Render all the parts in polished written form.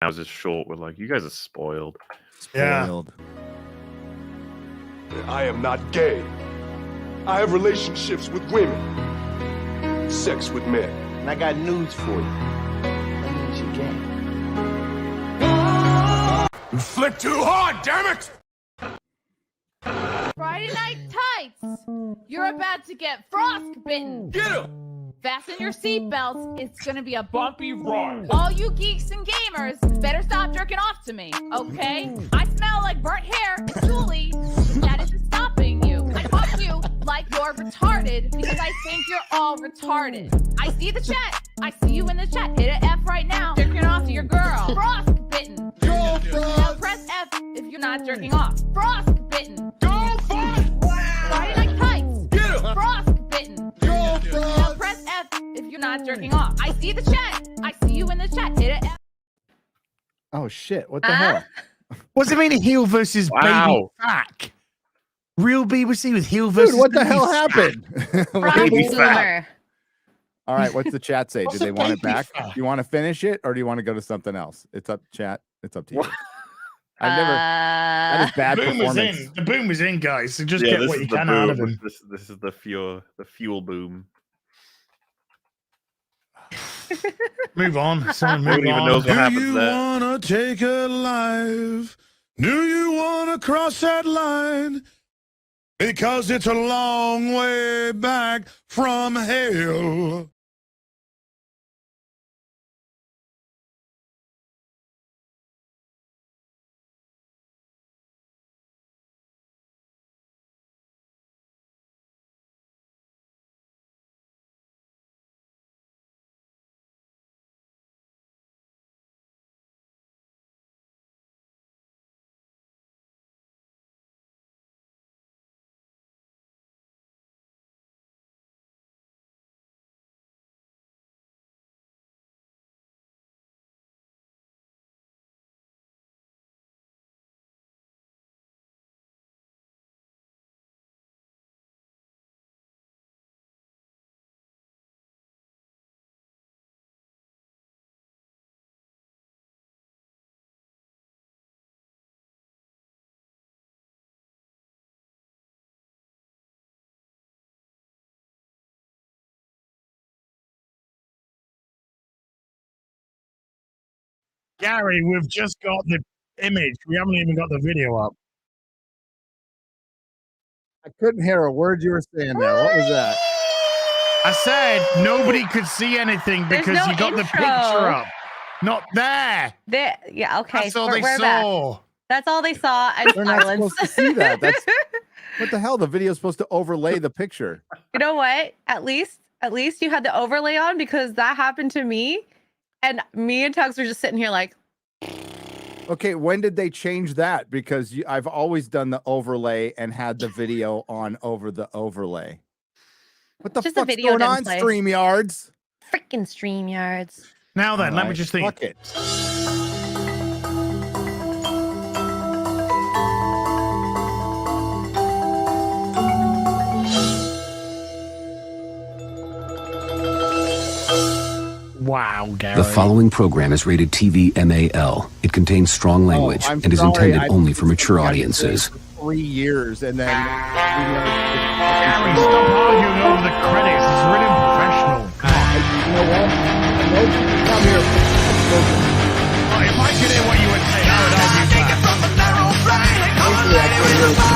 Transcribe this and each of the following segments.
I was just short with like, you guys are spoiled. Spoiled. I am not gay. I have relationships with women, sex with men. And I got news for you. That means you're gay. You flick too hard, damn it! Friday Night Tights! You're about to get frostbitten! Get him! Fasten your seatbelts, it's gonna be a bumpy ride. All you geeks and gamers better stop jerking off to me, okay? I smell like burnt hair and Julie. That isn't stopping you. I fuck you like you're retarded because I think you're all retarded. I see the chat. I see you in the chat. Hit an F right now. Jerking off to your girl. Frostbitten. Go, Now press F if you're not jerking off. Frostbitten. Go, Frost! Friday Night Tights. Get him! Frostbitten. Go, Now Frost! press F if you're not jerking off. I see the chat. I see you in the chat. Hit an F. Oh shit! What the hell? What does it mean? Heel versus baby back. Real BBC with heel versus. Dude, what the baby hell fat. happened? Baby Boomer. All right, what's the chat say? Do What's they a want it baby back? fat? Do you want to finish it, or do you want to go to something else? It's up, chat. It's up to you. What? I've never. That is bad Boom was performance. in. The boom was in, guys. So just Yeah, get this what is you the can out of boom. him. This is the fuel boom. Move on. Someone No move one even on. knows what happens you there. wanna take a life? Do you wanna cross that line? Because it's a long way back from hell. Gary, we've just got the image. We haven't even got the video up. I couldn't hear a word you were saying there. What was that? I said nobody could see anything There's because no you got the intro. picture up. Not there. There, yeah, okay. That's all we're they back. saw. That's all they saw, and They're not silence. supposed to see that. That's what the hell. The video's supposed to overlay the picture. You know what? At least you had the overlay on, because that happened to me, and me and Tux were just sitting here like, Okay, when did they change that? Because I've always done the overlay and had the video on over the overlay. What the Just the fuck's video going didn't on, play. StreamYards? freaking StreamYards. Now then, let me Alright, just think. Fuck it. Wow, Gary. The following program is rated TV MAL. It contains strong language I'm and is sorry, intended I only for just mature got audiences. for 3 years and then Gary, stop arguing over the credits. It's really unprofessional. you know what? Come here. Oh, if I could hear what you were saying, I would argue back.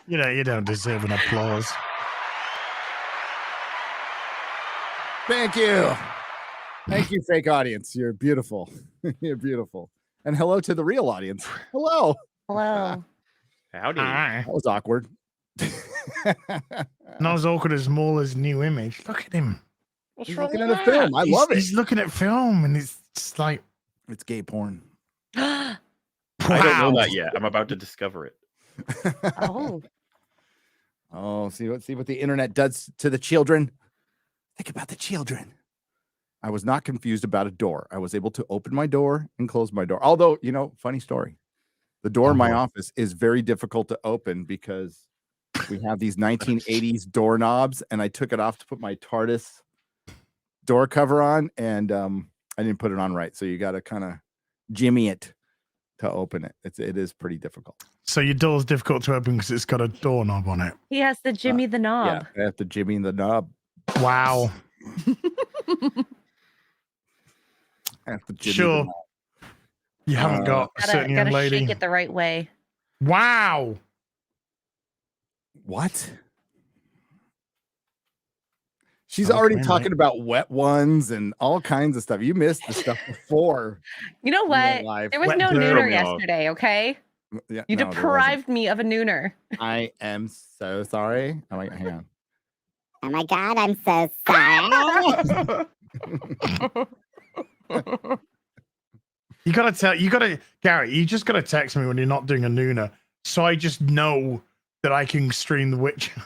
You don't deserve an applause. Thank you. Thank you, fake audience. You're beautiful. You're beautiful. And hello to the real audience. Hello. Hello. Howdy. Hi. That was awkward. Not as awkward as MauLer's new image. Look at him. He's looking at a film. I love it. He's looking at film, and it's just like, It's gay porn. I don't know wow. that yet. I'm about to discover it. Oh. Oh, see what the internet does to the children. Think about the children. I was not confused about a door. I was able to open my door and close my door. Although, funny story. The door in my office is very difficult to open because we have these 1980s doorknobs, and I took it off to put my TARDIS door cover on, and I didn't put it on right. So you got to kind of jimmy it to open it. It is pretty difficult. So your door's difficult to open because it's got a doorknob on it. He has to jimmy the knob. Yeah, I have to jimmy the knob. Wow. I have to jimmy Sure. the knob. You haven't got a certain young Gotta lady. shake it the right way. Wow. What? She's Okay, already mate. talking about wet ones and all kinds of stuff. You missed the stuff before. You know in what? real life. There was Wet no bird. nooner Throw me off. yesterday, okay? Yeah, You no, there wasn't. deprived me of a nooner. I am so sorry. Oh, wait, hang on. Oh my god, I'm so sorry. You gotta, Gary, you just gotta text me when you're not doing a nooner. So I just know that I can stream The Witcher.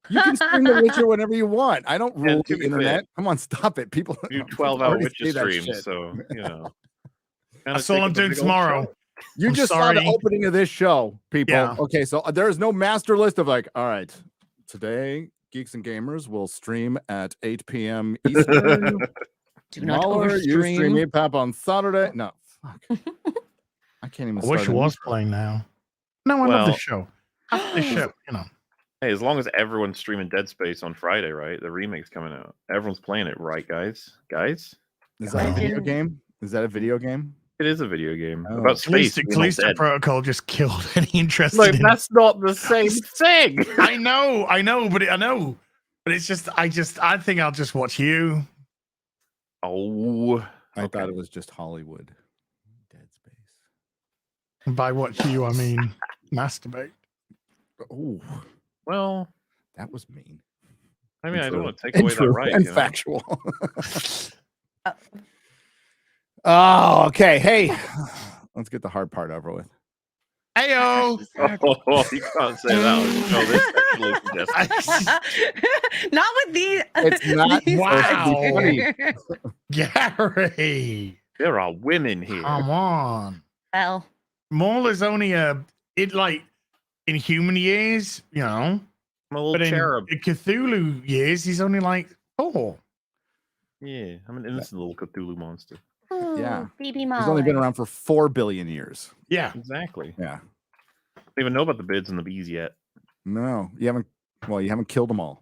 You can stream The Witcher whenever you want. I don't rule to the be fair, internet. Come on, stop it. People Do people 12-hour already Witcher say that streams, shit. so Kinda That's all take I'm up a doing big old tomorrow. show. You I'm just saw sorry. the opening of this show, people. Yeah. Okay, so there is no master list of like, all right, today Geeks and Gamers will stream at 8 p.m. Eastern. Do not MauLer, you stream overstream. EPAP on Saturday. No, fuck. I can't even. I wish it start a was new- playing now. No, I love Well- the show. I love the show, Hey, as long as everyone's streaming Dead Space on Friday, right? The remake's coming out. Everyone's playing it, right, guys? Guys, Is that a video Imagine- game? Is that a video game? it is a video game Oh. about space. being all Callisto dead. Protocol just killed any interest Like in that's not the same thing. I know, but it's just, I think I'll just watch you. Oh, I Okay. thought it was just Hollywood. Dead Space. And by watch you, I mean masturbate. Oh, well, that was mean. I mean, I don't True. want to take away that True right. and you know? factual. Oh, okay. Hey, let's get the hard part over with. Heyo. Oh, you can't say that. No, this actually suggests Not with these. It's not these Wow. guys. Gary. there are women here. Come on. Well, MauLer's only in human years, I'm a little but in cherub. Cthulhu years, he's only like 4. Yeah, I'm an innocent little Cthulhu monster. Yeah. baby He's mom. only been around for 4 billion years. Yeah. Exactly. Yeah. Don't even know about the bids and the bees yet. No, you haven't. Well, you haven't killed them all.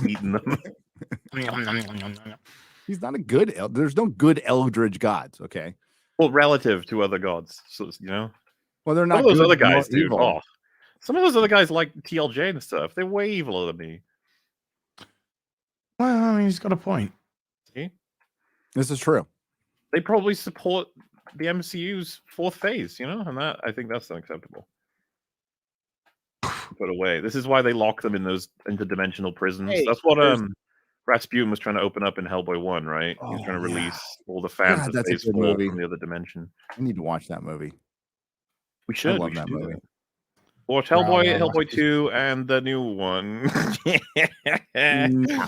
Eating them. He's not a good. There's no good Eldritch gods. Okay. Well, relative to other gods, so you know. Well, they're Some not of those good, other nor guys, dude. evil. Oh, some of those other guys like TLJ and stuff. They're way eviler than me. Well, I mean, he's got a point. See, This is true. they probably support the MCU's 4th phase, you know, and that I think that's unacceptable. Put away. This is why they lock them in those interdimensional prisons. Hey, that's what there's- Rasputin was trying to open up in Hellboy 1, right? He was Oh, trying to yeah. release all the fans God, of that's a phase good 4 movie. from the other dimension. I need to watch that movie. We should. love We that should do movie. that. Watch Wow, Hellboy, wow, Hellboy 2, and the new one. Nah.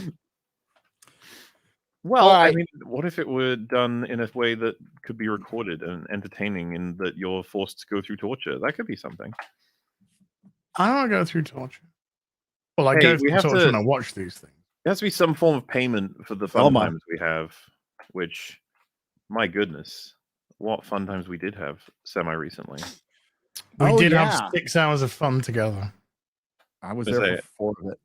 Well, I Alright. mean, what if it were done in a way that could be recorded and entertaining, and that you're forced to go through torture? That could be something. I don't go through torture. Well, I Hey, go we through have torture to- when I watch these things. There has to be some form of payment for the Oh fun my. times we have, which, my goodness, what fun times we did have semi-recently. We Oh, did yeah. have 6 hours of fun together. I was Is there it- for 4 of it.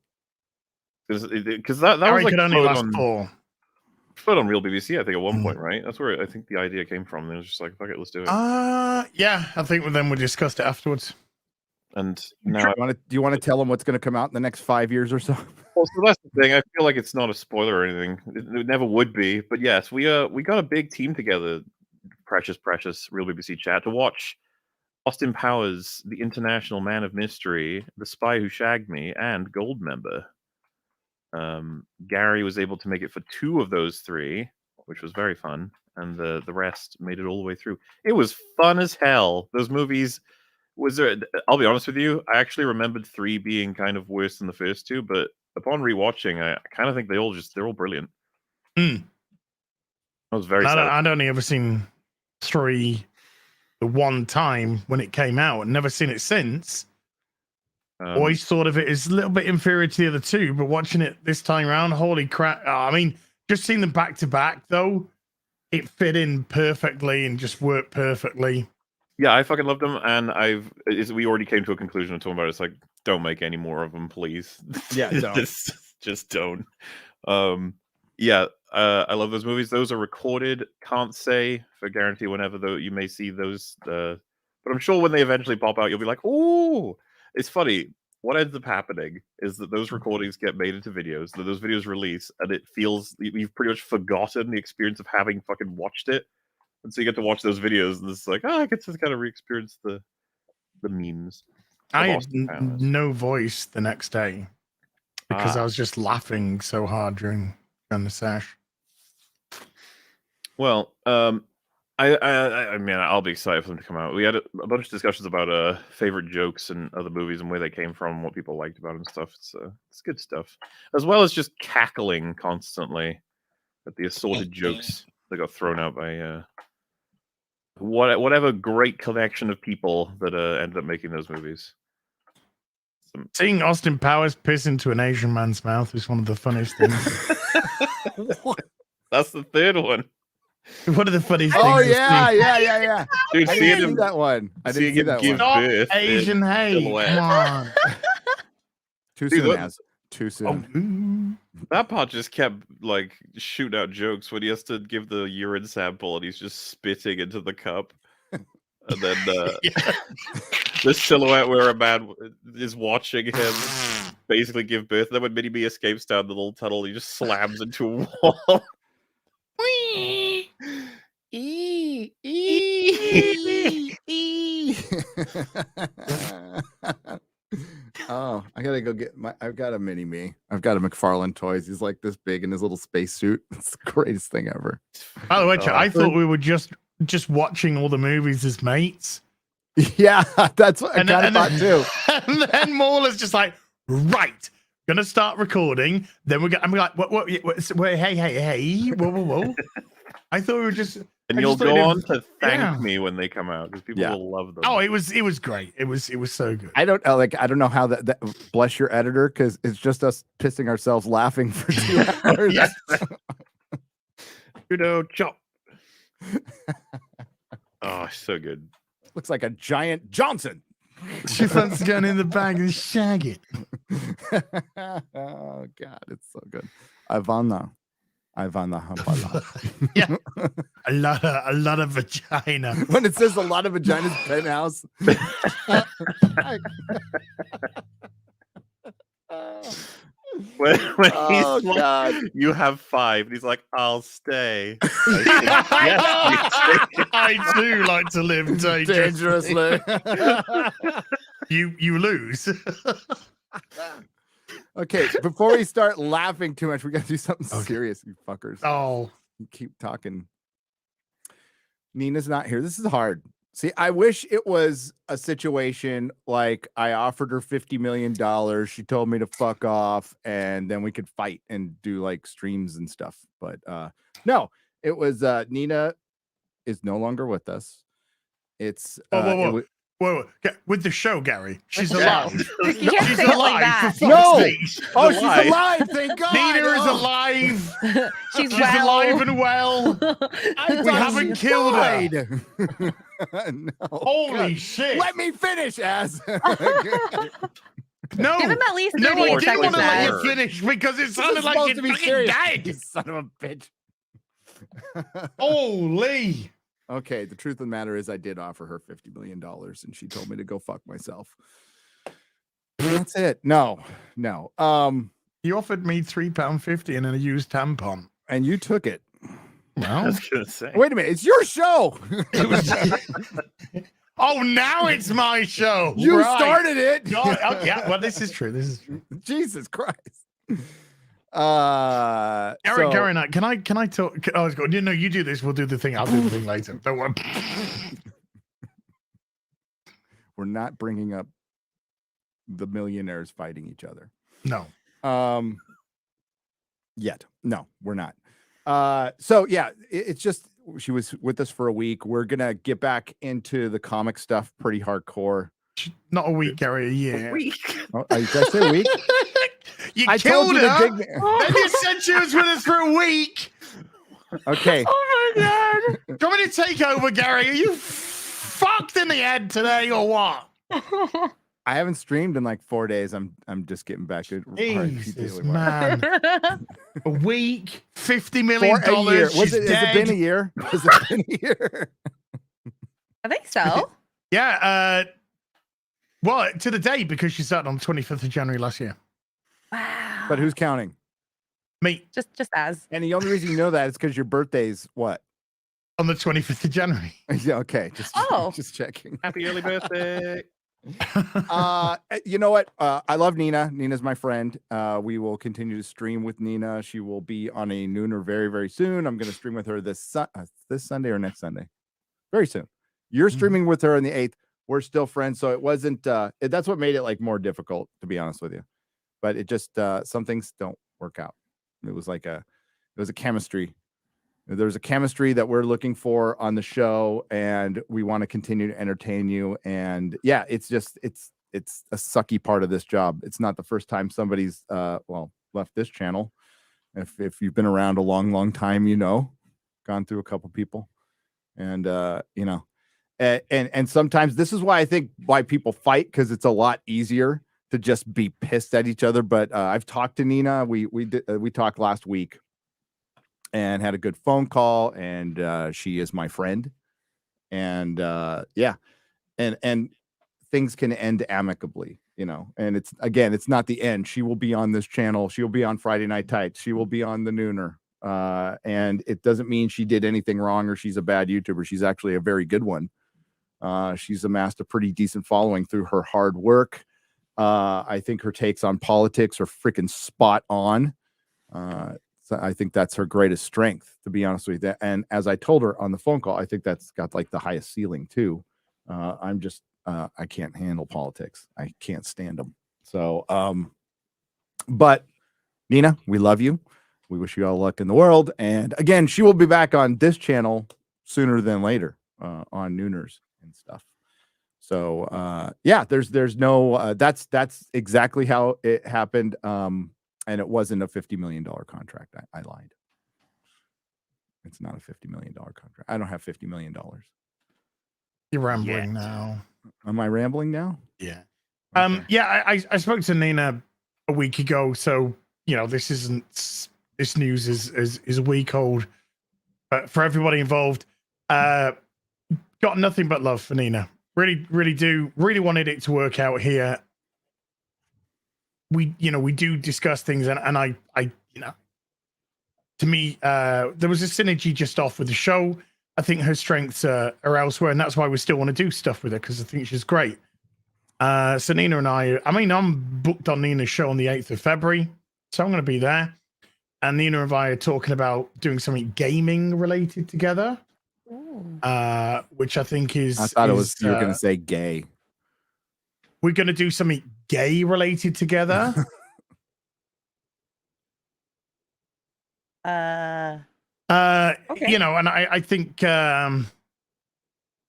Because that Harry was like could only floated last on, 4. floated on Real BBC, I think, at one Mm. point, right? That's where I think the idea came from. It was just like, fuck it, let's do it. Yeah, I think then we discussed it afterwards. And now, Do you want to tell them what's going to come out in the next 5 years or so? well, so that's the thing. I feel like it's not a spoiler or anything. It never would be. But yes, we got a big team together precious real BBC chat to watch Austin Powers, The International Man of Mystery, The Spy Who Shagged Me, and Goldmember. Gary was able to make it for 2 of those 3, which was very fun, and the rest made it all the way through. It was fun as hell. Those movies I'll be honest with you, I actually remembered 3 being kind of worse than the first 2, but upon rewatching, I kind of think they're all brilliant. I was very sad. I'd only ever seen 3 the one time when it came out, and never seen it since. Always thought of it as a little bit inferior to the other 2, but watching it this time around, holy crap! I mean, just seeing them back to back though, it fit in perfectly and just worked perfectly. Yeah, I fucking loved them, and we already came to a conclusion of talking about it. It's like, don't make any more of them, please. Yeah, don't. just don't. I love those movies. Those are recorded. Can't say for guarantee whenever though you may see those. But I'm sure when they eventually pop out, you'll be like, "Ooh!" It's funny. What ends up happening is that those recordings get made into videos. That those videos release, and it feels you've pretty much forgotten the experience of having fucking watched it. And so you get to watch those videos, and it's like, I get to kind of re-experience the memes. I had no voice the next day because I was just laughing so hard during the sesh. Well, I mean, I'll be excited for them to come out. We had a bunch of discussions about favorite jokes and other movies and where they came from, what people liked about them and stuff. It's good stuff, as well as just cackling constantly at the assorted jokes that got thrown out by whatever great collection of people that ended up making those movies. Seeing Austin Powers piss into an Asian man's mouth is one of the funniest things. That's the 3rd one. One of the funniest things. Oh yeah. Dude, I didn't see that one. I didn't see that one. Stop Asian hate. Come on. Too soon, Too soon. That part just kept like shooting out jokes when he has to give the urine sample and he's just spitting into the cup. And then the silhouette where a man is watching him basically give birth. And then when Minnie escapes down the little tunnel, he just slams into a wall. Oh, I gotta go get I've got a mini me. I've got a McFarlane toys. He's like this big in his little spacesuit. It's the greatest thing ever. By the way, I thought we were just watching all the movies as mates. Yeah, that's what I kind of thought too. And then MauLer's just like, right, gonna start recording. Then I'm like, what, hey, whoa. I thought we were just. And you'll go on to thank me when they come out because people will love them. Oh, it was great. It was so good. I don't know how that bless your editor, because it's just us pissing ourselves laughing for 2 hours. Chop. Oh, so good. Looks like a giant Johnson. She wants to go in the bag and shag it. Oh God, it's so good. Ivana Hampala. Yeah, a lot of vagina. When it says a lot of vaginas penthouse. When Oh, he's like, God. you have 5, and he's like, I'll stay. I do like to live dangerously. You lose. Okay, before we start laughing too much, we got to do something serious, you fuckers. Oh, you keep talking. Nina's not here. This is hard. See, I wish it was a situation like I offered her $50 million. She told me to fuck off, and then we could fight and do like streams and stuff. But no, it was Nina is no longer with us. It's whoa. With the show, Gary. She's alive. You can't She's say it like alive. that. For No. fuck's sake. Oh, she's alive. Thank God. Nina is Oh. alive. She's She's well. alive and well. We haven't killed her. No. Holy God. shit. Let me finish, ass. No. Give him at least No, 38 I didn't want seconds. to let Ed. you finish because it sounded like supposed you to be fucking serious. You died. son of a bitch. Holy. Okay, the truth of the matter is I did offer her $50 million and she told me to go fuck myself. That's it. No. You offered me £3.50 and a used tampon. And you took it. I Well, was gonna say. Wait a minute, it's your show. it was. Oh, now it's my show. You Right. started it. God, oh, yeah, well, this is true. This is true. Jesus Christ. Eric, So- Gary, and I, can I talk? I was going, no, you do this. We'll do the thing. I'll do the thing later. Don't worry. We're not bringing up the millionaires fighting each other. No. Yet. No, we're not. So yeah, it's just she was with us for a week. We're gonna get back into the comic stuff pretty hardcore. Not a week, Gary, a year. Oh, did I say a week? You I killed told you to her. dig me- Then you said she was with us for a week. Okay. Oh my god. Do you want me to take over, Gary? Are you fucked in the head today or what? I haven't streamed in like 4 days. I'm just getting back to Jesus, man. A week, $50 million. For a year. Has She's it dead. been a year? Has it been a year? I think so. Yeah. Well, to the day, because she started on the 25th of January last year. Wow. But who's counting? Me. Just as. And the only reason you know that is because your birthday's what? On the 25th of January. Yeah, okay. Just checking. Happy early birthday. You know what? I love Nina. Nina's my friend. We will continue to stream with Nina. She will be on a nooner very, very soon. I'm going to stream with her this Sunday or next Sunday. Very soon. You're streaming with her on the 8th. We're still friends. So it wasn't, that's what made it like more difficult, to be honest with you. But it just, some things don't work out. It was like it was a chemistry. There's a chemistry that we're looking for on the show, and we want to continue to entertain you. And yeah, it's just it's a sucky part of this job. It's not the first time somebody's left this channel. If you've been around a long time, gone through a couple people, and and sometimes this is why I think why people fight, because it's a lot easier to just be pissed at each other. But I've talked to Nina. We talked last week and had a good phone call, and she is my friend, and and things can end amicably, and it's not the end. She will be on this channel. She'll be on Friday Night Tights. She will be on the Nooner, and it doesn't mean she did anything wrong or she's a bad YouTuber. She's actually a very good one. She's amassed a pretty decent following through her hard work. I think her takes on politics are freaking spot on. So I think that's her greatest strength, to be honest with you. And as I told her on the phone call, I think that's got like the highest ceiling too. I'm just, I can't handle politics. I can't stand them. So, but Nina, we love you. We wish you all luck in the world. And again, she will be back on this channel sooner than later, on Nooners and stuff. So, yeah, there's no, that's exactly how it happened. And it wasn't a $50 million contract. I lied. It's not a $50 million contract. I don't have $50 million. You're rambling now. Am I rambling now? Yeah. Okay. Yeah, I spoke to Nina a week ago, so this news is a week old. But for everybody involved, got nothing but love for Nina. Really wanted it to work out here. We do discuss things, and I to me, there was a synergy just off with the show. I think her strengths are elsewhere, and that's why we still want to do stuff with her, because I think she's great. So Nina and I'm booked on Nina's show on the 8th of February, so I'm going to be there. And Nina and I are talking about doing something gaming related together, which I think is. I thought you were going to say gay. We're going to do something gay related together. Okay. And I think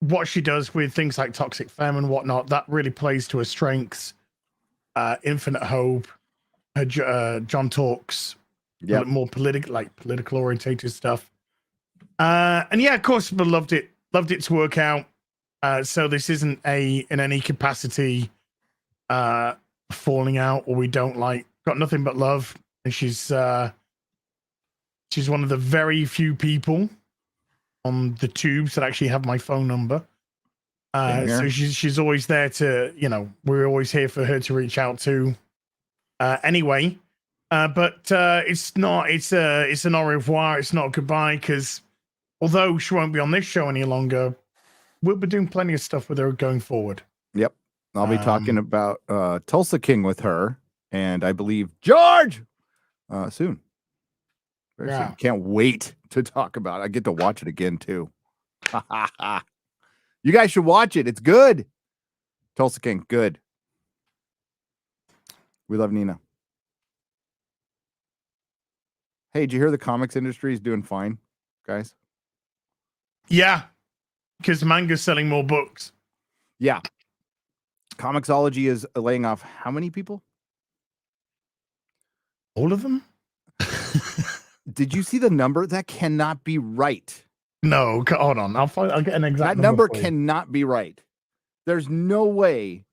what she does with things like Toxic Femme and whatnot, that really plays to her strengths. Infinite Hope, her John Talks, more political orientated stuff. And yeah, of course, but loved it to work out. So this isn't in any capacity falling out, or we don't got nothing but love. And she's one of the very few people on the tubes that actually have my phone number. So she's always there to, we're always here for her to reach out to. Anyway, but it's an au revoir. It's not a goodbye, because although she won't be on this show any longer, we'll be doing plenty of stuff with her going forward. Yep. I'll be talking about Tulsa King with her, and I believe George soon. Very soon. Can't wait to talk about it. I get to watch it again too. You guys should watch it. It's good. Tulsa King, good. We love Nina. Hey, did you hear the comics industry is doing fine, guys? Yeah, because manga's selling more books. Yeah. Comixology is laying off how many people? All of them? Did you see the number? That cannot be right. No, hold on. I'll get an exact That number cannot be right. There's no way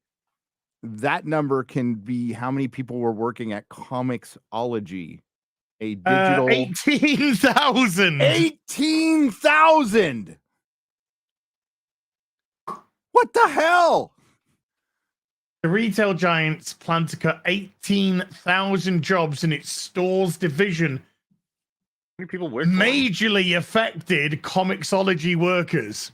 that number can be how many people were working at Comixology. A digital 18,000. 18,000. What the hell? The retail giants plan to cut 18,000 jobs in its stores division. How many people work? Majorly affected Comixology workers.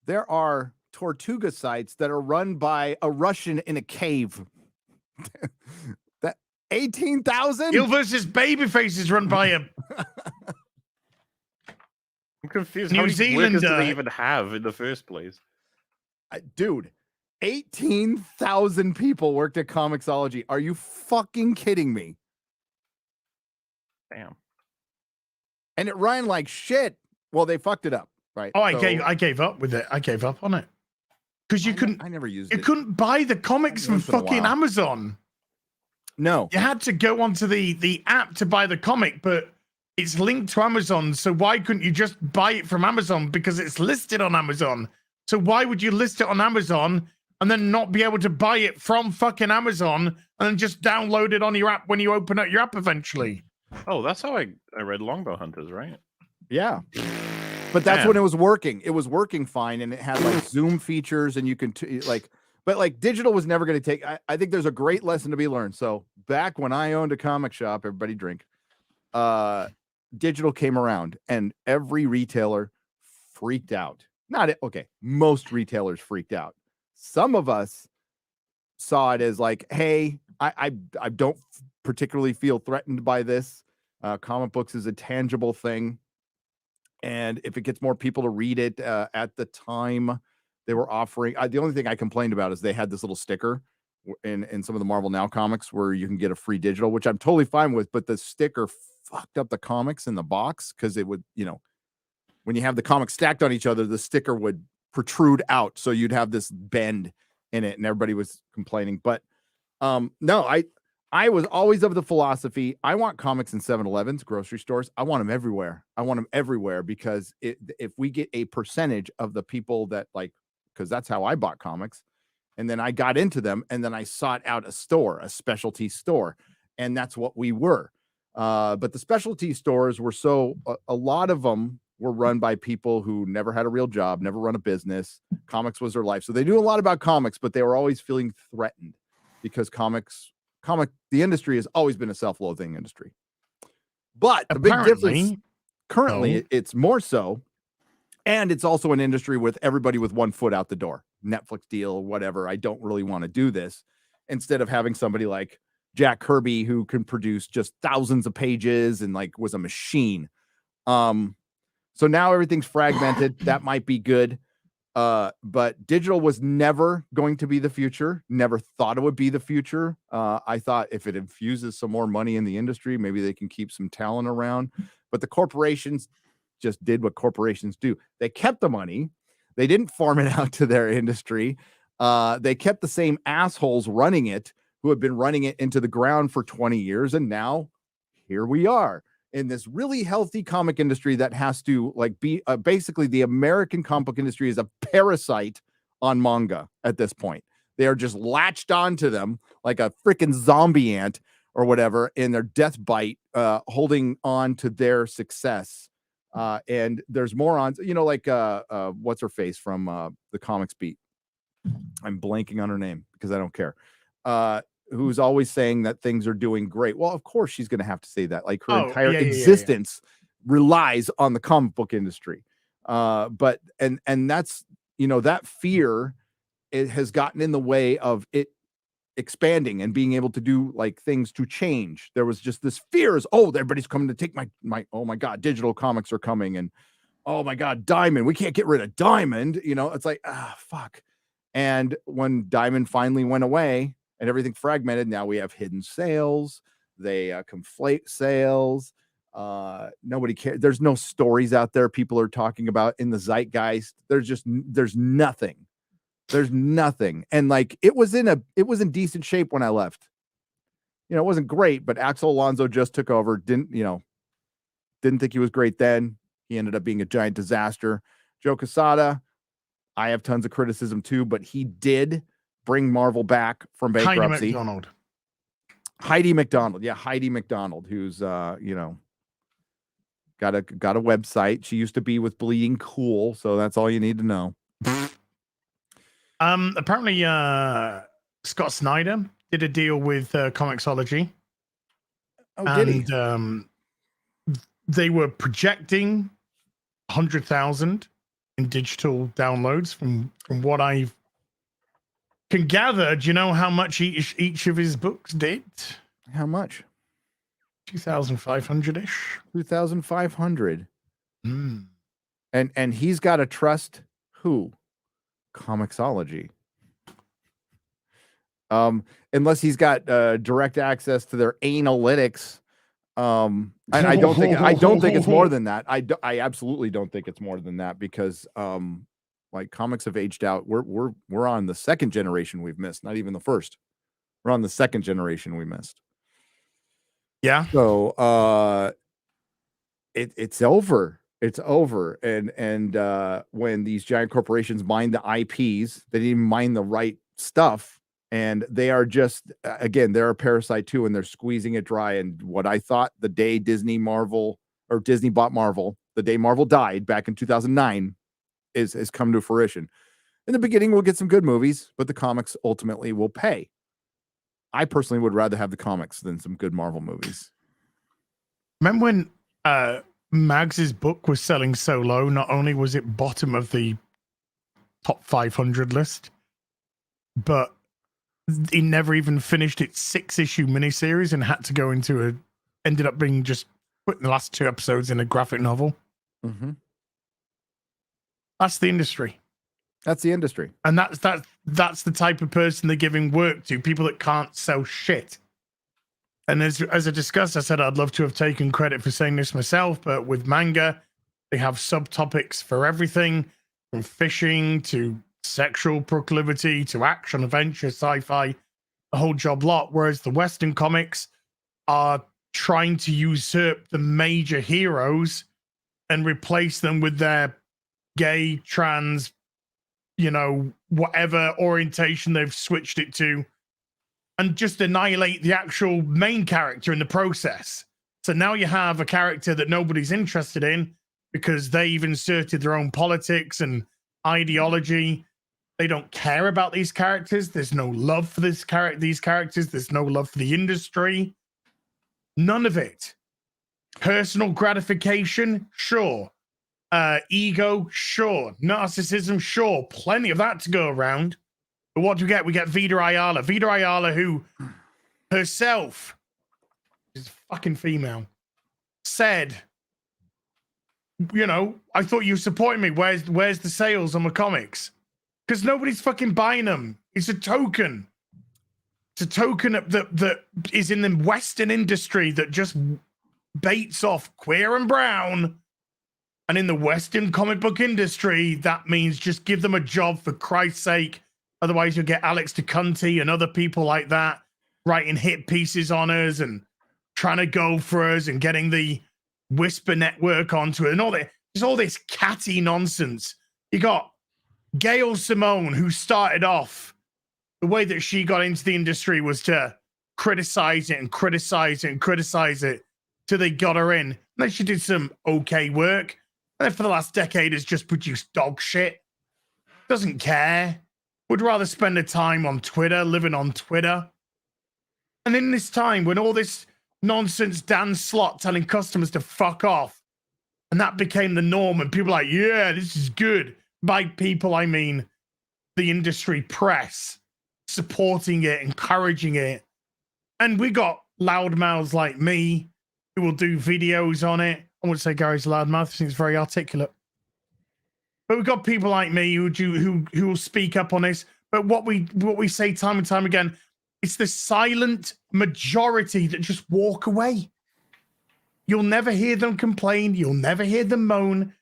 There are Tortuga sites that are run by a Russian in a cave. That 18,000? Heelvsbabyface is run by a I'm confused. New How many workers do Zealander. they even have in the first place? Dude, 18,000 people worked at Comixology. Are you fucking kidding me? Damn. And it ran like shit. Well, they fucked it up, right? Oh, I gave up with it. I gave up on it. Because you couldn't I never used you it. couldn't buy the comics from Once in a fucking while. Amazon. No. You had to go onto the app to buy the comic, but it's linked to Amazon. So why couldn't you just buy it from Amazon? Because it's listed on Amazon. So why would you list it on Amazon and then not be able to buy it from fucking Amazon and then just download it on your app when you open up your app eventually? Oh, that's how I read Longbow Hunters, right? Yeah. But that's when it was working. It was working fine, and it had like Zoom features, and you can but like digital was never going to take. I think there's a great lesson to be learned. So back when I owned a comic shop, everybody drink. Digital came around, and every retailer freaked out. Most retailers freaked out. Some of us saw it as like, hey, I don't particularly feel threatened by this. Comic books is a tangible thing. And if it gets more people to read it, at the time they were offering, the only thing I complained about is they had this little sticker in some of the Marvel Now comics where you can get a free digital, which I'm totally fine with. But the sticker fucked up the comics in the box because it would, when you have the comics stacked on each other, the sticker would protrude out. So you'd have this bend in it, and everybody was complaining. But no, I was always of the philosophy, I want comics in 7-Elevens, grocery stores. I want them everywhere. I want them everywhere because if we get a percentage of the people that because that's how I bought comics. And then I got into them, and then I sought out a store, a specialty store. And that's what we were. But the specialty stores were a lot of them were run by people who never had a real job, never run a business. Comics was their life. So they knew a lot about comics, but they were always feeling threatened because the industry has always been a self-loathing industry. But the big difference currently, it's more so, and it's also an industry with everybody with one foot out the door. Netflix deal, whatever. I don't really want to do this. Instead of having somebody like Jack Kirby who can produce just thousands of pages and was a machine. So now everything's fragmented. That might be good. But digital was never going to be the future. Never thought it would be the future. I thought if it infuses some more money in the industry, maybe they can keep some talent around. But the corporations just did what corporations do. They kept the money. They didn't farm it out to their industry. They kept the same assholes running it who have been running it into the ground for 20 years. And now here we are in this really healthy comic industry that has to be basically the American comic book industry is a parasite on manga at this point. They are just latched onto them like a freaking zombie ant or whatever in their death bite, holding on to their success. And there's morons, what's her face from the Comics Beat. I'm blanking on her name because I don't care. Who's always saying that things are doing great. Well, of course she's going to have to say that. Her entire existence relies on the comic book industry. But that's, that fear, it has gotten in the way of it expanding and being able to do like things to change. There was just this fear is, everybody's coming to take my, oh my God, digital comics are coming. And oh my God, Diamond, we can't get rid of Diamond. It's like, fuck. And when Diamond finally went away and everything fragmented, now we have hidden sales. They conflate sales. Nobody cares. There's no stories out there people are talking about in the zeitgeist. There's nothing. There's nothing. And like, it was in decent shape when I left. It wasn't great, but Axel Alonso just took over. Didn't think he was great then. He ended up being a giant disaster. Joe Quesada, I have tons of criticism too, but he did bring Marvel back from bankruptcy. Heidi McDonald. Yeah, Heidi McDonald, who's got a website. She used to be with Bleeding Cool, so that's all you need to know. Apparently Scott Snyder did a deal with Comixology. They were projecting 100,000 in digital downloads from what I can gather. Do you know how much each of his books did? How much? 2,500-ish. 2,500. And he's got to trust who? Comixology. Unless he's got direct access to their analytics. I don't think it's more than that. I absolutely don't think it's more than that, because like, comics have aged out. We're on the second generation we've missed, not even the first. We're on the second generation we missed. Yeah. So it's over. It's over. And when these giant corporations mine the IPs, they didn't even mine the right stuff. And they are just, again, they're a parasite too, and they're squeezing it dry. And what I thought the day Disney bought Marvel, the day Marvel died back in 2009, has come to fruition. In the beginning, we'll get some good movies, but the comics ultimately will pay. I personally would rather have the comics than some good Marvel movies. Remember when Mags's book was selling so low? Not only was it bottom of the top 500 list, but he never even finished its 6-issue miniseries and had to go into ended up being just putting the last 2 episodes in a graphic novel. Mm-hmm. That's the industry. That's the industry. And that's the type of person they're giving work to, people that can't sell shit. And as I discussed, I said I'd love to have taken credit for saying this myself, but with manga, they have subtopics for everything, from fishing to sexual proclivity to action, adventure, sci-fi, the whole job lot. Whereas the Western comics are trying to usurp the major heroes and replace them with their gay, trans, whatever orientation they've switched it to, and just annihilate the actual main character in the process. So now you have a character that nobody's interested in because they've inserted their own politics and ideology. They don't care about these characters. There's no love for these characters. There's no love for the industry. None of it. Personal gratification, sure. Ego, sure. Narcissism, sure. Plenty of that to go around. But what do we get? We get Vida Ayala. Vida Ayala, who herself is a fucking female, said, I thought you were supporting me. Where's the sales on my comics? Because nobody's fucking buying them. It's a token. It's a token that is in the Western industry that just baits off queer and brown. And in the Western comic book industry, that means just give them a job, for Christ's sake. Otherwise, you'll get Alex DeConte and other people like that writing hit pieces on us and trying to go for us and getting the Whisper Network onto it and all that. There's all this catty nonsense. You got Gail Simone, who started off, the way that she got into the industry was to criticize it and criticize it and criticize it till they got her in. And then she did some okay work. And then for the last decade has just produced dog shit. Doesn't care. Would rather spend the time on Twitter, living on Twitter. And in this time, when all this nonsense Dan Slott telling customers to fuck off And that became the norm. And people are like, yeah, this is good. By people, I mean the industry press supporting it, encouraging it. And we got loudmouths like me who will do videos on it. I wouldn't say Gary's a loudmouth. I think it's very articulate. But we've got people like me who will speak up on this. But what we say time and time again, it's the silent majority that just walk away. You'll never hear them complain. You'll never hear them moan,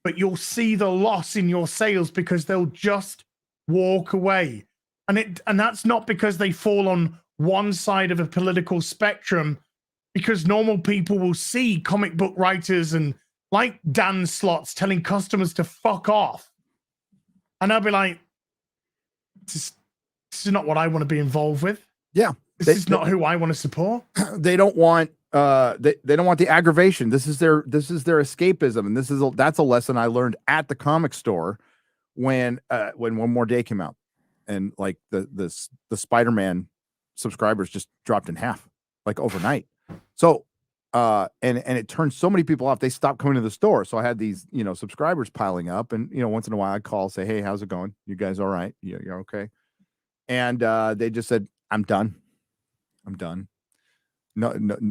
but you'll see the loss in your sales because they'll just walk away. And that's not because they fall on one side of a political spectrum, because normal people will see comic book writers and like Dan Slots telling customers to fuck off. And I'll be like, this is not what I want to be involved with. Yeah. This is not who I want to support. They don't want they don't want the aggravation. This is their escapism. And that's a lesson I learned at the comic store when One More Day came out. And like the Spider-Man subscribers just dropped in half like overnight. So and it turned so many people off, they stopped coming to the store. So I had these, subscribers piling up, and once in a while I'd call, say, hey, how's it going? You guys all right? You're okay. And they just said, I'm done. No,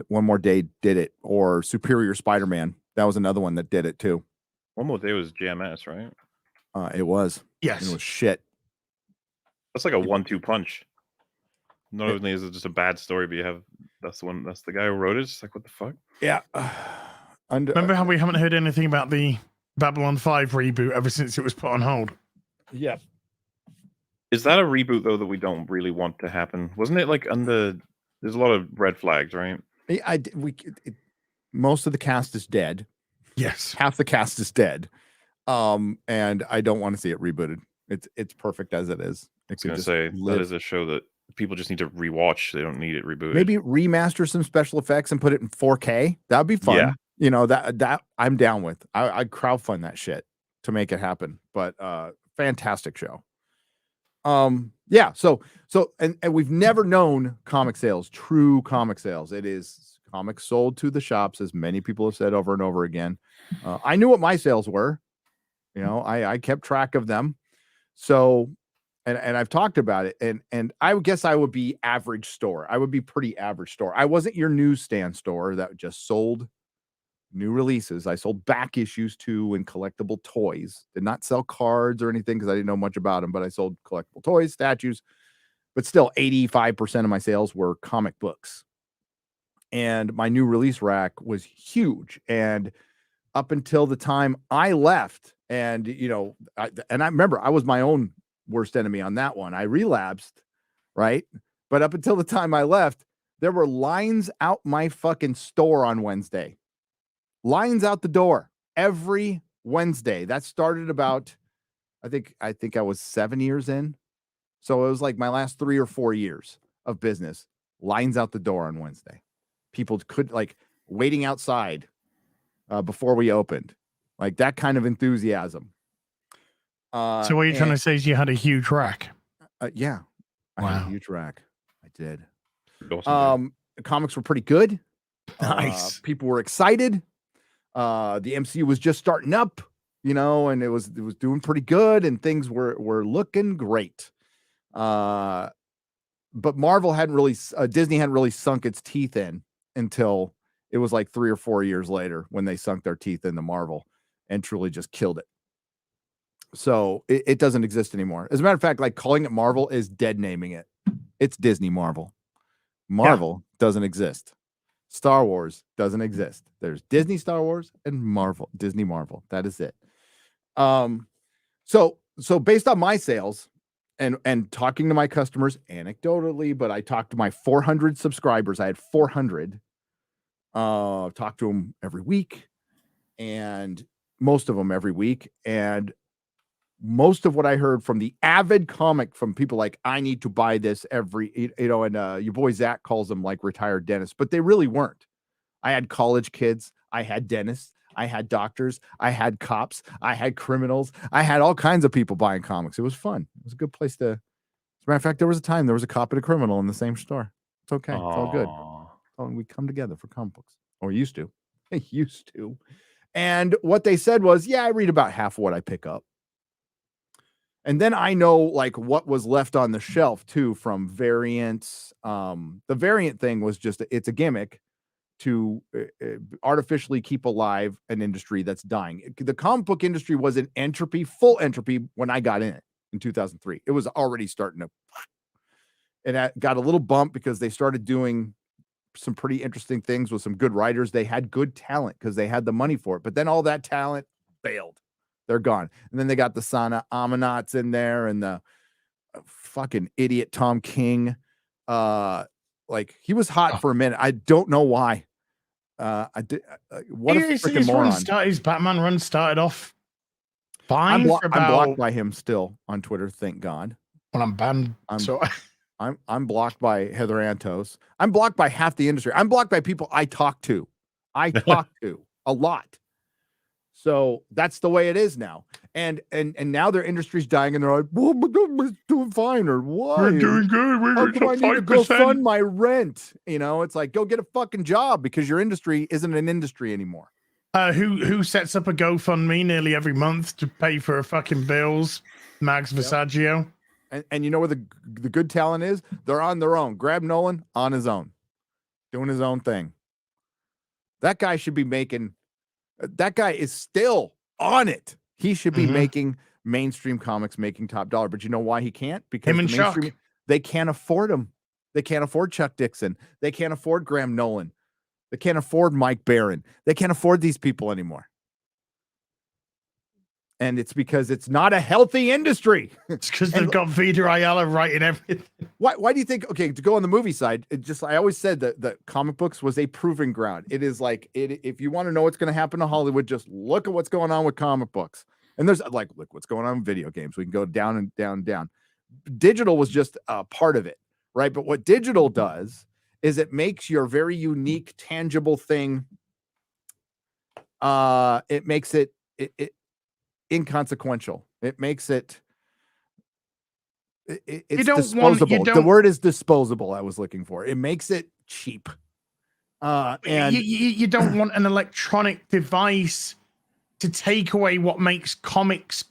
One More Day did it, or Superior Spider-Man. That was another one that did it too. One More Day was JMS, right? It was. Yes. It was shit. That's like a 1-2 punch. Not only is it just a bad story, but that's the guy who wrote it. It's like, what the fuck? Yeah. Remember how we haven't heard anything about the Babylon 5 reboot ever since it was put on hold? Yeah. Is that a reboot though that we don't really want to happen? Wasn't it like there's a lot of red flags, right? Most of the cast is dead. Yes. Half the cast is dead. And I don't want to see it rebooted. It's perfect as it is. I was gonna say that is a show that people just need to rewatch. They don't need it rebooted. Maybe remaster some special effects and put it in 4K. That'd be fun. Yeah. That I'm down with. I'd crowdfund that shit to make it happen. But fantastic show. Yeah. So and we've never known comic sales, true comic sales. It is comics sold to the shops, as many people have said over and over again. I knew what my sales were. I kept track of them. So, and I've talked about it, and I would guess I would be average store. I would be pretty average store. I wasn't your newsstand store that just sold new releases. I sold back issues too, and collectible toys. Did not sell cards or anything because I didn't know much about them, but I sold collectible toys, statues. But still, 85% of my sales were comic books. And my new release rack was huge. And up until the time I left, and I remember I was my own worst enemy on that one. I relapsed, right? But up until the time I left, there were lines out my fucking store on Wednesday. Lines out the door every Wednesday. That started about, I think I was 7 years in. So it was like my last 3 or 4 years of business. Lines out the door on Wednesday. People could waiting outside before we opened. Like that kind of enthusiasm. So what you're trying to say is you had a huge rack? Yeah. I had Wow. a huge rack. I did. Awesome. The comics were pretty good. Nice. People were excited. The MCU was just starting up, and it was doing pretty good, and things were looking great. But Marvel Disney hadn't really sunk its teeth in until it was like 3 or 4 years later when they sunk their teeth into Marvel and truly just killed it. So it doesn't exist anymore. As a matter of fact, like calling it Marvel is dead naming it. It's Disney Marvel. Marvel doesn't exist. Star Wars doesn't exist. There's Disney Star Wars and Marvel, Disney Marvel. That is it. So based on my sales and talking to my customers anecdotally, but I talked to my 400 subscribers. I had 400. Talk to them every week, and most of them every week. And most of what I heard from the avid comic from people like, I need to buy this every, and your boy Zach calls them like retired dentists, but they really weren't. I had college kids. I had dentists. I had doctors. I had cops. I had criminals. I had all kinds of people buying comics. It was fun. It was a good place to, as a matter of fact, there was a time there was a cop and a criminal in the same store. It's okay. It's all good. Oh, and we come together for comic books, or used to. And what they said was, yeah, I read about half of what I pick up. And then I know like what was left on the shelf too from variants. The variant thing was just, it's a gimmick to artificially keep alive an industry that's dying. The comic book industry was in entropy, full entropy when I got in it in 2003. It was already starting to, and that got a little bump because they started doing some pretty interesting things with some good writers. They had good talent because they had the money for it, but then all that talent bailed. They're gone. And then they got the Sana Amanats in there and the fucking idiot Tom King. Like he was hot for a minute. I don't know why. I did. What a freaking moron! His Batman run started off fine. I'm blocked by him still on Twitter. Thank God. When I'm banned, I'm blocked by Heather Antos. I'm blocked by half the industry. I'm blocked by people I talk to. I talk to a lot. So that's the way it is now. And now their industry's dying, and they're like, well, but we're doing fine, or what? We're doing good. How come I need to go fund my rent? You know, it's like, go get a fucking job because your industry isn't an industry anymore. Who sets up a GoFundMe nearly every month to pay for fucking bills? Max Visaggio. And you know where the good talent is? They're on their own. Grab Nolan on his own, doing his own thing. That guy should be making. That guy is still on it. He should be making mainstream comics, making top dollar. But you know why he can't? Because him and Chuck. They can't afford him. They can't afford Chuck Dixon. They can't afford Graham Nolan. They can't afford Mike Barron. They can't afford these people anymore. And it's because it's not a healthy industry. It's because they've got Vita Ayala writing everything. Why do you think, okay, to go on the movie side, I always said that comic books was a proving ground. It is like, if you want to know what's going to happen to Hollywood, just look at what's going on with comic books. And there's like, look what's going on with video games. We can go down and down and down. Digital was just a part of it, right? But what digital does is it makes your very unique, tangible thing. It makes it inconsequential. It makes it's disposable. The word is disposable. I was looking for. It makes it cheap. And you don't want an electronic device to take away what makes comics.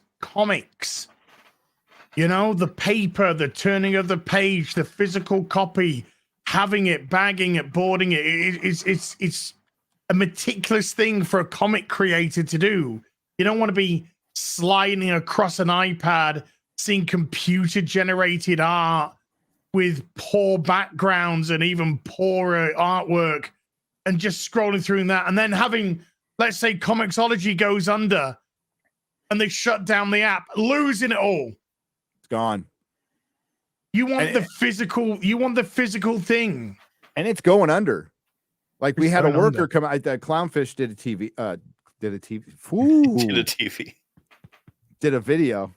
You know, the paper, the turning of the page, the physical copy, having it, bagging it, boarding it. It's a meticulous thing for a comic creator to do. You don't want to be sliding across an iPad, seeing computer generated art with poor backgrounds and even poorer artwork and just scrolling through that. And then having, let's say, Comixology goes under and they shut down the app, losing it all. It's gone. You want the physical thing. And it's going under. Like we had a worker come out, Clownfish did a TV, did a video.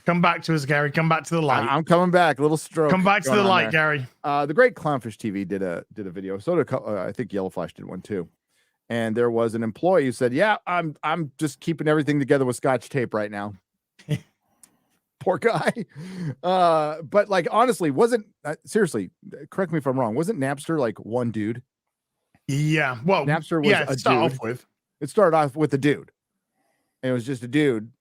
Come back to us, Gary. Come back to the light. I'm coming back. A little stroke. Come back to the light, Gary. The great Clownfish TV did a video. So did I think Yellow Flash did one too. And there was an employee who said, "Yeah, I'm just keeping everything together with Scotch tape right now." Poor guy. But like honestly, wasn't seriously? Correct me if I'm wrong. Wasn't Napster like one dude? Yeah. Well, Napster was a dude. It started off with a dude. And it was just a dude.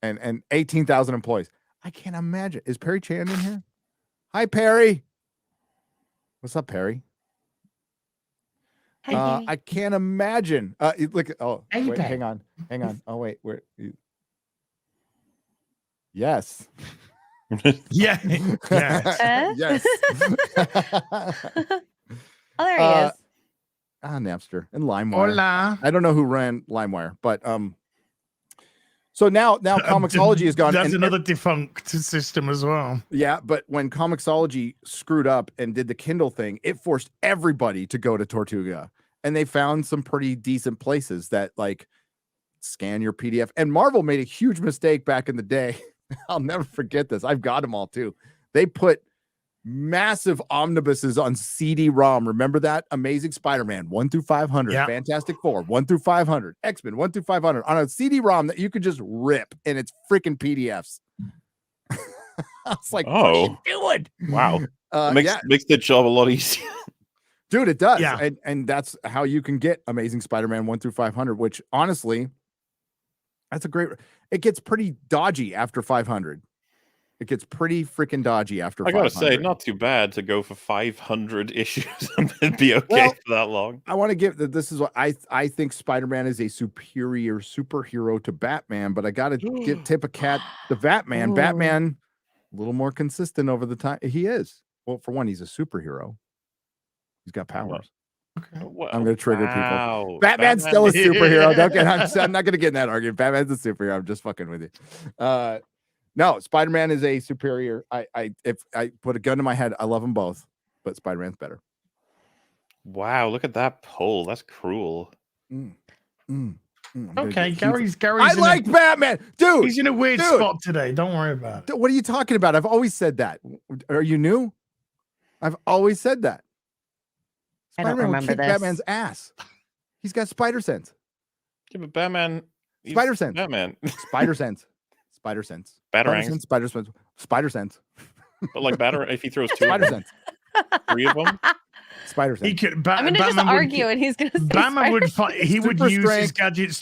And 18,000 employees. I can't imagine. Is Perry Chan in here? Hi, Perry. What's up, Perry? Hi, I can't imagine. Look. Oh, hey, wait, hang on. Oh, wait. Where? Yes. Yeah. Yes. Oh, there he is. Napster and LimeWire. Hola. I don't know who ran LimeWire, but so now Comixology is gone. That's another defunct system as well. Yeah, but when Comixology screwed up and did the Kindle thing, it forced everybody to go to Tortuga, and they found some pretty decent places that like scan your PDF. And Marvel made a huge mistake back in the day. I'll never forget this. I've got them all too. They put massive omnibuses on CD-ROM. Remember that? Amazing Spider-Man 1 through 500, yeah. Fantastic Four 1 through 500, X-Men 1 through 500 on a CD-ROM that you could just rip, and it's freaking PDFs. I was like, what are you doing? Wow. Makes the job a lot easier. Dude, it does. Yeah. And that's how you can get Amazing Spider-Man 1 through 500, which honestly, that's a great. It gets pretty dodgy after 500. It gets pretty freaking dodgy after I 500. gotta say, not too bad to go for 500 issues and then be okay Well, for that long. I want to give this is what I think Spider-Man is a superior superhero to Batman, but I got to tip a cat to Batman. Batman, a little more consistent over the time. He is. Well, for one, he's a superhero. He's got powers. Okay. Well, I'm going to trigger people. wow. Batman's still a superhero. Don't get, I'm not going to get in that argument. Batman's a superhero. I'm just fucking with you. No, Spider-Man is a superior. If I put a gun to my head, I love them both, but Spider-Man's better. Wow, look at that poll. That's cruel. Okay, Gary's. I like Batman, dude. He's in a weird spot today. Don't worry about it. Dude, what are you talking about? I've always said that. Are you new? I've always said that. I don't Spider-Man will remember kick this. Batman's ass. He's got spider sense. Yeah, but Batman. he's Spider sense. Batman. Spider sense. Spider sense. Batarang. Spider sense. Spider sense. Spider sense. But like Batarang, if he throws two, Spider sense. 3 of them. Spider He sense. could. I'm gonna Batman just would argue, and he's gonna. Say Batman would Spider-Man. fight. He would Super use his strength. gadgets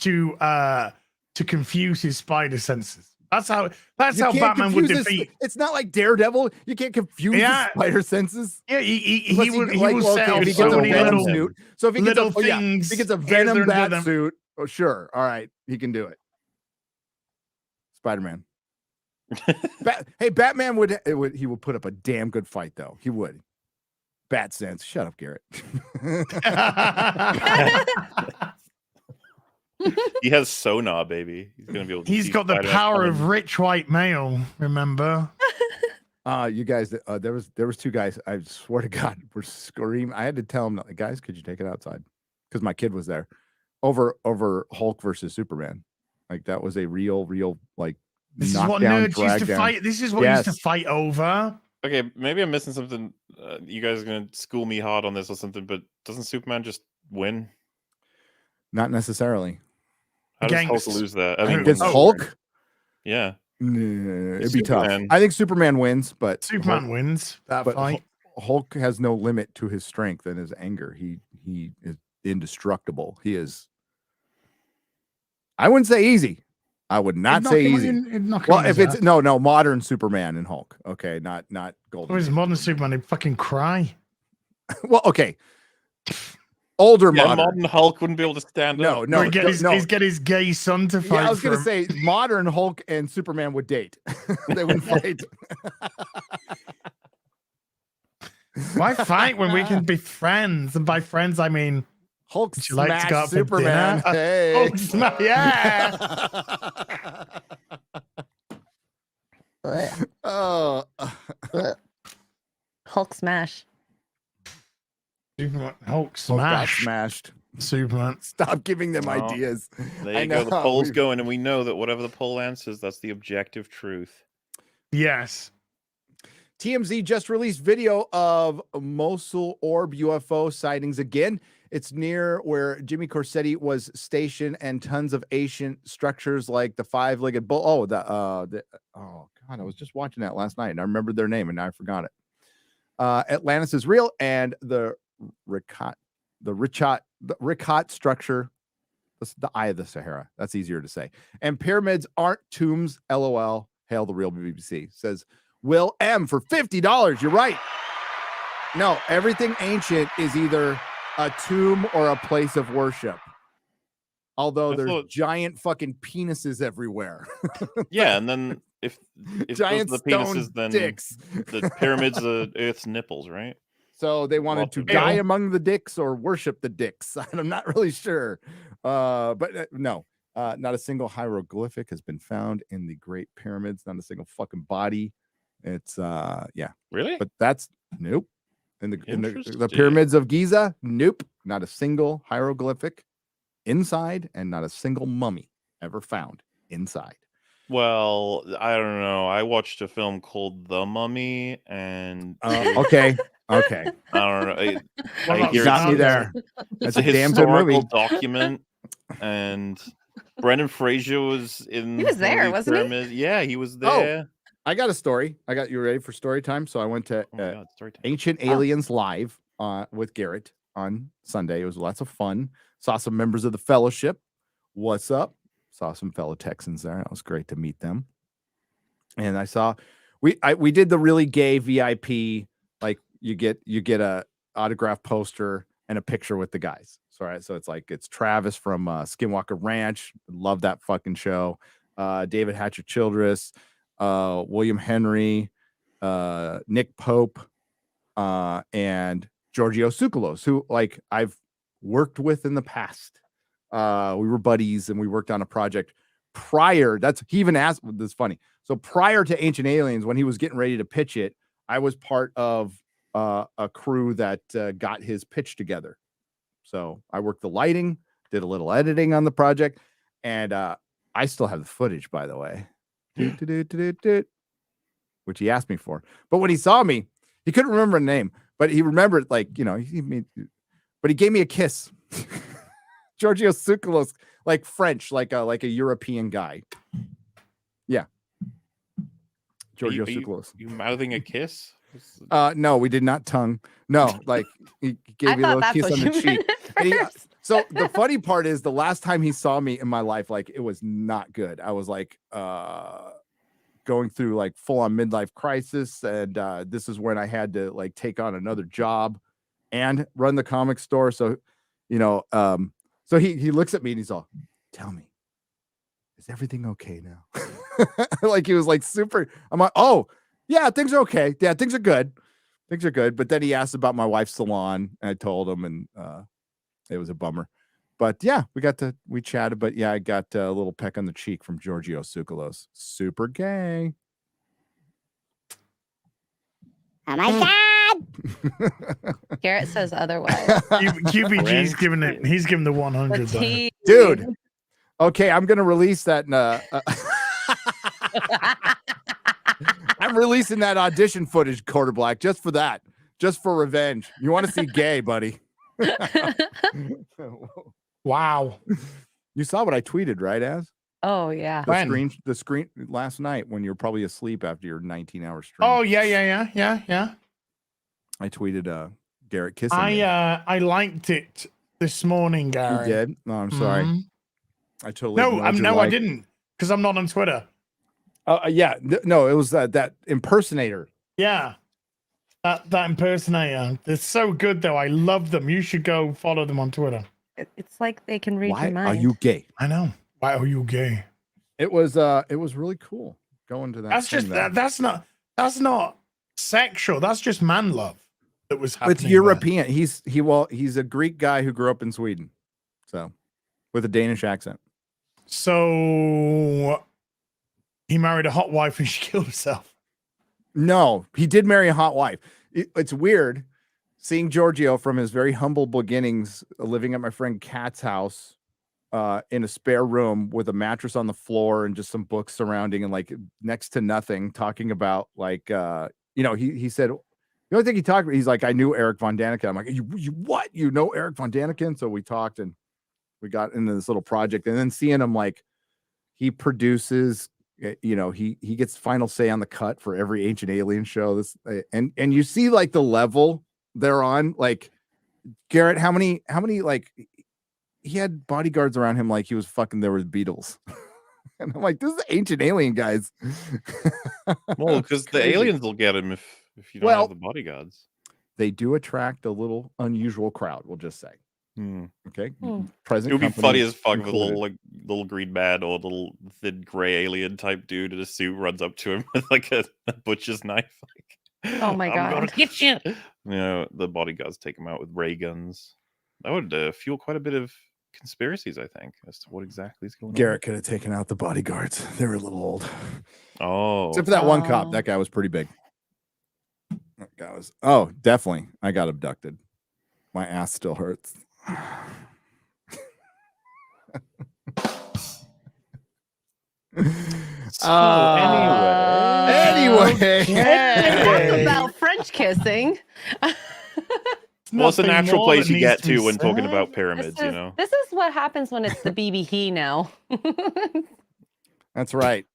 to confuse his spider senses. That's how. That's You how can't Batman would confuse defeat. It's not like Daredevil. You can't confuse Yeah. his spider senses. Yeah, he Unless would. He like, will well, set okay, off if he so gets a many venom little. suit. So if he gets little if he things gets a here venom and bat there. suit, oh sure, all right, he can do it. Spider-Man. Hey, Batman would he would put up a damn good fight though. He would. Bat sense. Shut up, Garrett. He has sonar, baby. He's gonna be able to. He's see got the Spider-Man power coming. of rich white male. Remember? You guys, there was 2 guys. I swear to God, were screaming. I had to tell them, guys, could you take it outside? Because my kid was there. Over Hulk versus Superman. Like that was a real like This is what knockdown, nerds used to drag down. fight. This is what used to Yes. fight over. Okay, maybe I'm missing something. You guys are gonna school me hard on this or something, but doesn't Superman just win? Not necessarily. How does Against- Hulk lose that? Against when- Hulk, Yeah. it'd be tough. Superman. I think Superman wins, but Superman wins that but fight. Hulk has no limit to his strength and his anger. He is indestructible. He is. I wouldn't say easy. I would not say easy. Well, if it's no modern Superman and Hulk, okay, not Golden. What is modern Superman? They fucking cry. Well, okay, older Yeah, modern. modern Hulk wouldn't be able to stand up. No, Or get his gay son to fight. Yeah, I was gonna for say modern Hulk and Superman would date. They wouldn't fight. Why fight when we can be friends? And by friends, I mean Hulk would you like to smashed go out for Superman. dinner? Hey. Hulk yeah. Oh, Hulk smash. Superman, Hulk Hulk got smash. smashed. Superman. Stop giving them Well, ideas. There I you go. The know, poll's we've- going, and we know that whatever the poll answers, that's the objective truth. Yes. TMZ just released video of Mosul orb UFO sightings again. It's near where Jimmy Corsetti was stationed, and tons of ancient structures like the 5-legged bull. Oh, oh God, I was just watching that last night, and I remembered their name, and now I forgot it. Atlantis is real, and the Richat structure. That's the Eye of the Sahara. That's easier to say. And pyramids aren't tombs. LOL. Hail the real BBC. Says Will M for $50. You're right. No, everything ancient is either a tomb or a place of worship. Although I there's thought- giant fucking penises everywhere. Yeah, and then if Giant those are the penises, stone then dicks. the pyramids are Earth's nipples, right? So they wanted to Lots of die dicks. among the dicks or worship the dicks. I'm not really sure. But no, not a single hieroglyphic has been found in the Great Pyramids. Not a single fucking body. It's yeah. Really? But that's nope. In the Interesting. pyramids of Giza, nope. Not a single hieroglyphic inside, and not a single mummy ever found inside. Well, I don't know. I watched a film called The Mummy, and Okay. Okay. I don't know. Well, I hear Got me it's- there. It's That's a a damn good historical movie. document, and Brendan Fraser was in. He was one of there, these wasn't he? pyramids. Yeah, he was Oh. there. I got a story. I got you ready for story time. So I went to Oh my God, story time. Ancient Aliens Live with Garrett on Sunday. It was lots of fun. Saw some members of the fellowship. What's up? Saw some fellow Texans there. It was great to meet them. And I saw we did the really gay VIP, like you get a autograph poster and a picture with the guys. So it's Travis from Skinwalker Ranch. Love that fucking show. David Hatcher Childress, William Henry, Nick Pope, and Giorgio Tsoukalos, who like I've worked with in the past. We were buddies and we worked on a project prior. He even asked, this is funny. So prior to Ancient Aliens, when he was getting ready to pitch it, I was part of a crew that got his pitch together. So I worked the lighting, did a little editing on the project, and I still have the footage, by the way, which he asked me for. But when he saw me, he couldn't remember a name, but he remembered, like, but he gave me a kiss. Giorgio Tsoukalos, like French, like a European guy. Yeah. Giorgio Tsoukalos. You mouthing a kiss? No, we did not tongue. No, like he gave me a little kiss on the cheek. So the funny part is the last time he saw me in my life, like it was not good. I was like going through like full on midlife crisis. And this is when I had to like take on another job and run the comic store. So, so he looks at me and he's all, tell me, is everything okay now? Like he was like super. I'm like, oh yeah, things are okay. Yeah, things are good. Things are good. But then he asked about my wife's salon, and I told him, and it was a bummer. But yeah, we chatted. But yeah, I got a little peck on the cheek from Giorgio Tsoukalos. Super gay. Oh my God. Garrett says otherwise. QBG's giving it. He's giving the 100. Dude. Okay, I'm gonna release that. I'm releasing that audition footage, Quarter Black, just for that, just for revenge. You want to see gay, buddy? Wow. You saw what I tweeted, right? Oh yeah. The screen last night when you're probably asleep after your 19-hour stream. Oh yeah. I tweeted Garrett kissing. I liked it this morning, Garrett. You did? No, I'm sorry. Mm-hmm. I totally I didn't, because I'm not on Twitter. Yeah, no, it was that impersonator. Yeah, that impersonator. They're so good, though. I love them. You should go follow them on Twitter. It's like they can read Why your mind. are you gay? I know. Why are you gay? It was really cool going to that. That's just that's not sexual. That's just man love that was happening. It's European. There. He's a Greek guy who grew up in Sweden, so with a Danish accent. So he married a hot wife and she killed herself. No, he did marry a hot wife. It's weird seeing Giorgio from his very humble beginnings, living at my friend Kat's house, in a spare room with a mattress on the floor and just some books surrounding and like next to nothing, talking about like, he said, the only thing he talked about, he's like, I knew Eric Von Daniken. I'm like, you what? You know Eric Von Daniken? So we talked and we got into this little project, and then seeing him, like, he produces, he gets final say on the cut for every Ancient Alien show. And you see like the level they're on, like Garrett, how many like he had bodyguards around him like he was fucking there with Beatles. And I'm like, this is the Ancient Alien guys. Well, because the aliens will get him if you don't have the bodyguards. They do attract a little unusual crowd, we'll just say. Okay. Present. It would be funny as fuck. The little green man or the little thin gray alien type dude in a suit runs up to him with like a butcher's knife. Like, oh my God! I'm gonna get you. The bodyguards take him out with ray guns. That would fuel quite a bit of conspiracies, I think, as to what exactly is going on. Garrett could have taken out the bodyguards. They were a little old. Oh, except for that one cop. That guy was pretty big. That guy was. Oh, definitely. I got abducted. My ass still hurts. Anyway, about French kissing. Well, it's a natural place you get to when talking about pyramids, This is what happens when it's the BB he now. That's right.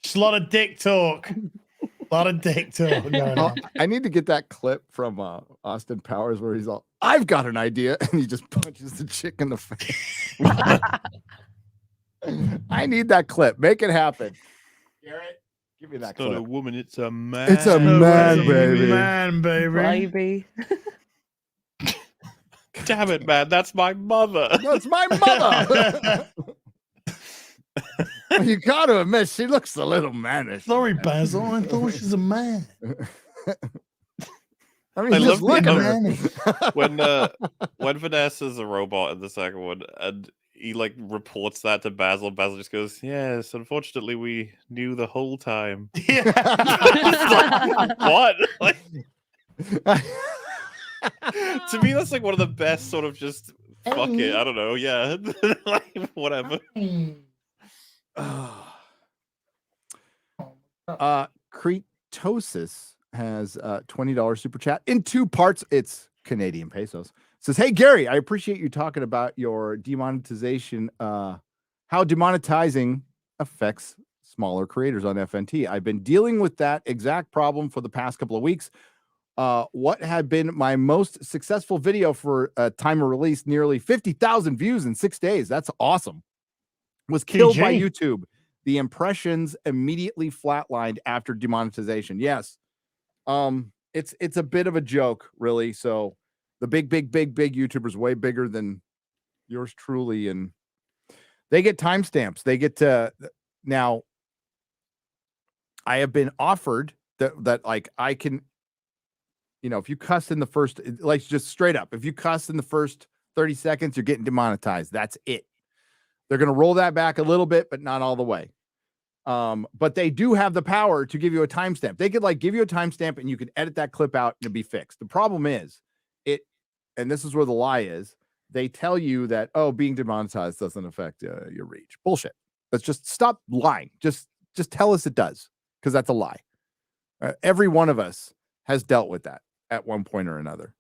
Just a lot of dick talk. A lot of dick talk going on. I need to get that clip from Austin Powers where he's all, I've got an idea, and he just punches the chick in the face. I need that clip. Make it happen. Garrett, give me that It's not a clip. woman, it's a man. It's a man, baby. Man, baby. Baby. Damn it, man. That's my mother. That's my mother. You got to admit, she looks a little mannish. Sorry, Basil. I thought she's a man. I mean, I just love look the at her. when Vanessa's a robot in the second one, and he like reports that to Basil. Basil just goes, "Yes, unfortunately, we knew the whole time." Yeah. What? Like, to me, that's like one of the best sort of just fuck it. I don't know. Yeah, like whatever. Cretosis has $20 super chat in 2 parts. It's Canadian pesos. Says, hey Gary, I appreciate you talking about your demonetization, how demonetizing affects smaller creators on FNT. I've been dealing with that exact problem for the past couple of weeks. What had been my most successful video for time of release, nearly 50,000 views in 6 days. That's awesome. Was killed by YouTube. The impressions immediately flatlined after demonetization. Yes. It's a bit of a joke, really. So the big YouTubers, way bigger than yours truly, and they get timestamps. They get to now. I have been offered that like I can, you know, if you cuss in the first, like just straight up, if you cuss in the first 30 seconds, you're getting demonetized. That's it. They're going to roll that back a little bit, but not all the way. But they do have the power to give you a timestamp. They could like give you a timestamp and you could edit that clip out and it'd be fixed. The problem is and this is where the lie is. They tell you that, oh, being demonetized doesn't affect your reach. Bullshit. Let's just stop lying. Just tell us it does, because that's a lie. Every one of us has dealt with that at one point or another.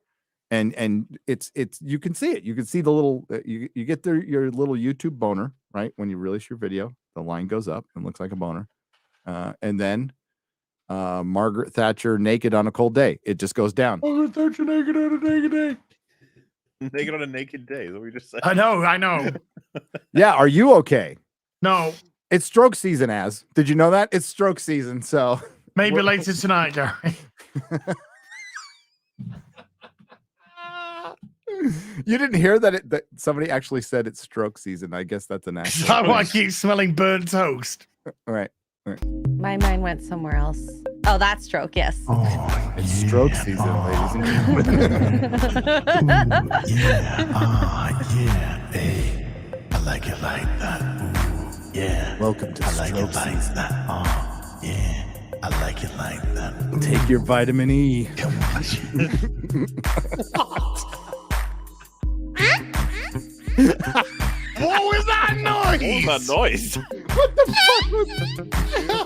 And it's you can see it. You can see the little you get your little YouTube boner, right? When you release your video, the line goes up and looks like a boner. And then Margaret Thatcher naked on a cold day. It just goes down. Margaret Thatcher naked on a naked day. Naked on a naked day. Is what we just said. I know. Yeah, are you okay? No. It's stroke season, Az. Did you know that? It's stroke season, so maybe later tonight, Gary. You didn't hear that somebody actually said it's stroke season. I guess that's an actual. So I keep smelling burnt toast. All right. My mind went somewhere else. Oh, that's stroke. Yes. Oh, it's stroke season, ladies and gentlemen. Yeah. Hey, I like it like that. Ooh, yeah. Welcome to stroke season. That. Oh, yeah. I like it like that. Ooh. Take your vitamin E. Come on. What was that noise? What was that noise? What the fuck was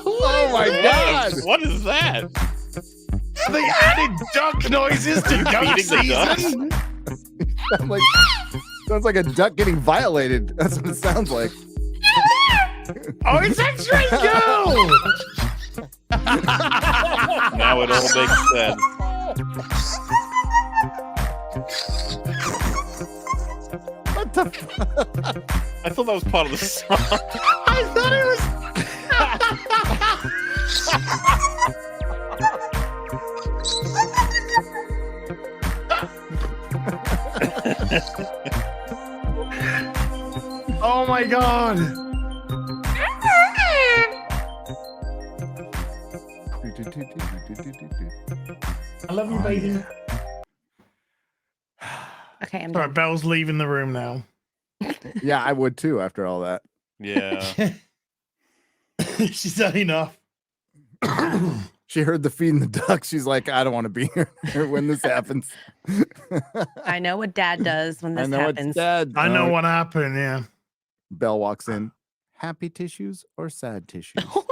Oh my god! What is that? They added duck noises to duck season. Sounds like a duck getting violated. That's what it sounds like. Oh, it's X-Ray Girl! Now it all makes sense. What the fuck? I thought that was part of the song. I thought it was. Oh my god. I love you, baby. Okay, I'm All done. right, Belle's leaving the room now. Yeah, I would too after all that. Yeah. She's done enough. She heard the feeding the ducks. She's like, I don't want to be here when this happens. I know what Dad does when this I know happens. it's dead. I know what happened, yeah. Belle walks in. Happy tissues or sad tissues? Oh,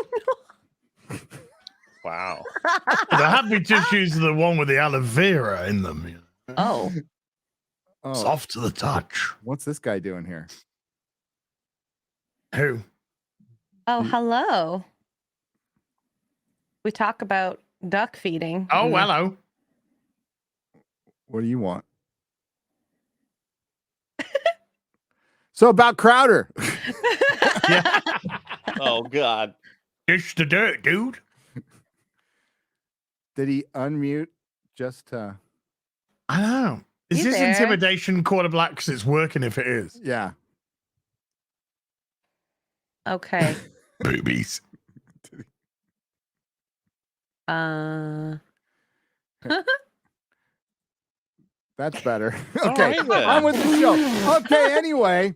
no. Wow. The happy tissues are the one with the aloe vera in them. You know? Oh. Oh, Soft to the touch. what's this guy doing here? Who? Oh, hello. We talk about duck feeding. Oh, and- hello. What do you want? So about Crowder. Yeah. Oh God. Dish the dirt, dude. Did he unmute just I don't know. Is He's this there. intimidation quarter black because it's working if it is? yeah. Okay. Boobies. That's better. All Okay, right, then. on with the show. Okay, anyway,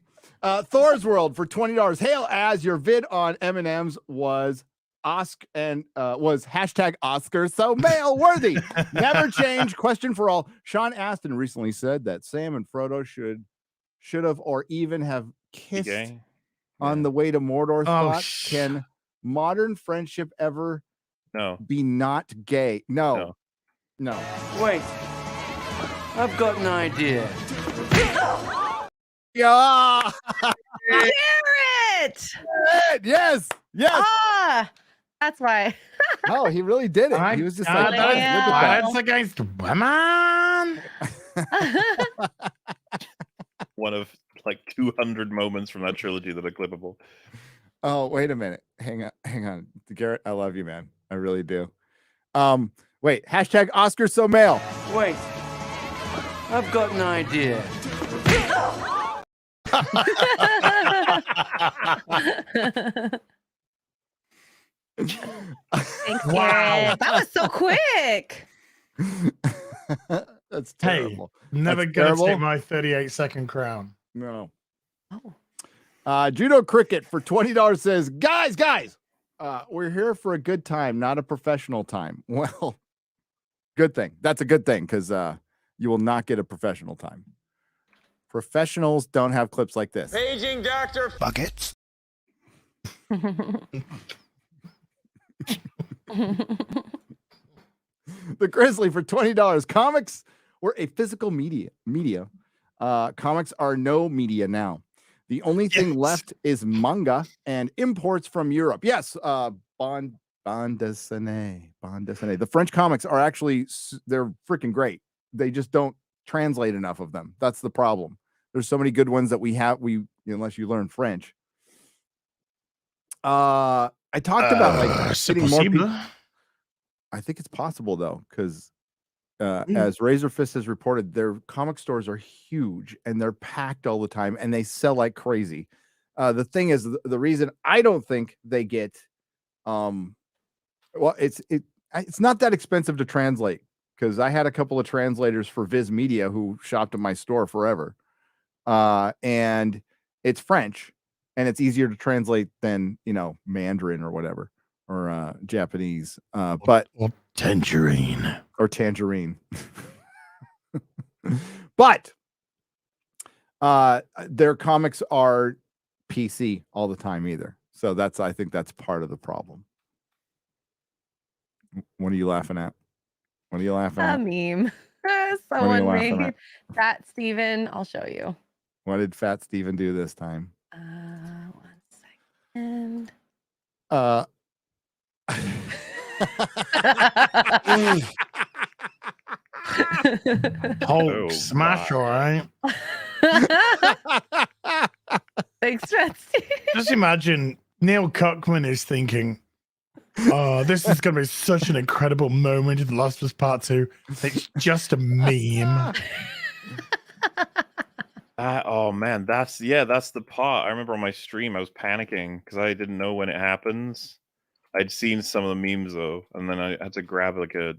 Thor's World for $20. Hail as your vid on M&M's was was hashtag Oscar so male worthy. Never change. Question for all. Sean Astin recently said that Sam and Frodo should have or even have kissed Gay? on the way to Mordor's Oh, thought. Can modern friendship ever No. be not gay? No. Wait, I've got an idea. Yeah. Garrett! Yes. Ah, that's why. Oh, he really did it. He was just like, that's- "Guys, look at That's against women. One of like 200 moments from that trilogy that are clippable. Oh, wait a minute. Hang on. Garrett, I love you, man. I really do. Wait, hashtag Oscar so male. Wait, I've got an idea. Thanks, Wow. Garrett. That was so quick. That's Hey, terrible. never That's gonna terrible. take my 38-second crown. No. Oh. Judo Cricket for $20 says, guys, we're here for a good time, not a professional time. Well, good thing. That's a good thing because you will not get a professional time. Professionals don't have clips like this. Paging Dr. Buckets. The Grizzly for $20. Comics were a physical media. Comics are no media now. The only thing left is manga and imports from Europe. Yes, bande dessinée. The French comics are actually they're freaking great. They just don't translate enough of them. That's the problem. There's so many good ones that we unless you learn French. I talked about like getting more people. I think it's possible though, because as Razor Fist has reported, their comic stores are huge and they're packed all the time and they sell like crazy. The thing is, the reason I don't think they get, it's not that expensive to translate because I had a couple of translators for Viz Media who shopped at my store forever, and it's French and it's easier to translate than Mandarin or whatever. Or Japanese, but or tangerine. But their comics are PC all the time either. So I think that's part of the problem. What are you laughing at? A meme. Someone made Fat Steven. I'll show you. What did Fat Steven do this time? 1 second. Hulk smash, all right. Thanks, Fat Steven. Just imagine Neil Cuckman is thinking, oh, this is going to be such an incredible moment in The Last of Us Part 2. It's just a meme. Oh man, that's the part. I remember on my stream I was panicking because I didn't know when it happens. I'd seen some of the memes though, and then I had to grab like a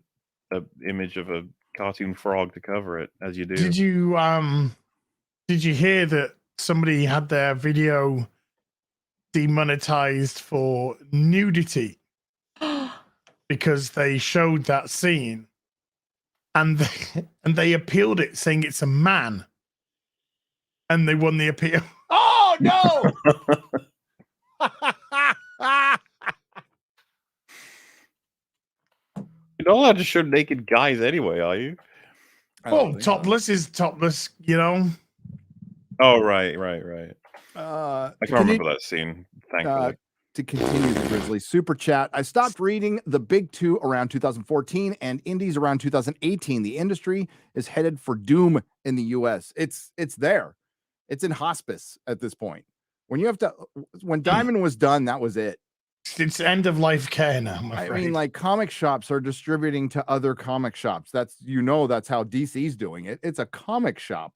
image of a cartoon frog to cover it, as you do. Did you hear that somebody had their video demonetized for nudity because they showed that scene and they appealed it saying it's a man and they won the appeal? Oh no! You're not allowed to show naked guys anyway, are you? Well, topless is topless, Oh, right. I can remember that scene, thankfully. to continue the Grizzly super chat. I stopped reading the big two around 2014 and indies around 2018. The industry is headed for doom in the US. It's there. It's in hospice at this point. When Diamond was done, that was it. It's end of life care now. I mean, like comic shops are distributing to other comic shops. That's how DC's doing it. It's a comic shop.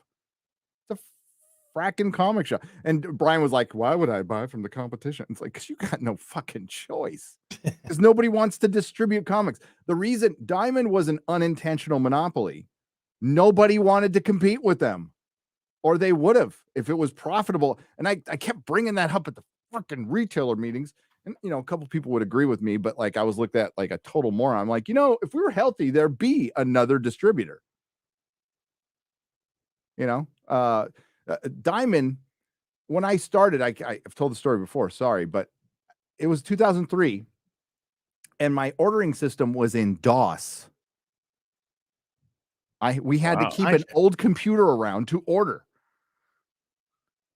It's a fracking comic shop. And Brian was like, why would I buy from the competition? It's like, because you got no fucking choice. Because nobody wants to distribute comics. The reason Diamond was an unintentional monopoly, nobody wanted to compete with them. Or they would have if it was profitable. And I kept bringing that up at the fucking retailer meetings. And, a couple people would agree with me, but like I was looked at like a total moron. I'm like, if we were healthy, there'd be another distributor. Diamond, when I started, I've told the story before, sorry, but it was 2003 and my ordering system was in DOS. We had to keep an old computer around to order.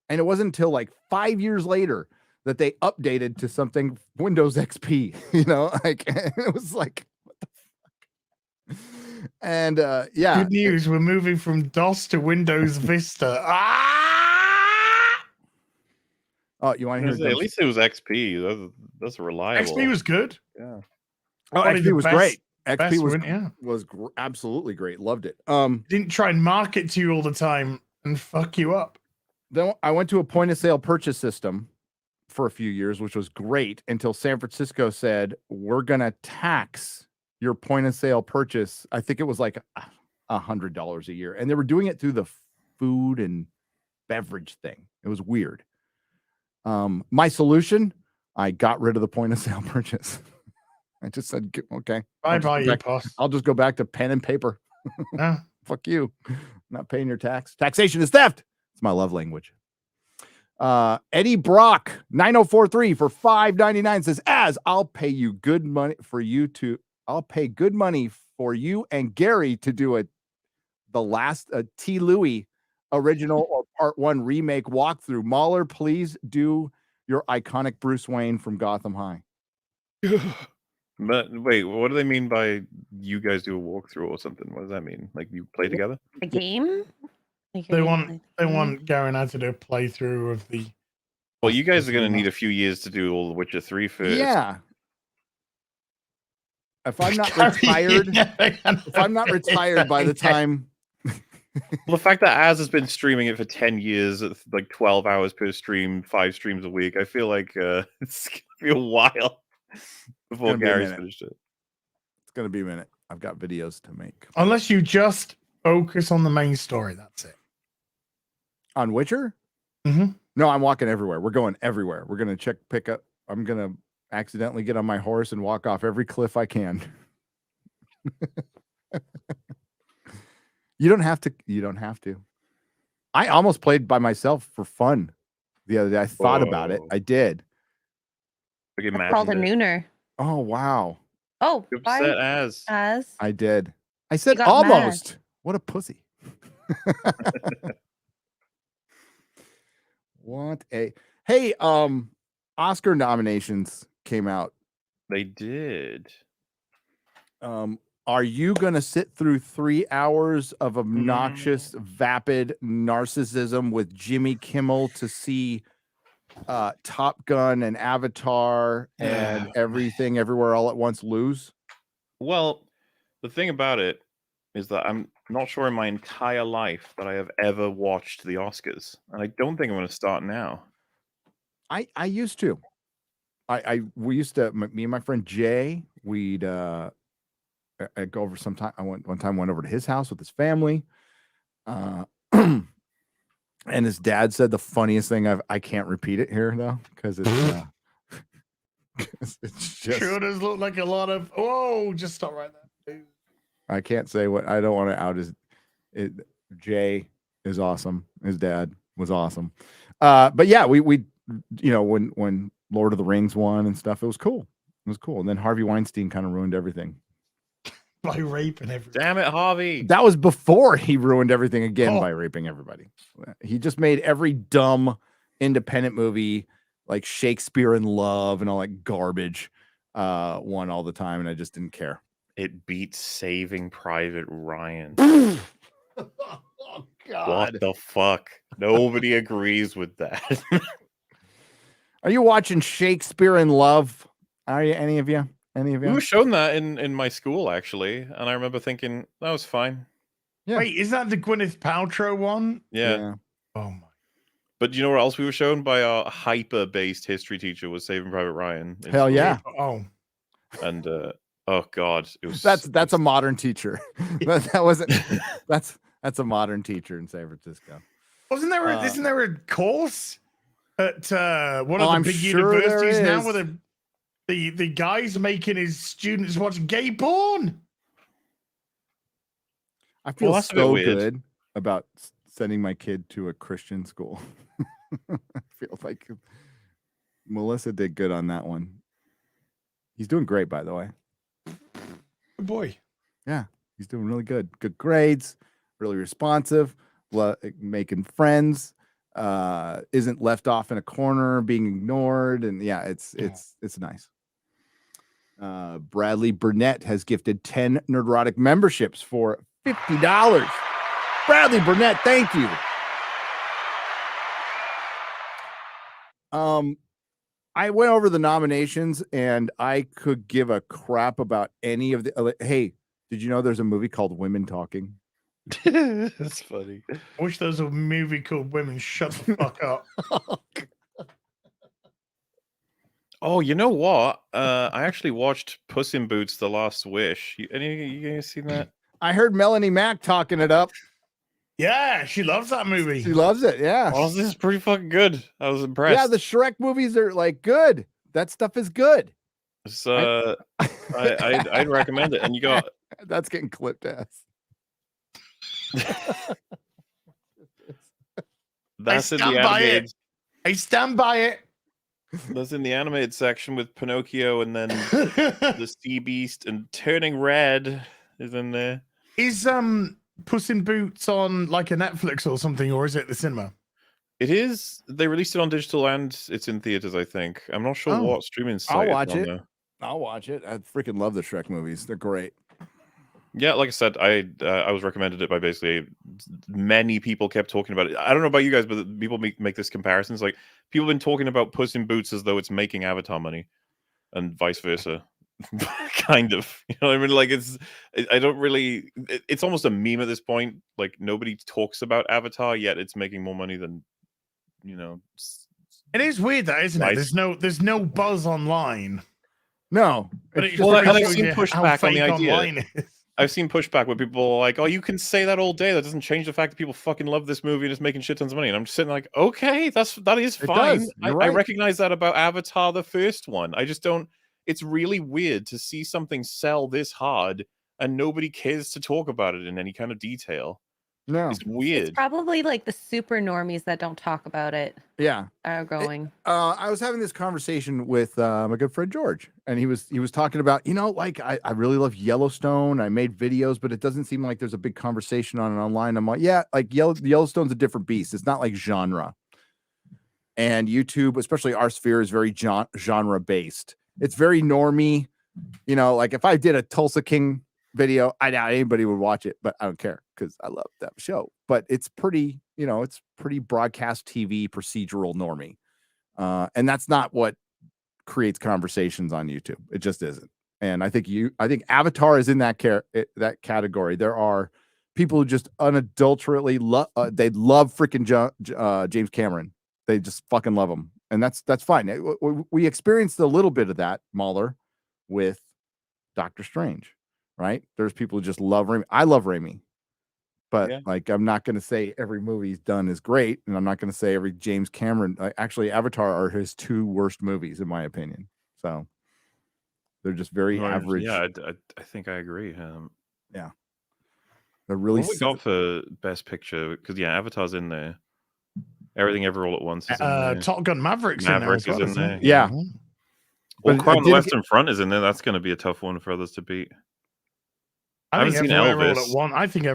And it wasn't until like 5 years later that they updated to something Windows XP, it was like, what the fuck? And yeah. Good news, we're moving from DOS to Windows Vista. Oh, you want to hear? At least it was XP. That's reliable. XP was good. Yeah. Oh, XP was great. XP was absolutely great. Loved it. Didn't try and market to you all the time and fuck you up. Then I went to a point of sale purchase system for a few years, which was great until San Francisco said, we're going to tax your point of sale purchase. I think it was like $100 a year. And they were doing it through the food and beverage thing. It was weird. My solution, I got rid of the point of sale purchase. I just said, okay, I'll just go back to pen and paper. Fuck you. I'm not paying your tax. Taxation is theft. It's my love language. Eddie Brock 9043 for $5.99 says, I'll pay good money for you and Gary to do the last T. Louis original or part 1 remake walkthrough. MauLer, please do your iconic Bruce Wayne from Gotham High. But wait, what do they mean by you guys do a walkthrough or something? What does that mean? Like you play together? The game? They want Gary and I to do a playthrough of the. Well, you guys are going to need a few years to do all the Witcher 3 first. Yeah. If I'm not retired, by the time. Well, the fact that Az has been streaming it for 10 years, at like 12 hours per stream, 5 streams a week, I feel like it's going to be a while before Gary's finished it. It's going to be a minute. I've got videos to make. Unless you just focus on the main story, that's it. On Witcher? Mm-hmm. No, I'm walking everywhere. We're going everywhere. We're going to pick up. I'm going to accidentally get on my horse and walk off every cliff I can. You don't have to. I almost played by myself for fun the other day. I thought about it. I did. It's called a nooner. Oh, wow. Oh, you're upset as. I did. I said almost. Mad. What a pussy. Hey, Oscar nominations came out. They did. Are you going to sit through 3 hours of obnoxious, vapid narcissism with Jimmy Kimmel to see Top Gun and Avatar and Everything Everywhere All at Once lose? Well, the thing about it is that I'm not sure in my entire life that I have ever watched the Oscars. And I don't think I'm going to start now. I used to. We used to, me and my friend Jay, we'd I'd go over sometime. Went over to his house with his family. And his dad said the funniest thing I can't repeat it here though, because it's it's just sure does look like a lot of just stop right there. I can't say what I don't want to out Jay is awesome. His dad was awesome. But yeah, we when Lord of the Rings won and stuff, it was cool. And then Harvey Weinstein kind of ruined everything. By raping everybody. Damn it, Harvey. That was before he ruined everything again by raping everybody. He just made every dumb independent movie like Shakespeare in Love and all that garbage won all the time, and I just didn't care. It beats Saving Private Ryan. Oh God! What the fuck? Nobody agrees with that. Are you watching Shakespeare in Love? Are you any of you? Any of We you? were shown that in my school actually, and I remember thinking that was fine. Yeah. Wait, is that the Gwyneth Paltrow one? Yeah. Oh my. But do you know what else we were shown by our hyper-based history teacher was Saving Private Ryan? in Hell school. yeah! Oh. And oh god, it was That's a modern teacher. that wasn't. That's a modern teacher in San Francisco. Wasn't there? Isn't there a course at one of the I'm big sure there universities now is. where the guy's making his students watch gay porn? I feel that's a bit so weird. good about sending my kid to a Christian school. I feel like Melissa did good on that one. He's doing great, by the way. Good boy. Yeah, he's doing really good. Good grades, really responsive, making friends, isn't left off in a corner, being ignored, and yeah, it's nice. Bradley Burnett has gifted 10 Nerdrotic memberships for $50. Bradley Burnett, thank you. I went over the nominations and I could give a crap about any of the. Hey, did you know there's a movie called Women Talking? That's funny. I wish there was a movie called Women Shut the Fuck Up. Oh, you know what? I actually watched Puss in Boots: The Last Wish. You guys seen that? I heard Melanie Mack talking it up. Yeah, she loves that movie. She loves it. Yeah. Oh, this is pretty fucking good. I was impressed. Yeah, the Shrek movies are like good. That stuff is good. It's, I'd recommend it. And you got that's getting clipped ass. that's in the animated. I stand by it. That's in the animated section with Pinocchio, and then the Sea Beast and Turning Red is in there. Is Puss in Boots on like a Netflix or something, or is it the cinema? It is. They released it on digital and it's in theaters, I think. I'm not sure what streaming site. I'll it's watch on, it. though. I'll watch it. I freaking love the Shrek movies. They're great. Yeah, like I said, I was recommended it by basically many people kept talking about it. I don't know about you guys, but people make this comparisons. Like people have been talking about Puss in Boots as though it's making Avatar money, and vice versa. Kind of, you know what I mean? Like I don't really. It's almost a meme at this point. Like nobody talks about Avatar yet. It's making more money than, you know. It is weird, that isn't it? There's no buzz online. No, but it well, and I've shows seen you pushback how on the fake idea. online is. I've seen pushback where people are like, "Oh, you can say that all day. That doesn't change the fact that people fucking love this movie and it's making shit tons of money." And I'm just sitting like, "Okay, that is fine. I recognize that about Avatar, the first one. I just don't. It's really weird to see something sell this hard and nobody cares to talk about it in any kind of detail. No, it's weird. It's probably like the super normies that don't talk about it. Yeah, are going. I was having this conversation with my good friend George, and he was talking about, you know, like I really love Yellowstone. I made videos, but it doesn't seem like there's a big conversation on it online. I'm like, yeah, like Yellowstone's a different beast. It's not like genre. And YouTube, especially our sphere, is very genre based. It's very normie. You know, like if I did a Tulsa King video, I doubt anybody would watch it, but I don't care because I love that show. But it's pretty, you know, it's pretty broadcast TV procedural normie. And that's not what creates conversations on YouTube. It just isn't. And I think Avatar is in that category. There are people who just unadulteratedly love they love freaking James Cameron. They just fucking love him. And that's fine. We experienced a little bit of that, MauLer, with Doctor Strange. Right? There's people who just love Raimi. I love Raimi, but like I'm not going to say every movie he's done is great, and I'm not going to say every James Cameron. Actually, Avatar are his 2 worst movies in my opinion. So they're just very average. Yeah, I think I agree. Yeah, they're really. What we got for Best Picture? Because Avatar's in there. Everything Ever All at Once is in there. Top Gun Maverick's Maverick in there. is in there. Yeah. Well, Cry on the Western Front is in there. That's going to be a tough one for others to beat. I haven't seen Everywhere Elvis. All at Once. I think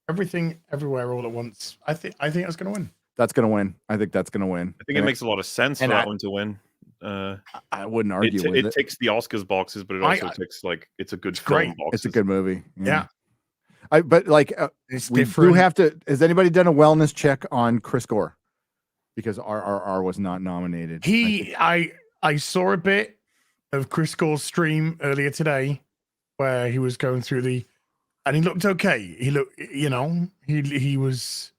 Everything Everywhere All at Once. I think that's going to win. That's gonna win. I think that's gonna win. I think it makes a lot of sense for that one to win. I wouldn't argue with it. It ticks the Oscars boxes, but it also ticks like it's a good film great. boxes. It's a good movie. Yeah. But like It's we do different. have to. Has anybody done a wellness check on Chris Gore? Because RRR was not nominated. I saw a bit of Chris Gore's stream earlier today where he was going through and he looked okay. He looked, he was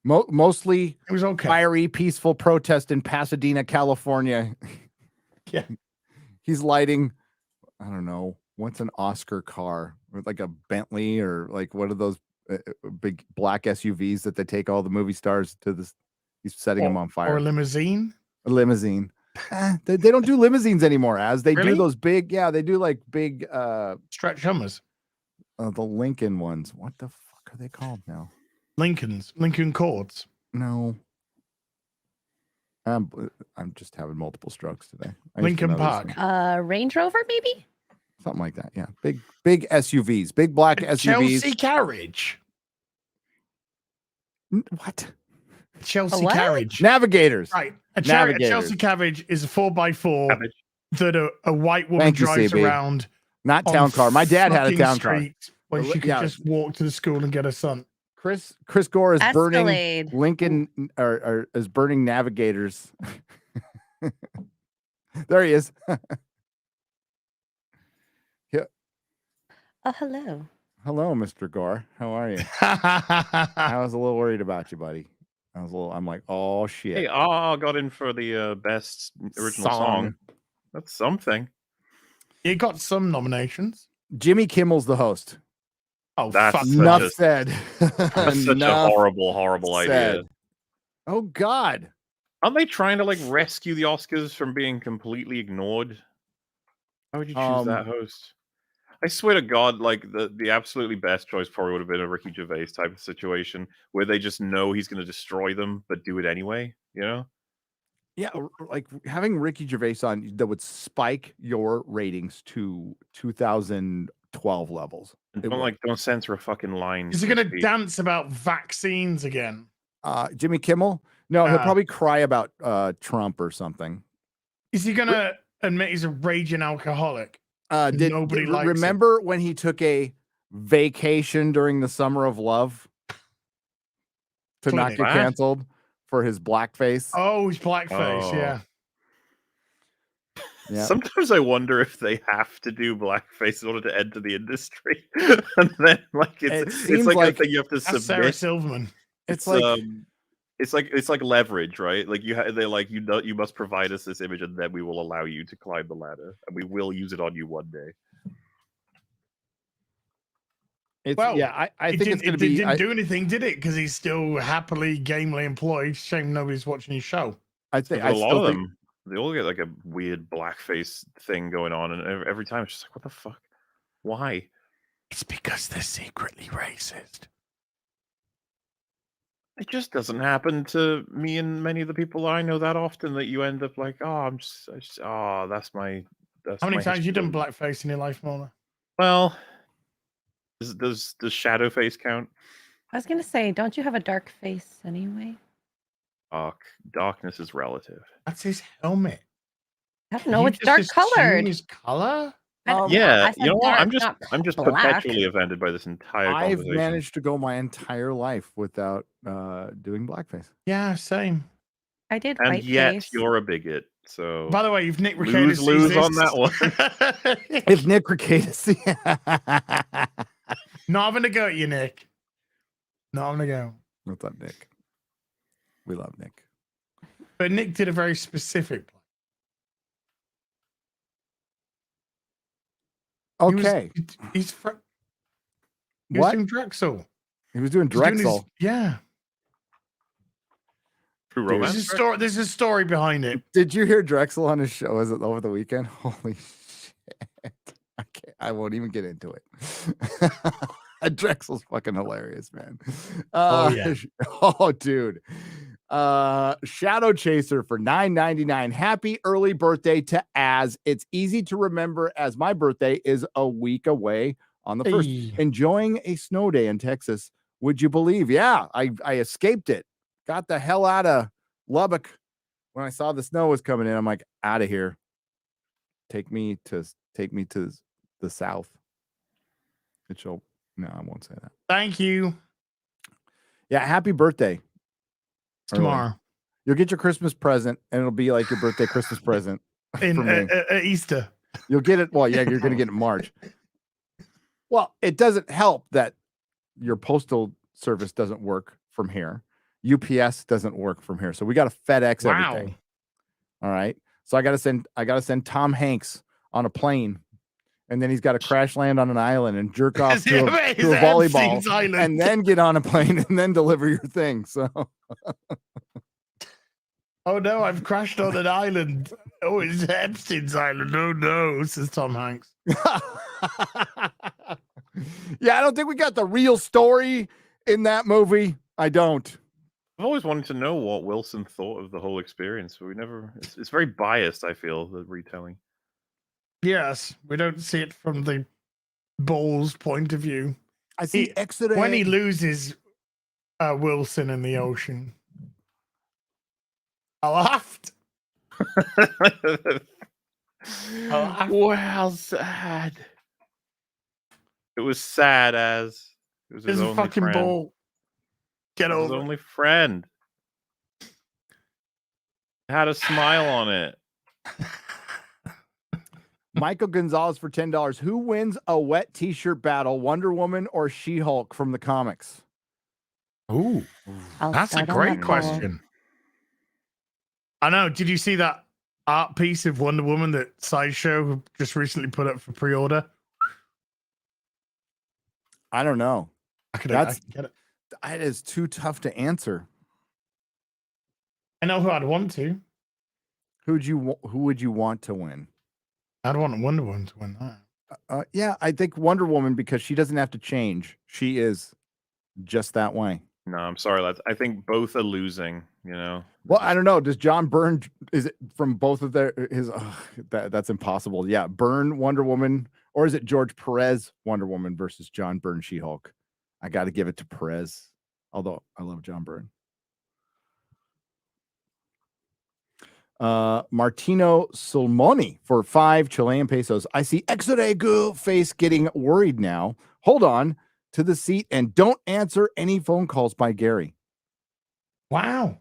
mostly it was okay. Fiery, peaceful protest in Pasadena, California. Yeah. He's lighting, I don't know, what's an Oscar car? Like a Bentley or like what are those big black SUVs that they take all the movie stars to this? He's setting them on fire. Or a limousine? A limousine. They don't do limousines anymore, as they Really? do those big, they do like big Stretch Hummers. The Lincoln ones. What the fuck are they called now? Lincoln Cords. No. I'm just having multiple strokes today. Lincoln Park. Range Rover, maybe? Something like that. Yeah. Big SUVs. Big black SUVs. Chelsea Carriage. What? Chelsea what? Carriage. Navigators. Right. A Navigators. Chelsea Carriage is a 4x4 that a white woman Thank you, drives CB. around. Not on town car. My dad had a fucking town car. street where she could Yeah. just walk to the school and get her son. Chris Gore is burning Escalade. Lincoln or is burning Navigators. There he is. Yeah. Oh, hello. Hello, Mr. Gore. How are you? I was a little worried about you, buddy. I'm like, oh shit. Hey, got in for the best original song. That's something. It got some nominations. Jimmy Kimmel's the host. Oh, That's fuck. Enough said. That's such a Enough horrible idea. said. Oh God. Aren't they trying to like rescue the Oscars from being completely ignored? Why would you choose that host? I swear to God, like the absolutely best choice probably would have been a Ricky Gervais type of situation where they just know he's going to destroy them, but do it anyway. You know? Yeah, like having Ricky Gervais on that would spike your ratings to 2012 levels. And don't censor a fucking line. Is he going to dance about vaccines again? Jimmy Kimmel? No, he'll probably cry about Trump or something. Is he going to admit he's a raging alcoholic? Nobody likes remember when he took a vacation during the summer of love to not get canceled for his blackface? Oh, his blackface, yeah. Yeah. Sometimes I wonder if they have to do blackface in order to enter the industry, and then like it's like a thing you have to submit. Sarah Silverman. It's like it's like leverage, right? Like they're like you must provide us this image, and then we will allow you to climb the ladder, and we will use it on you one day. I think it's going to be. It didn't do anything, did it? Because he's still happily, gamely employed. Shame nobody's watching his show. I think a lot of them. They all get like a weird blackface thing going on, and every time it's just like, what the fuck? Why? It's because they're secretly racist. It just doesn't happen to me and many of the people I know that often that you end up like, that's my. How many times you done blackface in your life, MauLer? Well, does shadow face count? I was going to say, don't you have a dark face anyway? Darkness is relative. That's his helmet. I don't know. It's dark colored. His color? Yeah, you know what? dark, I'm just black. perpetually offended by this entire conversation. I've managed to go my entire life without doing blackface. Yeah, same. I did And white yet face. you're a bigot. So By the way, if Nick Recatus lose on that one. If Nick Recatus, not having to go at you, Nick. Not having to go. What's up, Nick? We love Nick. But Nick did a very specific play. Okay. He's what? doing Drexel. He was doing Drexel. Yeah. True romance. There's a story behind it. Did you hear Drexel on his show? Was it over the weekend? Holy shit! I won't even get into it. Drexel's fucking hilarious, man. Oh yeah. Oh, dude. Shadow Chaser for $9.99. Happy early birthday to Az. It's easy to remember as my birthday is a week away on the 1st. Hey. Enjoying a snow day in Texas. Would you believe? Yeah, I escaped it. got the hell out of Lubbock when I saw the snow was coming in. I'm like, out of here. Take me to the south. No, I won't say that. Thank you. Yeah, happy birthday. Tomorrow. You'll get your Christmas present, and it'll be like your birthday Christmas present In for me. Easter. You'll get it. Well, yeah, you're going to get it in March. Well, it doesn't help that your postal service doesn't work from here. UPS doesn't work from here. So we got to FedEx everything. All right. So I got to send Tom Hanks on a plane, and then he's got to crash land on an island and jerk off to a volleyball, and then get on a plane and then deliver your thing. So. Oh no, I've crashed on an island. Oh, it's Epstein's Island. Oh no, says Tom Hanks. Yeah, I don't think we got the real story in that movie. I don't. I've always wanted to know what Wilson thought of the whole experience, but we never. It's very biased. I feel the retelling. Yes, we don't see it from the bull's point of view. I see X-ray when he loses Wilson in the ocean. I laughed. Wow, sad. It was sad as it was his a only fucking friend. bull. Get over his only friend. It had a smile on it. Michael Gonzalez for $10. Who wins a wet T-shirt battle, Wonder Woman or She-Hulk from the comics? Ooh, that's a great question. I know. Did you see that art piece of Wonder Woman that Sideshow just recently put up for pre-order? I don't know. I can get it. That is too tough to answer. I know who I'd want to. Who would you want to win? I'd want Wonder Woman to win that. Yeah, I think Wonder Woman, because she doesn't have to change. She is just that way. No, I'm sorry, lads. I think both are losing. You know. Well, I don't know. Does John Byrne? Is it from both of his? That's impossible. Yeah, Byrne Wonder Woman, or is it George Perez Wonder Woman versus John Byrne She-Hulk? I got to give it to Perez, although I love John Byrne. Martino Solmoni for 5 Chilean pesos. I see X-ray girl face getting worried now. Hold on to the seat and don't answer any phone calls by Gary. Wow.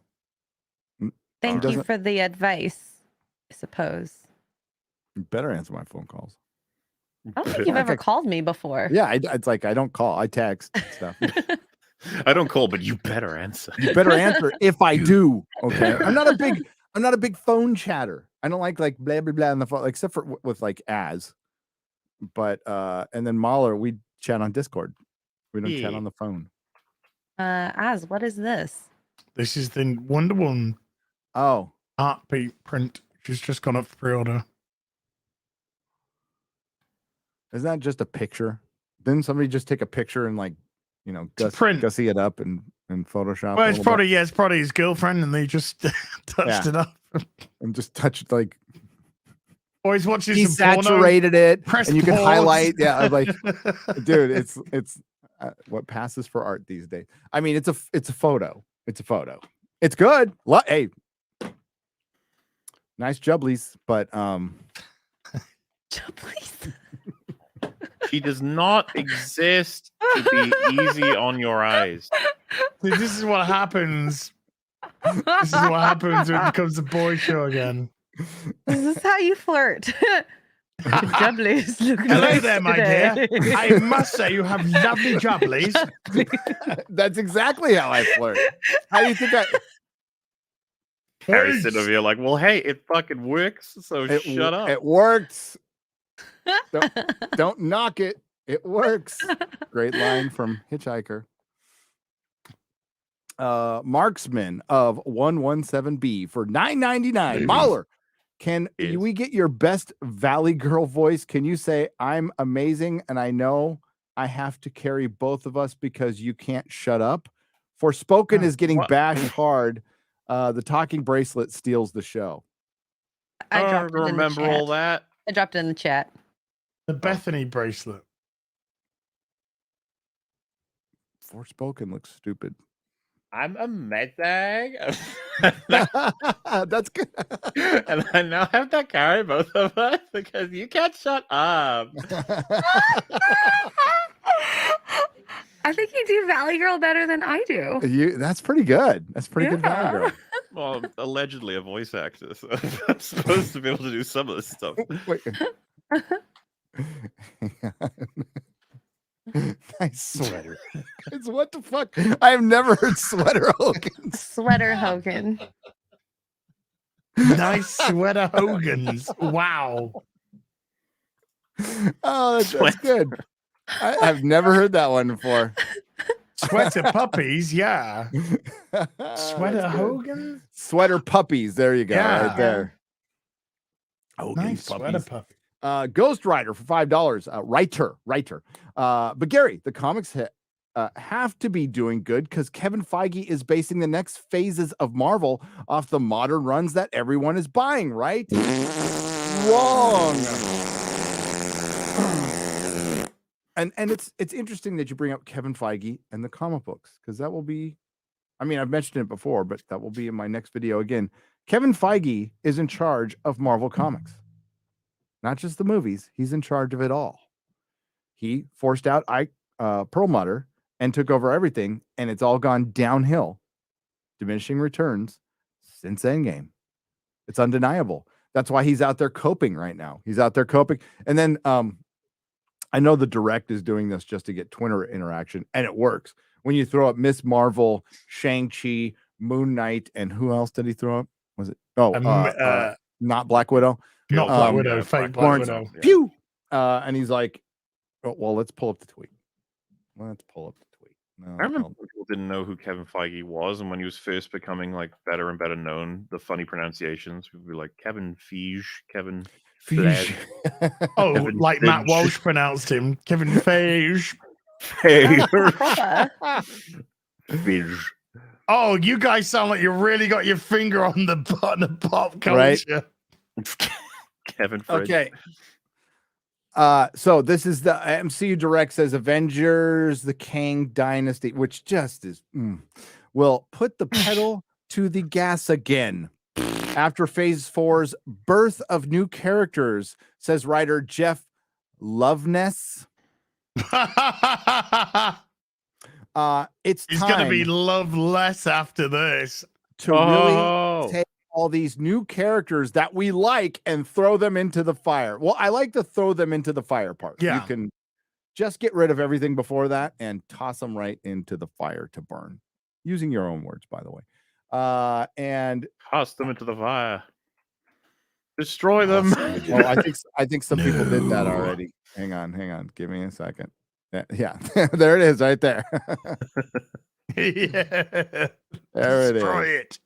Thank you for the advice, I suppose. You better answer my phone calls. I don't think you've ever called me before. Yeah, it's like I don't call. I text stuff. I don't call, but you better answer. You better answer if I do. Okay. I'm not a big phone chatter. I don't like blah blah blah on the phone, except for with like Az. But and then MauLer, we chat on Discord. We don't chat on the phone. Az, what is this? This is the Wonder Woman. Oh, art print. She's just gone up for pre-order. Isn't that just a picture? Didn't somebody just take a picture and gussy it up and Photoshop? Well, it's probably his girlfriend, and they just touched it up and just touched or he's watching he some saturated porno, it, and you can highlight. Yeah, like, dude, it's what passes for art these days. I mean, it's a photo. It's a photo. It's good. Hey, nice jubblies, but Jubblies. She does not exist to be easy on your eyes. See, this is what happens. This is what happens when it becomes a boy show again. Is this how you flirt? Jubblies. Hello there, my dear. I must say you have lovely jubblies. That's exactly how I flirt. How do you think I... Harrison over here like, well, hey, it fucking works, so shut up. It works. Don't knock it. It works. Great line from Hitchhiker. Marksman of 117B for $9.99. MauLer, can we get your best Valley Girl voice? Can you say, I'm amazing and I know I have to carry both of us because you can't shut up? Forspoken is getting bashed hard. The talking bracelet steals the show. I dropped it in the chat. All that. I dropped it in the chat. The Bethany bracelet. Forspoken looks stupid. I'm a medic. That's good. And I now have to carry both of us because you can't shut up. I think you do Valley Girl better than I do. That's pretty good. That's pretty good, Valley Girl. Well, I'm allegedly a voice actor, so I'm supposed to be able to do some of this stuff. Wait. Nice sweater. It's what the fuck? I have never heard Sweater Hogan. Sweater Hogan. Nice sweater Hogans. Wow. Oh, that's good. I've never heard that one before. Sweater puppies, yeah. Sweater Hogan? Sweater puppies. There you go. Yeah. Right there. Hogan's Nice sweater puppy. Ghost Rider for $5. Writer. But Gary, the comics have to be doing good because Kevin Feige is basing the next phases of Marvel off the modern runs that everyone is buying, right? Wrong. And it's interesting that you bring up Kevin Feige and the comic books because that will be, I mean, I've mentioned it before, but that will be in my next video again. Kevin Feige is in charge of Marvel Comics. Not just the movies, he's in charge of it all. He forced out Perlmutter and took over everything, and it's all gone downhill, diminishing returns since Endgame. It's undeniable. That's why he's out there coping right now. He's out there coping. And then I know the Direct is doing this just to get Twitter interaction, and it works. When you throw up Miss Marvel, Shang-Chi, Moon Knight, and who else did he throw up? Was it? Not Black Widow. Not Black Widow, fake Black Widow. Pew! And he's like, oh, well, let's pull up the tweet. Let's pull up the tweet. No, I remember people didn't know who Kevin Feige was, and when he was first becoming like better and better known, the funny pronunciations would be like Kevin Feige, Kevin Feige. Oh, Kevin like Matt Feige. Walsh pronounced him. Kevin Feige. Feige. Oh, you guys sound like you really got your finger on the button of pop culture. Kevin Fridge. Okay. So this is the MCU Direct says Avengers, the Kang Dynasty, which just is will put the pedal to the gas again. After Phase 4's birth of new characters, says writer Jeff Loveness. It's He's time gonna be loveless after this. to really take all these new characters that we like and throw them into the fire. Well, I like to throw them into the fire part. Yeah. You can just get rid of everything before that and toss them right into the fire to burn. Using your own words, by the way. And toss them into the fire. Destroy them. oh, I think some people did that already. Hang on. Give me a second. Yeah. There it is right there. Yeah. There it Destroy is. it.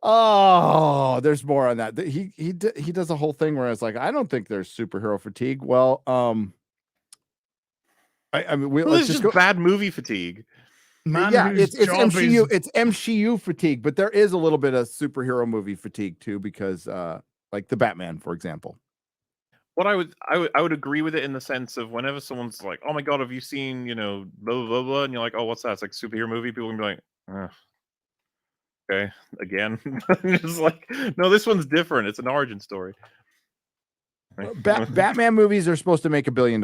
Oh, there's more on that. He does a whole thing where it's like, I don't think there's superhero fatigue. Well, I mean, let's just go bad movie fatigue. Man, yeah, whose it's job MCU. is- It's MCU fatigue, but there is a little bit of superhero movie fatigue too, because like the Batman, for example. What I would agree with it in the sense of whenever someone's like, "Oh my god, have you seen blah blah blah?" blah," and you're like, "Oh, what's that?" It's like superhero movie. People can be like, "Okay, again." Just like, no, this one's different. It's an origin story. Batman movies are supposed to make $1 billion.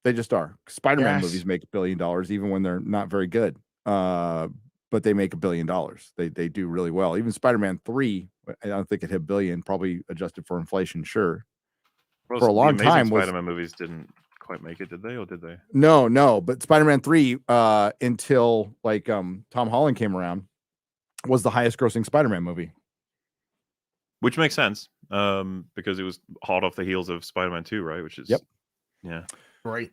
They just are. Spider-Man Yes. movies make $1 billion, even when they're not very good. But they make $1 billion. They do really well. Even Spider-Man 3, I don't think it hit $1 billion, probably adjusted for inflation, sure. Well, For a the long Amazing time was Spider-Man movies didn't quite make it, did they? Or did they? no, but Spider-Man 3, until like Tom Holland came around, was the highest grossing Spider-Man movie. Which makes sense, because it was hot off the heels of Spider-Man 2, right? Which is yeah. Great.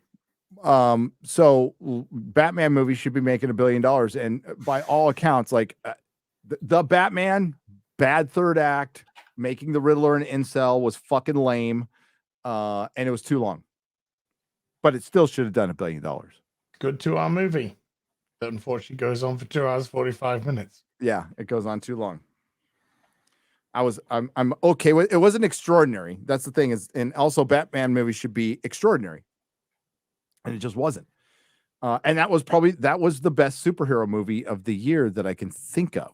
So Batman movies should be making $1 billion, and by all accounts, like the Batman bad third act, making the Riddler an incel was fucking lame, and it was too long. But it still should have done $1 billion. Good 2-hour movie that unfortunately goes on for 2 hours 45 minutes. Yeah, it goes on too long. I'm okay with it. Wasn't extraordinary. That's the thing is, and also Batman movies should be extraordinary, and it just wasn't. And that was the best superhero movie of the year that I can think of,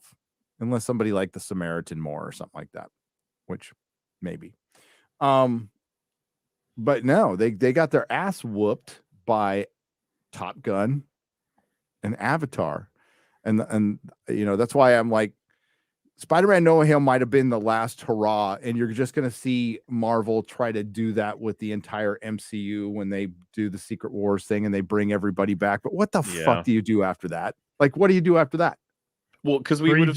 unless somebody liked The Samaritan more or something like that, which maybe. But no, they got their ass whooped by Top Gun and Avatar, and that's why I'm like, Spider-Man No Way Home might have been the last hurrah, and you're just going to see Marvel try to do that with the entire MCU when they do the Secret Wars thing and they bring everybody back. But what the fuck do you do after that? Like, what do you do after that? Well, because we would have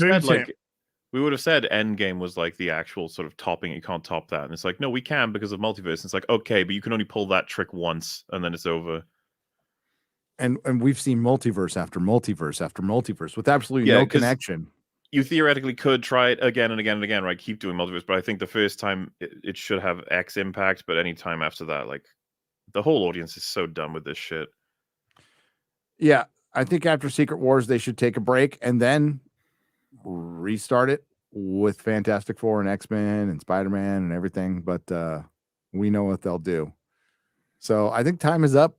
said Endgame was like the actual sort of topping. You can't top that, and it's like, no, we can because of multiverse. And it's like, okay, but you can only pull that trick once, and then it's over. And we've seen multiverse after multiverse after multiverse with absolutely no connection. You theoretically could try it again and again and again, right? Keep doing multiverse, but I think the first time it should have X impact, but any time after that, like, the whole audience is so done with this shit. Yeah, I think after Secret Wars, they should take a break and then restart it with Fantastic Four and X-Men and Spider-Man and everything, but we know what they'll do. So I think time is up.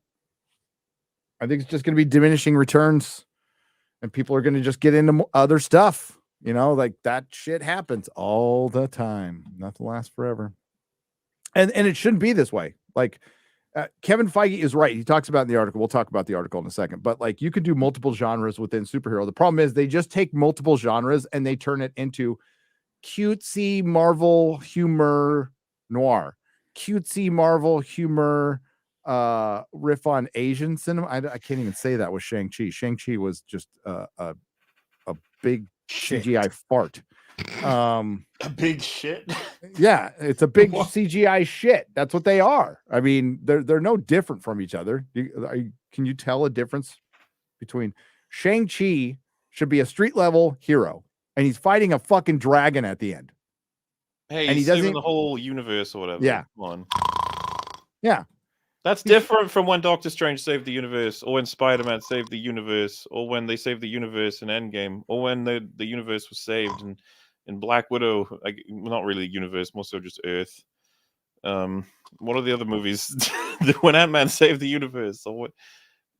I think it's just going to be diminishing returns, and people are going to just get into other stuff. Like that shit happens all the time. Nothing lasts forever. And it shouldn't be this way. Like Kevin Feige is right. He talks about in the article. We'll talk about the article in a second, but like you could do multiple genres within superhero. The problem is they just take multiple genres and they turn it into cutesy Marvel humor noir, cutesy Marvel humor riff on Asian cinema. I can't even say that with Shang-Chi. Shang-Chi was just a big CGI fart. A big shit. Yeah, it's a big CGI shit. That's what they are. I mean, they're no different from each other. Can you tell a difference between Shang-Chi should be a street level hero, and he's fighting a fucking dragon at the end. Hey, and he's saving the whole universe or whatever. Yeah. Come on. Yeah. That's different from when Doctor Strange saved the universe, or when Spider-Man saved the universe, or when they saved the universe in Endgame, or when the universe was saved in Black Widow. Not really universe, more so just Earth. What are the other movies when Ant-Man saved the universe? Or what?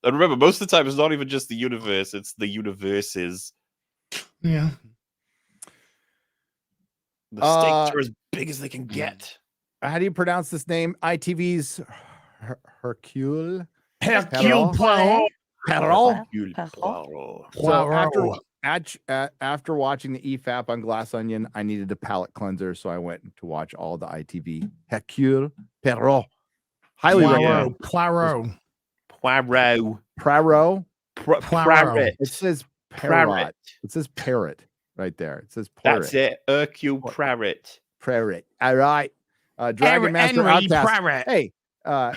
And remember, most of the time it's not even just the universe; it's the universes. Yeah. The stakes are as big as they can get. How do you pronounce this name? ITV's Hercule Poirot. So after watching the EFAP on Glass Onion, I needed a palate cleanser, so I went to watch all the ITV. Hercule Poirot. Highly recommend. Poirot. It says parrot. It says parrot right there. It says parrot. That's it. Hercule Poirot. Parrot. All right. Dragon Master Outcast. Poirot. Hey,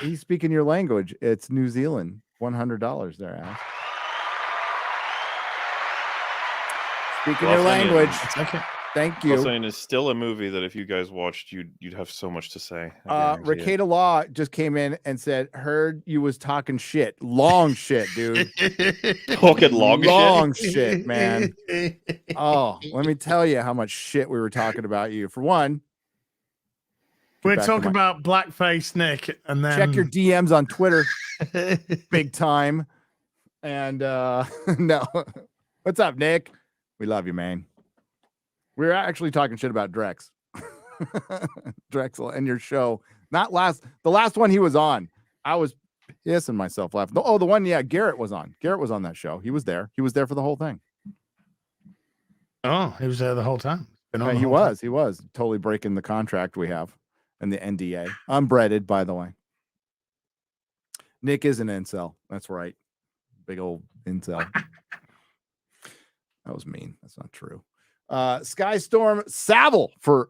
he's speaking your language. It's New Zealand. $100 there, Alex. Speaking your language. Thank you. Also, it's still a movie that if you guys watched, you'd have so much to say. Ricada Law just came in and said, heard you was talking shit. Long shit, dude. Talking long shit, man. Oh, let me tell you how much shit we were talking about you. For one, we're talking about blackface Nick, and then check your DMs on Twitter. Big time. And no. What's up, Nick? We love you, man. We're actually talking shit about Drex. Drexel and your show. The last one he was on. I was pissing myself laughing. Oh, the one, Garrett was on. Garrett was on that show. He was there. He was there for the whole thing. Oh, he was there the whole time. He was totally breaking the contract we have and the NDA. Unbreaded, by the way. Nick is an incel. That's right. Big old incel. That was mean. That's not true. Skystorm Savile for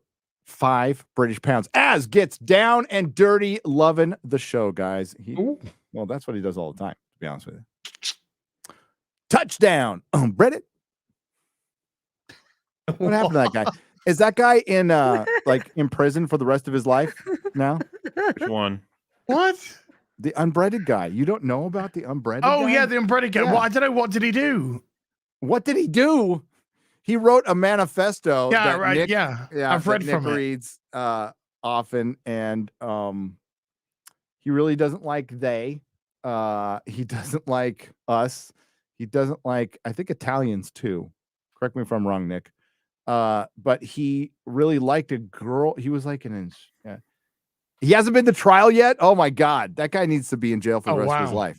£5 as gets down and dirty, loving the show, guys. Well, that's what he does all the time, to be honest with you. Touchdown, Bridget. What happened to that guy? Is that guy in prison for the rest of his life now? Which one? What? The unbreaded guy. You don't know about the unbreaded guy? Oh, yeah, the unbreaded guy. Yeah. Well, I don't know. What did he do? What did he do? He wrote a manifesto. Yeah, that right. Nick, yeah, I've read Nick from it. reads often, and he really doesn't like they. He doesn't like us. He doesn't like, I think, Italians too. Correct me if I'm wrong, Nick. But he really liked a girl. He was like he hasn't been to trial yet. Oh my God, that guy needs to be in jail for the rest of his life.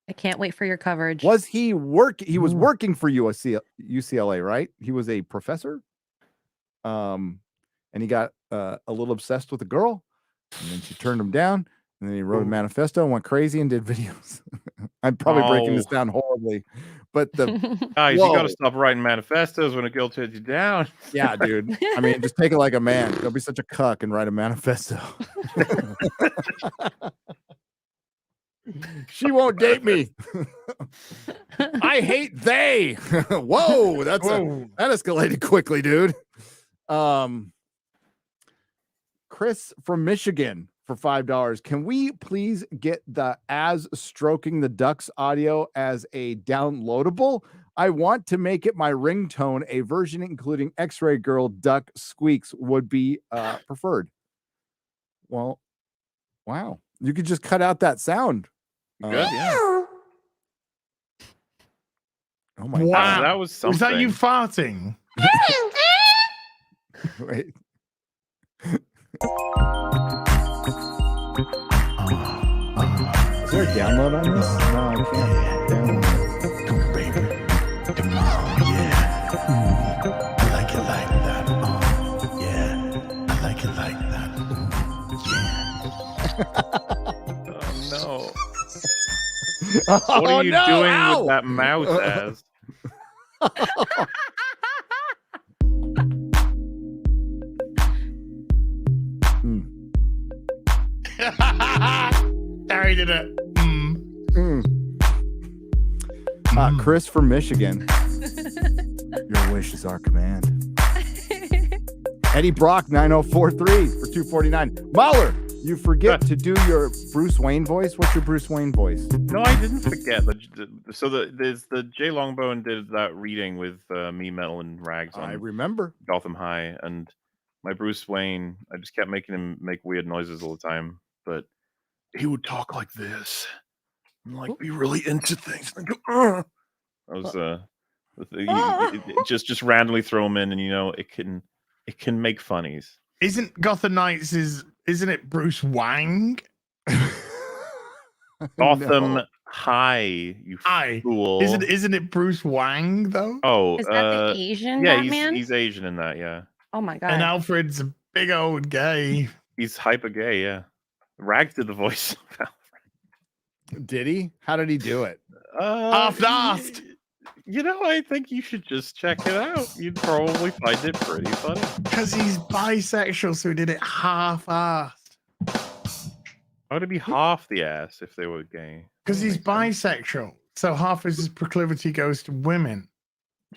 I can't wait for your coverage. Was he He was working for UCLA, right? He was a professor. And he got a little obsessed with a girl, and then she turned him down. And then he wrote a manifesto and went crazy and did videos. I'm probably breaking this down horribly, but Guys, you got to stop writing manifestos when a girl turns you down. Yeah, dude. I mean, just take it like a man. Don't be such a cuck and write a manifesto. She won't date me. I hate they. Whoa, that escalated quickly, dude. Chris from Michigan for $5. Can we please get the as stroking the ducks audio as a downloadable? I want to make it my ringtone. A version including X-Ray Girl duck squeaks would be preferred. Well, wow. You could just cut out that sound. Good, yeah. Oh my wow. God. That was something. Was that you farting? Wait. Is there a download on this? No, I can't download. Come on, baby. Come on, yeah. I like it like that. Yeah. I like it like that. Yeah. Oh, no. What are you doing with that mouse as? Harry did it. Chris from Michigan. Your wish is our command. Eddie Brock 9043 for $249. MauLer, you forget to do your Bruce Wayne voice. What's your Bruce Wayne voice? No, I didn't forget. There's the Jay Longbone did that reading with me, Metal, and Rags on I remember Gotham High, and my Bruce Wayne, I just kept making him make weird noises all the time, but he would talk like this and like be really into things. And go, I was just randomly throw him in, and it can make funnies. Isn't Gotham Knights isn't it Bruce Wang? Gotham High, you fool. Isn't it Bruce Wang though? Oh, is that the Asian Batman? He's Asian in that, yeah. Oh my God. And Alfred's a big old gay. He's hyper gay, yeah. Rags did the voice. Did he? How did he do it? Half-assed. I think you should just check it out. You'd probably find it pretty funny. Because he's bisexual, so he did it half-assed. How would it be half the ass if they were gay? Because he's bisexual, so half of his proclivity goes to women.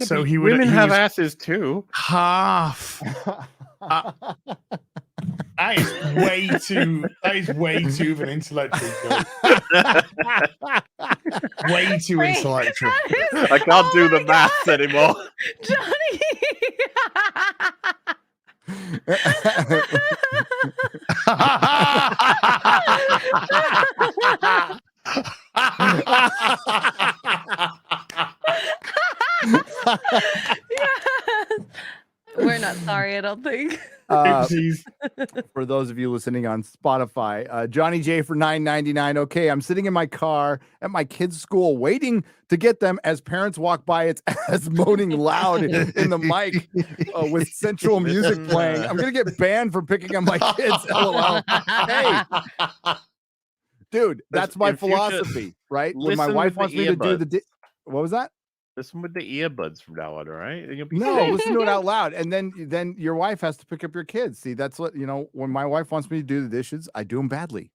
Yeah, so women have asses too. Half. That is way too of an intellectual joke. Way too intellectual. I can't do the maths anymore. Johnny. Yes. We're not sorry, I don't think. For those of you listening on Spotify, Johnny J for $9.99. Okay, I'm sitting in my car at my kids' school waiting to get them. As parents walk by, it's as moaning loud in the mic with sensual music playing. I'm gonna get banned for picking on my kids. LOL. Hey, dude, that's my philosophy, right? When my wife wants me to do what was that? Listen with the earbuds from now on, all right? Listen to it out loud, and then your wife has to pick up your kids. See, that's what when my wife wants me to do the dishes, I do them badly,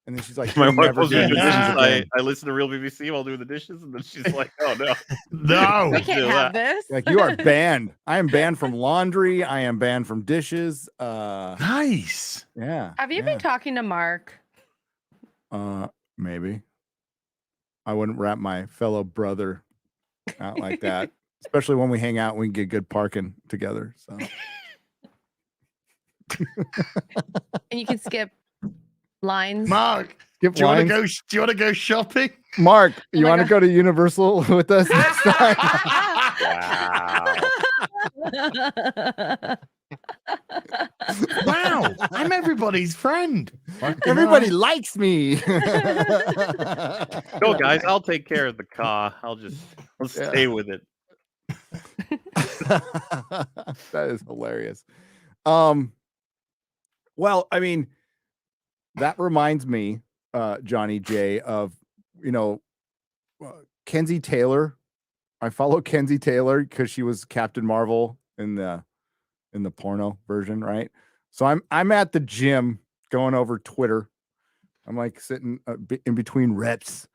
and then she's like, "My wife wants me to do the dishes." I listen to Real BBC while doing the dishes, and then she's like, "Oh no, no, we can't have this." Like, you are banned. I am banned from laundry. I am banned from dishes. Nice. Yeah. Have you been talking to Mark? Maybe. I wouldn't wrap my fellow brother out like that, especially when we hang out and we can get good parking together. So And you can skip Lines. Mark, Skip do you want to lines. go? Do you want to go shopping? Mark, you my want to God. go to Universal with us next time? Wow, I'm everybody's friend. Everybody likes me. No, guys, I'll take care of the car. I'll stay with it. That is hilarious. Well, I mean, that reminds me, Johnny J, of Kenzie Taylor. I follow Kenzie Taylor because she was Captain Marvel in the porno version, right? So I'm at the gym going over Twitter. I'm like sitting in between reps,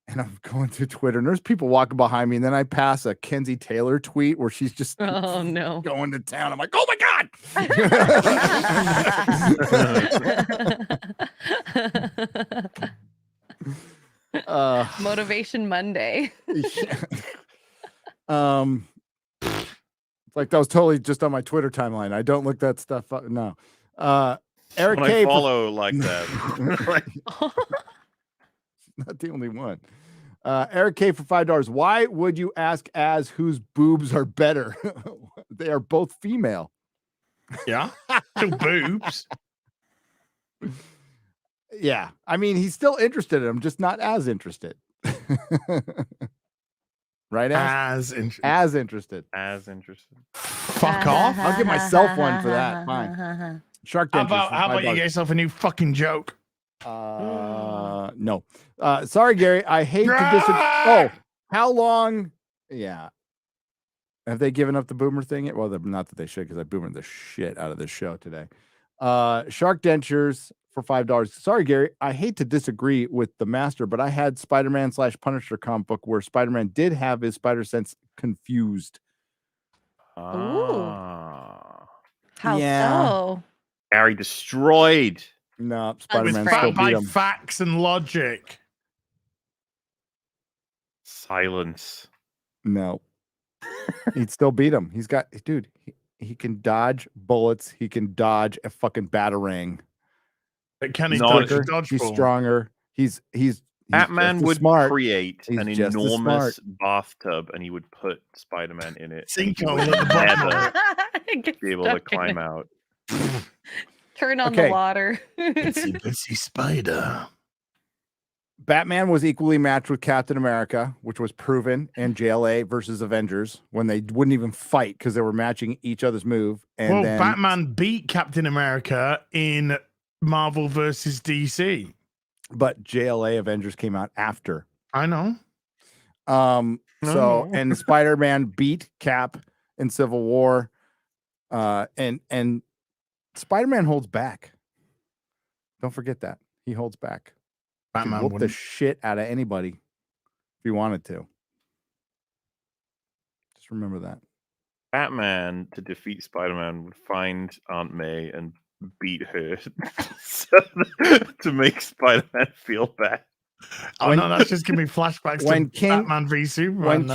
and I'm going through Twitter, and there's people walking behind me, and then I pass a Kenzie Taylor tweet where she's just Oh no. going to town. I'm like, oh my god. Motivation Monday. It's like that was totally just on my Twitter timeline. I don't look that stuff up. No. Eric When K. I follow like that. Not the only one. Eric K for $5. Why would you ask as whose boobs are better? They are both female. Yeah, still boobs. Yeah, I mean he's still interested in them, just not as interested. Right? As interested. As interested. As interested. Fuck off. I'll give myself one for that. Fine. Shark How Dentures. about you get yourself a new fucking joke? No. Sorry, Gary. I hate to disagree. Oh, how long? Yeah. Have they given up the boomer thing yet? Well, not that they should, because I boomered the shit out of this show today. Shark Dentures for $5. Sorry, Gary. I hate to disagree with the master, but I had Spider-Man / Punisher comic book where Spider-Man did have his spider sense confused. Ah. How Yeah. so? Gary destroyed. No, With Spider-Man still beat by him. facts and logic. Silence. No. He'd still beat him. He's got, dude, he can dodge bullets. He can dodge a fucking batarang. But can he No, dodge a He's dodgeball? stronger. He's Batman just as would smart. create He's an just as enormous bathtub and he would put Spider-Man in it. and he Sinkhole would at the bottom. never Get be able to stuck in climb it. out. Turn on Okay. the water. Itsy bitsy spider. Batman was equally matched with Captain America, which was proven in JLA versus Avengers when they wouldn't even fight because they were matching each other's move. And Well, then Batman beat Captain America in Marvel versus DC. but JLA Avengers came out after. I know. So No. and Spider-Man beat Cap in Civil War. And Spider-Man holds back. Don't forget that. He holds back. He could Batman whoop the wouldn't. shit out of anybody if he wanted to. Just remember that. Batman, to defeat Spider-Man, would find Aunt May and beat her to make Spider-Man feel bad. Oh no, that's just giving me flashbacks when to King- Batman v Superman.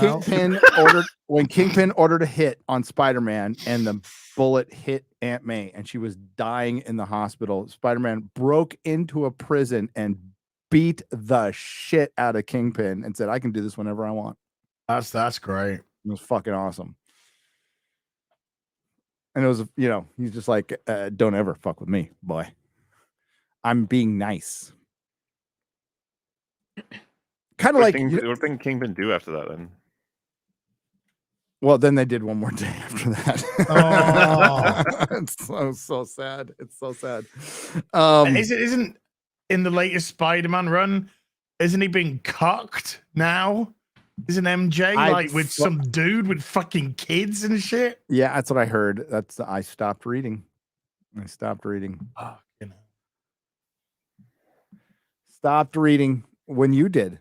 When Kingpin ordered a hit on Spider-Man and the bullet hit Aunt May and she was dying in the hospital, Spider-Man broke into a prison and beat the shit out of Kingpin and said, I can do this whenever I want. That's great. It was fucking awesome. And it was, he's just like, don't ever fuck with me, boy. I'm being nice. Kind of like, What did Kingpin do after that then? well, then they did one more day after that. Oh. It's so sad. It's so sad. Isn't in the latest Spider-Man run, isn't he being cucked now? Isn't MJ with some dude with fucking kids and shit? Yeah, that's what I heard. I stopped reading. Oh, you know. Stopped reading when you did,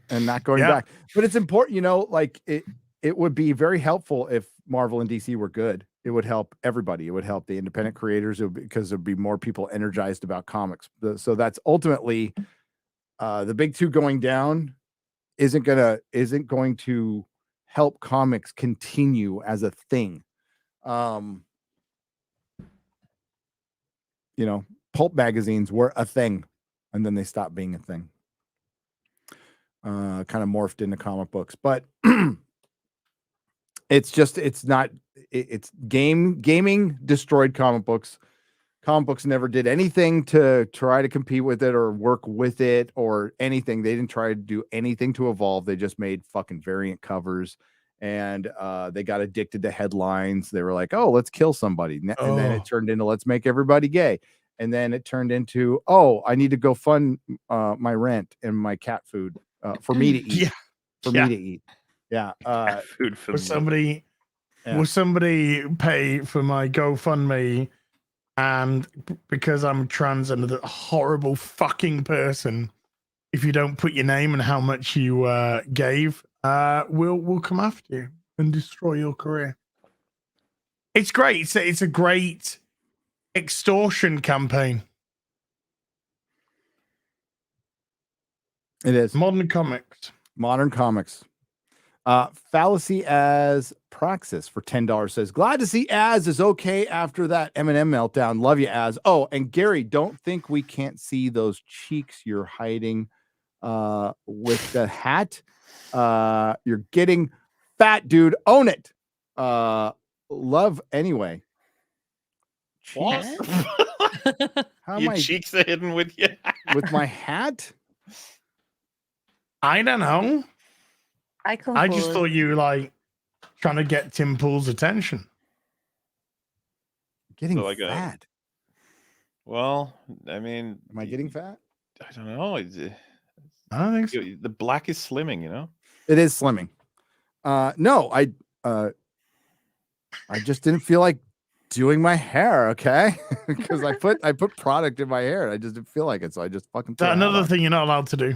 and not going Yeah. back. But it's important, it would be very helpful if Marvel and DC were good. It would help everybody. It would help the independent creators because there'd be more people energized about comics. So that's ultimately the big two going down isn't going to help comics continue as a thing. pulp magazines were a thing, and then they stopped being a thing. Kind of morphed into comic books, but it's gaming destroyed comic books. Comic books never did anything to try to compete with it or work with it or anything. They didn't try to do anything to evolve. They just made fucking variant covers, and they got addicted to headlines. They were like, oh, let's kill somebody. And then it turned into, let's make everybody gay. And then it turned into, oh, I need to go fund my rent and my cat food for me to eat. Me to eat. Yeah. Food for will somebody pay for my GoFundMe? And because I'm trans and a horrible fucking person, if you don't put your name and how much you gave, we'll come after you and destroy your career. It's great. It's a great extortion campaign. It is. Modern comics. Fallacy as Praxis for $10 says, glad to see Az is okay after that Eminem meltdown. Love you, Az. Oh, and Gary, don't think we can't see those cheeks you're hiding with the hat. You're getting fat, dude. Own it. Love anyway. What? How Your cheeks are hidden with you? With my hat? I don't know. I just forward. thought you were like trying to get Tim Pool's attention. Getting fat. Well, I mean, am I getting fat? I don't know. I don't think so. The black is slimming, you know? It is slimming. No, I just didn't feel like doing my hair, okay? Because I put product in my hair. I just didn't feel like it, so I just fucking. Another thing you're not allowed to do.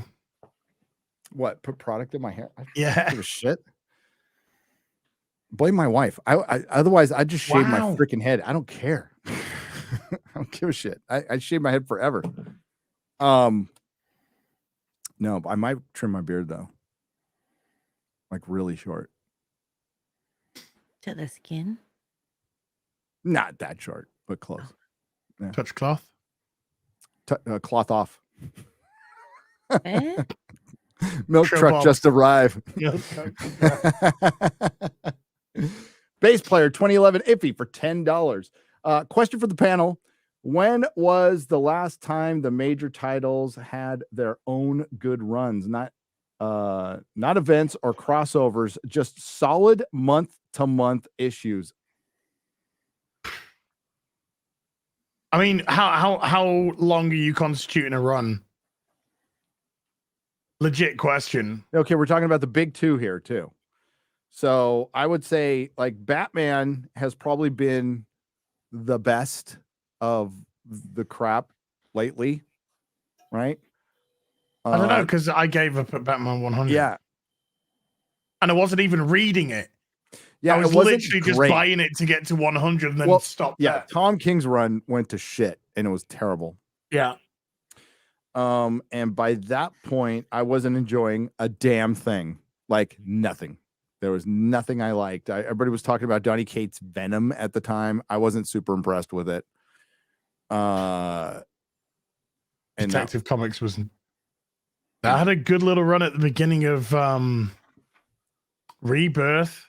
What? Put product in my hair? Yeah. Don't give a shit. Blame my wife. I otherwise I just shave my freaking head. I don't care. I don't give a shit. I shave my head forever. No, but I might trim my beard though. Like really short. To the skin. Not that short, but close. Yeah. Touch cloth. Cloth off. Eh? Milk truck just arrived. Bass player 2011 Iffy for $10. Question for the panel: when was the last time the major titles had their own good runs? Not events or crossovers, just solid month-to-month issues. I mean, how long are you constituting a run? Legit question. Okay, we're talking about the big two here too. So I would say like Batman has probably been the best of the crap lately, right? I don't know, because I gave up at Batman 100. Yeah. And I wasn't even reading it. Yeah, I was it wasn't literally just great. buying it to get to 100 and then stop. Yeah, there. Tom King's run went to shit and it was terrible. Yeah. And by that point, I wasn't enjoying a damn thing. Like nothing. There was nothing I liked. Everybody was talking about Donny Cates' Venom at the time. I wasn't super impressed with it. And Detective Comics was. That had a good little run at the beginning of Rebirth.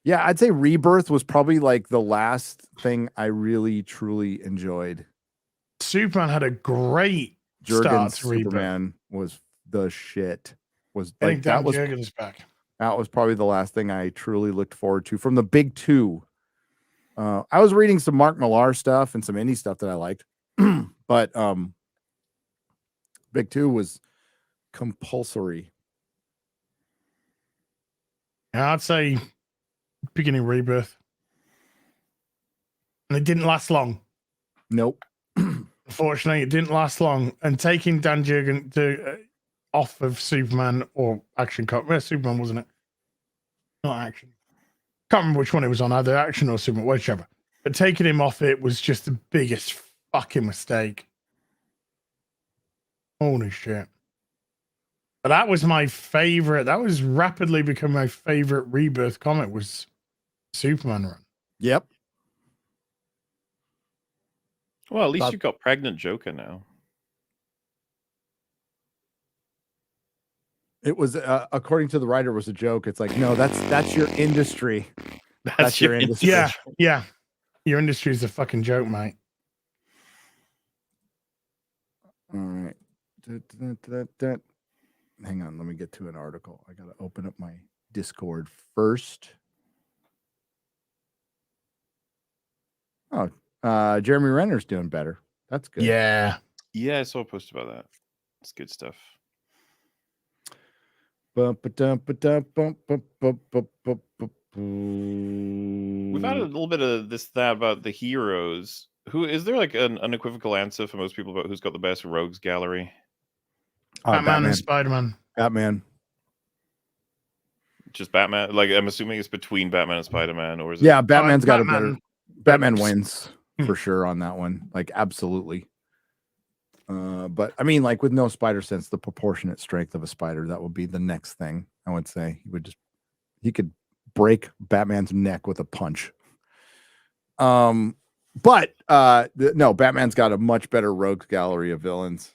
Yeah, I'd say Rebirth was probably like the last thing I really truly enjoyed. Superman had a great Jurgen's start to Rebirth. Superman was the shit. Was I like think that was Jurgen's back. That was probably the last thing I truly looked forward to from the big two. I was reading some Mark Millar stuff and some indie stuff that I liked, but big two was compulsory. Yeah, I'd say beginning Rebirth. And it didn't last long. Nope. Unfortunately, it didn't last long. And taking Dan Jurgen off of Superman or Action Cop. Where's Superman, wasn't it? Not Action. Can't remember which one it was on, either Action or Superman, whichever. But taking him off it was just the biggest fucking mistake. Holy shit. But that was my favorite. That was rapidly becoming my favorite Rebirth comic was Superman run. Yep. Well, at least Thought- you've got pregnant Joker now. It was according to the writer, was a joke. It's like, no, that's your industry. That's your industry. Yeah, yeah. Your industry is a fucking joke, mate. All right. Hang on, let me get to an article. I gotta open up my Discord first. Oh, Jeremy Renner's doing better. That's good. Yeah. Yeah, I saw a post about that. It's good stuff. We've had a little bit of that about the heroes. Who is there like an unequivocal answer for most people about who's got the best rogues gallery? Batman and Spider-Man. Batman. Just Batman. Like I'm assuming it's between Batman and Spider-Man, or is it? Yeah, Batman's got a better. Batman Oops. wins for sure on that one. Like absolutely. But I mean, like with no spider sense, the proportionate strength of a spider, that would be the next thing. I would say he could break Batman's neck with a punch. But no, Batman's got a much better rogues gallery of villains.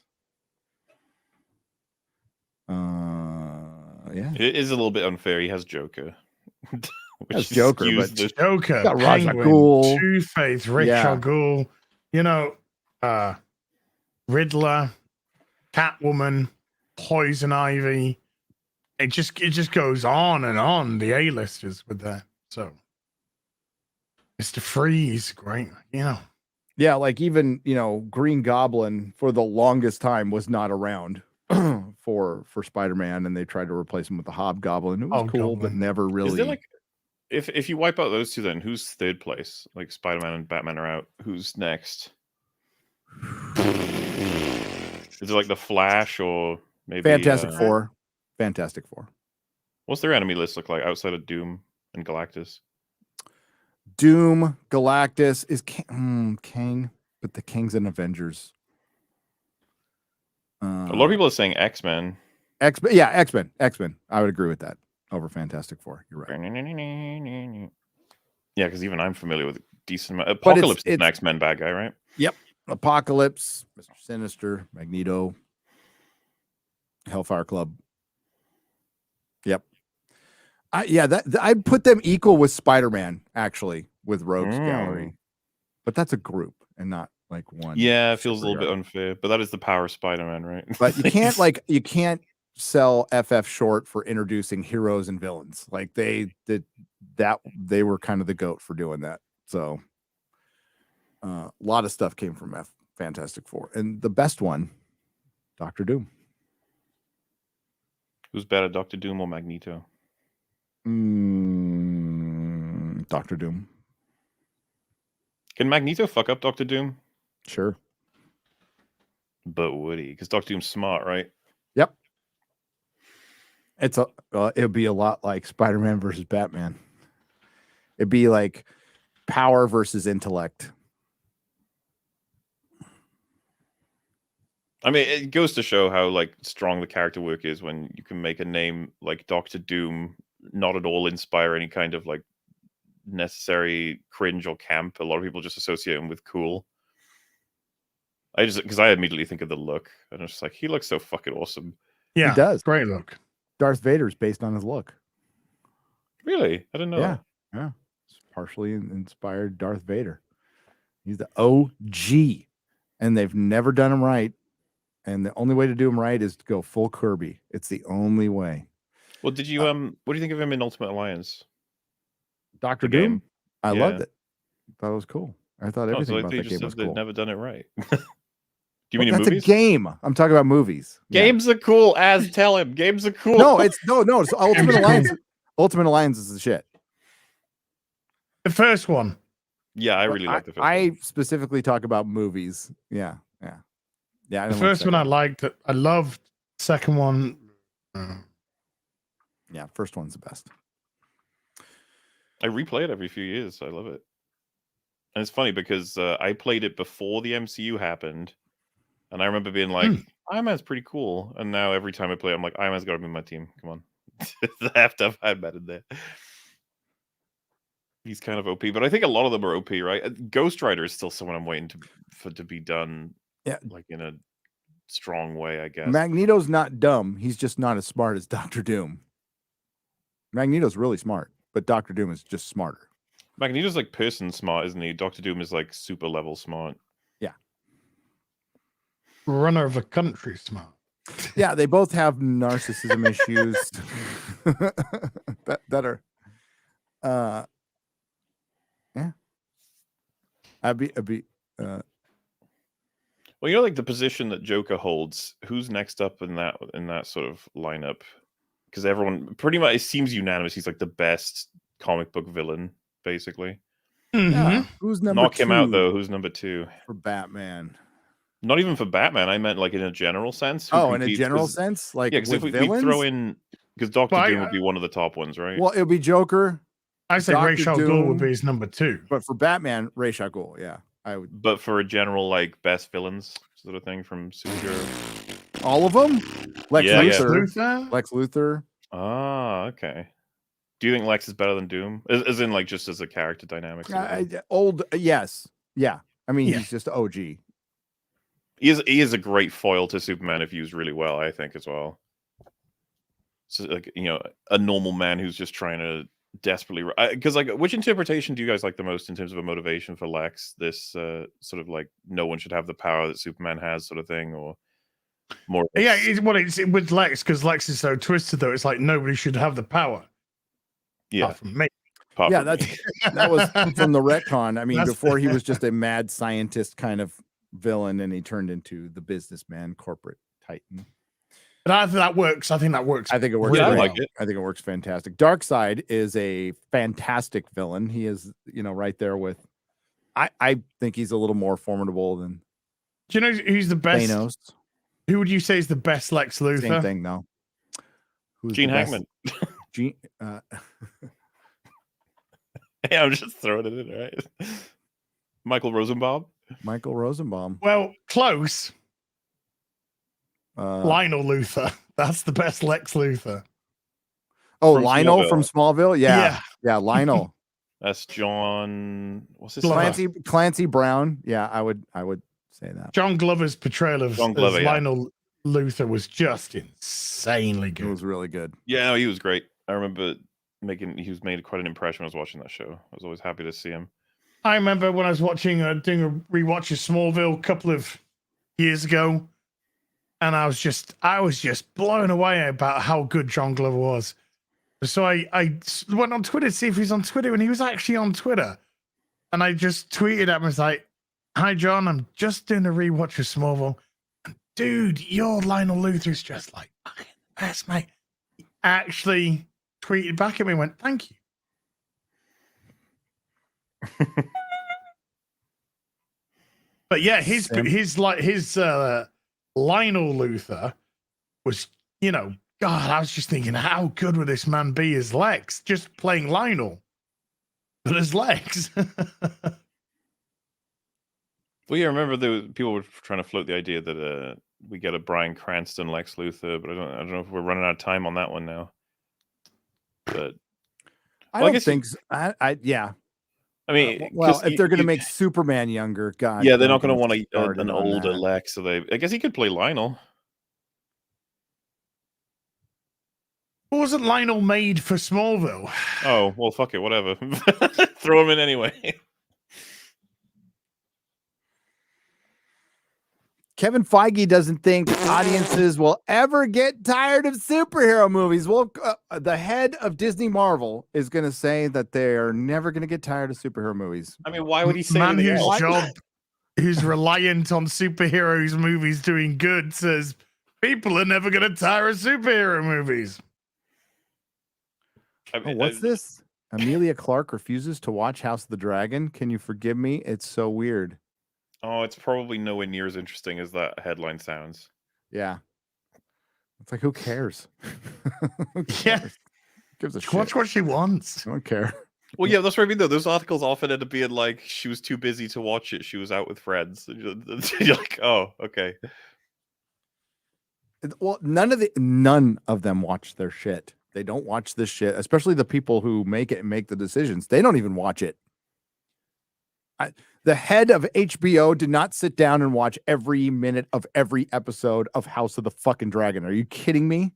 Yeah, It is a little bit unfair. He has Joker. That's Joker, but Joker, got Ra's al Penguin, Ghul. Two-Face, Richard Ghoul, Riddler, Catwoman, Poison Ivy. It just goes on and on. The A-listers with that. So Mr. Freeze, great, Yeah, like even Green Goblin for the longest time was not around for Spider-Man, and they tried to replace him with the Hobgoblin. It was cool, but never really. Is there like if you wipe out those two, then who's third place? Like Spider-Man and Batman are out. Who's next? Is it like the Flash or maybe Fantastic Four? Fantastic Four. What's their enemy list look like outside of Doom and Galactus? Doom, Galactus is King, but the King's in Avengers. A lot of people are saying X-Men. X-Men. I would agree with that over Fantastic Four. You're right. Yeah, because even I'm familiar with decent amount. Apocalypse is an X-Men bad guy, right? Yep. Apocalypse, Mr. Sinister, Magneto, Hellfire Club. Yep. I'd put them equal with Spider-Man, actually, with Rogues Gallery. But that's a group and not like one. Yeah, it feels a little bit unfair, but that is the power of Spider-Man, right? But you can't sell FF short for introducing heroes and villains. Like they were kind of the GOAT for doing that. So a lot of stuff came from Fantastic Four. And the best one, Dr. Doom. Who's better, Dr. Doom or Magneto? Dr. Doom. Can Magneto fuck up Dr. Doom? Sure. But would he? Because Dr. Doom's smart, right? Yep. It'll be a lot like Spider-Man versus Batman. It'd be like power versus intellect. I mean, it goes to show how like strong the character work is when you can make a name like Dr. Doom not at all inspire any kind of like necessary cringe or camp. A lot of people just associate him with cool. Because I immediately think of the look, and I'm just like, he looks so fucking awesome. Yeah, he does. Great look. Darth Vader's based on his look. Really? I didn't know that. Yeah. It's partially inspired Darth Vader. He's the OG, and they've never done him right. And the only way to do him right is to go full Kirby. It's the only way. Well, did you what do you think of him in Ultimate Alliance? Dr. Doom? I loved it. Thought it was cool. I thought everything about that game was cool. They've never done it right. Do you mean that's movies? A game. I'm talking about movies. Games are cool. As tell him, games are cool. No, it's Ultimate Alliance. Ultimate Alliance is the shit. The first one. Yeah, I really like the first one. I specifically talk about movies. Yeah. The first one I liked. I loved. Second one. Yeah, first one's the best. I replay it every few years. I love it. And it's funny because I played it before the MCU happened. And I remember being like, Iron Man's pretty cool. And now every time I play it, I'm like, Iron Man's got to be my team. Come on. I have to have Iron Man in there. He's kind of OP, but I think a lot of them are OP, right? Ghost Rider is still someone I'm waiting to be done, like in a strong way, I guess. Magneto's not dumb. He's just not as smart as Doctor Doom. Magneto's really smart, but Doctor Doom is just smarter. Magneto's like person smart, isn't he? Doctor Doom is like super level smart. Yeah. Runner of a country smart. Yeah, they both have narcissism issues that are yeah. I'd be well, you know, like the position that Joker holds, who's next up in that sort of lineup? Because everyone pretty much, it seems unanimous, he's like the best comic book villain, basically. Yeah. Who's number Knock 2? him out though. Who's number 2 for Batman? Not even for Batman. I meant like in a general sense. Oh, in a general sense, like yeah, because if we throw in, because Doctor Doom would be one of the top ones, right? Well, it would be Joker. I say Ra's al Ghul would be his number 2. But for Batman, Ra's al Ghul, yeah, I would. But for a general like best villains sort of thing from superhero, all of them. Lex Luthor. Luthor. Lex Luthor. Ah, okay. Do you think Lex is better than Doom? As in, like, just as a character dynamic? Yes. Yeah. I mean, he's just OG. He is a great foil to Superman if used really well, I think, as well. So, like, you know, a normal man who's just trying to desperately... Because, like, which interpretation do you guys like the most in terms of a motivation for Lex? This sort of, like, no one should have the power that Superman has sort of thing, or... more? Yeah, it's with Lex, because Lex is so twisted, though. It's like nobody should have the power. Yeah. Apart from me. That was from the retcon. I mean, before he was just a mad scientist kind of villain, and he turned into the businessman, corporate titan. But I think that works. I think that works. I think it works. Yeah, I like it. I think it works fantastic. Darkseid is a fantastic villain. He is, right there with. I think he's a little more formidable than. Do you know who's the best? Thanos. Who would you say is the best Lex Luthor? Same thing, no. Who's Gene Hackman. Gene. Yeah, I'm just throwing it in, right? Michael Rosenbaum. Michael Rosenbaum. Well, close. Lionel Luthor. That's the best Lex Luthor. Oh, From Lionel Smallville. from Smallville. Yeah, Lionel. That's John. What's his Glover. name? Clancy Brown. Yeah, I would say that. John Glover's portrayal of John Glover, yeah. Lionel Luthor was just insanely good. It was really good. Yeah, no, he was great. I remember he made quite an impression when I was watching that show. I was always happy to see him. I remember when I was watching doing a rewatch of Smallville a couple of years ago, and I was just blown away about how good John Glover was. So I went on Twitter to see if he's on Twitter, and he was actually on Twitter. And I just tweeted at him, I was like, "Hi John, I'm just doing a rewatch of Smallville. Dude, your Lionel Luthor's just like fucking best, mate." He actually tweeted back at me and went, "Thank you." But yeah, his Lionel Luthor was, God, I was just thinking, how good would this man be as Lex? Just playing Lionel, but as Lex. Well, yeah, I remember people were trying to float the idea that we get a Bryan Cranston Lex Luthor, but I don't know if we're running out of time on that one now. But I don't think so. Yeah. I mean, well, if they're going to make Superman younger, God. Yeah, they're not going to want an older Lex, so I guess he could play Lionel. Wasn't Lionel made for Smallville? Oh, well, fuck it, whatever. Throw him in anyway. Kevin Feige doesn't think audiences will ever get tired of superhero movies. Well, the head of Disney Marvel is going to say that they're never going to get tired of superhero movies. I mean, why would he say man anything whose else? job who's reliant on superheroes movies doing good says people are never going to tire of superhero movies? What's this? Amelia Clark refuses to watch House of the Dragon. Can you forgive me? It's so weird. Oh, it's probably nowhere near as interesting as that headline sounds. Yeah. It's like, who cares? Who cares? Yeah. Gives a shit. Watch what she wants. I don't care. Well, yeah, that's what I mean, though. Those articles often end up being like, she was too busy to watch it. She was out with friends. You're like, oh, okay. Well, none of them watch their shit. They don't watch this shit, especially the people who make it and make the decisions. They don't even watch it. The head of HBO did not sit down and watch every minute of every episode of House of the fucking Dragon. Are you kidding me?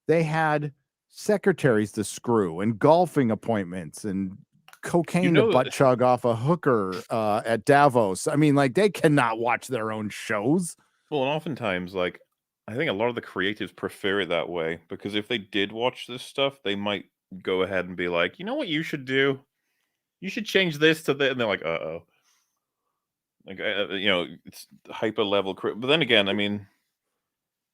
They had secretaries to screw and golfing appointments and cocaine to butt chug off a hooker at Davos. I mean, like, they cannot watch their own shows. Well, and oftentimes, like, I think a lot of the creatives prefer it that way, because if they did watch this stuff, they might go ahead and be like, you know what you should do? You should change this to that. And they're like, uh-oh. Like, you know, it's hyper level. But then again, I mean,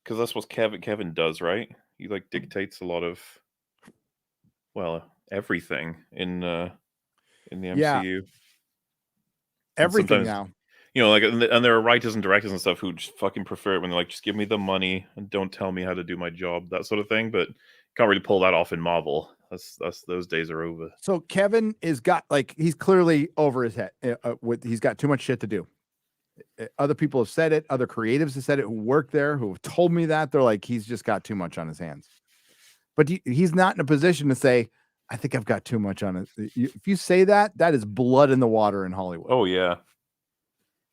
because that's what Kevin does, right? He, like, dictates a lot of, well, everything in the MCU. Yeah. Everything now. You know, like, and there are writers and directors and stuff who just fucking prefer it when they're like, just give me the money and don't tell me how to do my job, that sort of thing. But can't really pull that off in Marvel. That's those days are over. So Kevin is got, like, he's clearly over his head. He's got too much shit to do. Other people have said it. Other creatives have said it who work there, who have told me that. They're like, he's just got too much on his hands. But he's not in a position to say, I think I've got too much on it. If you say that, that is blood in the water in Hollywood. Oh, yeah.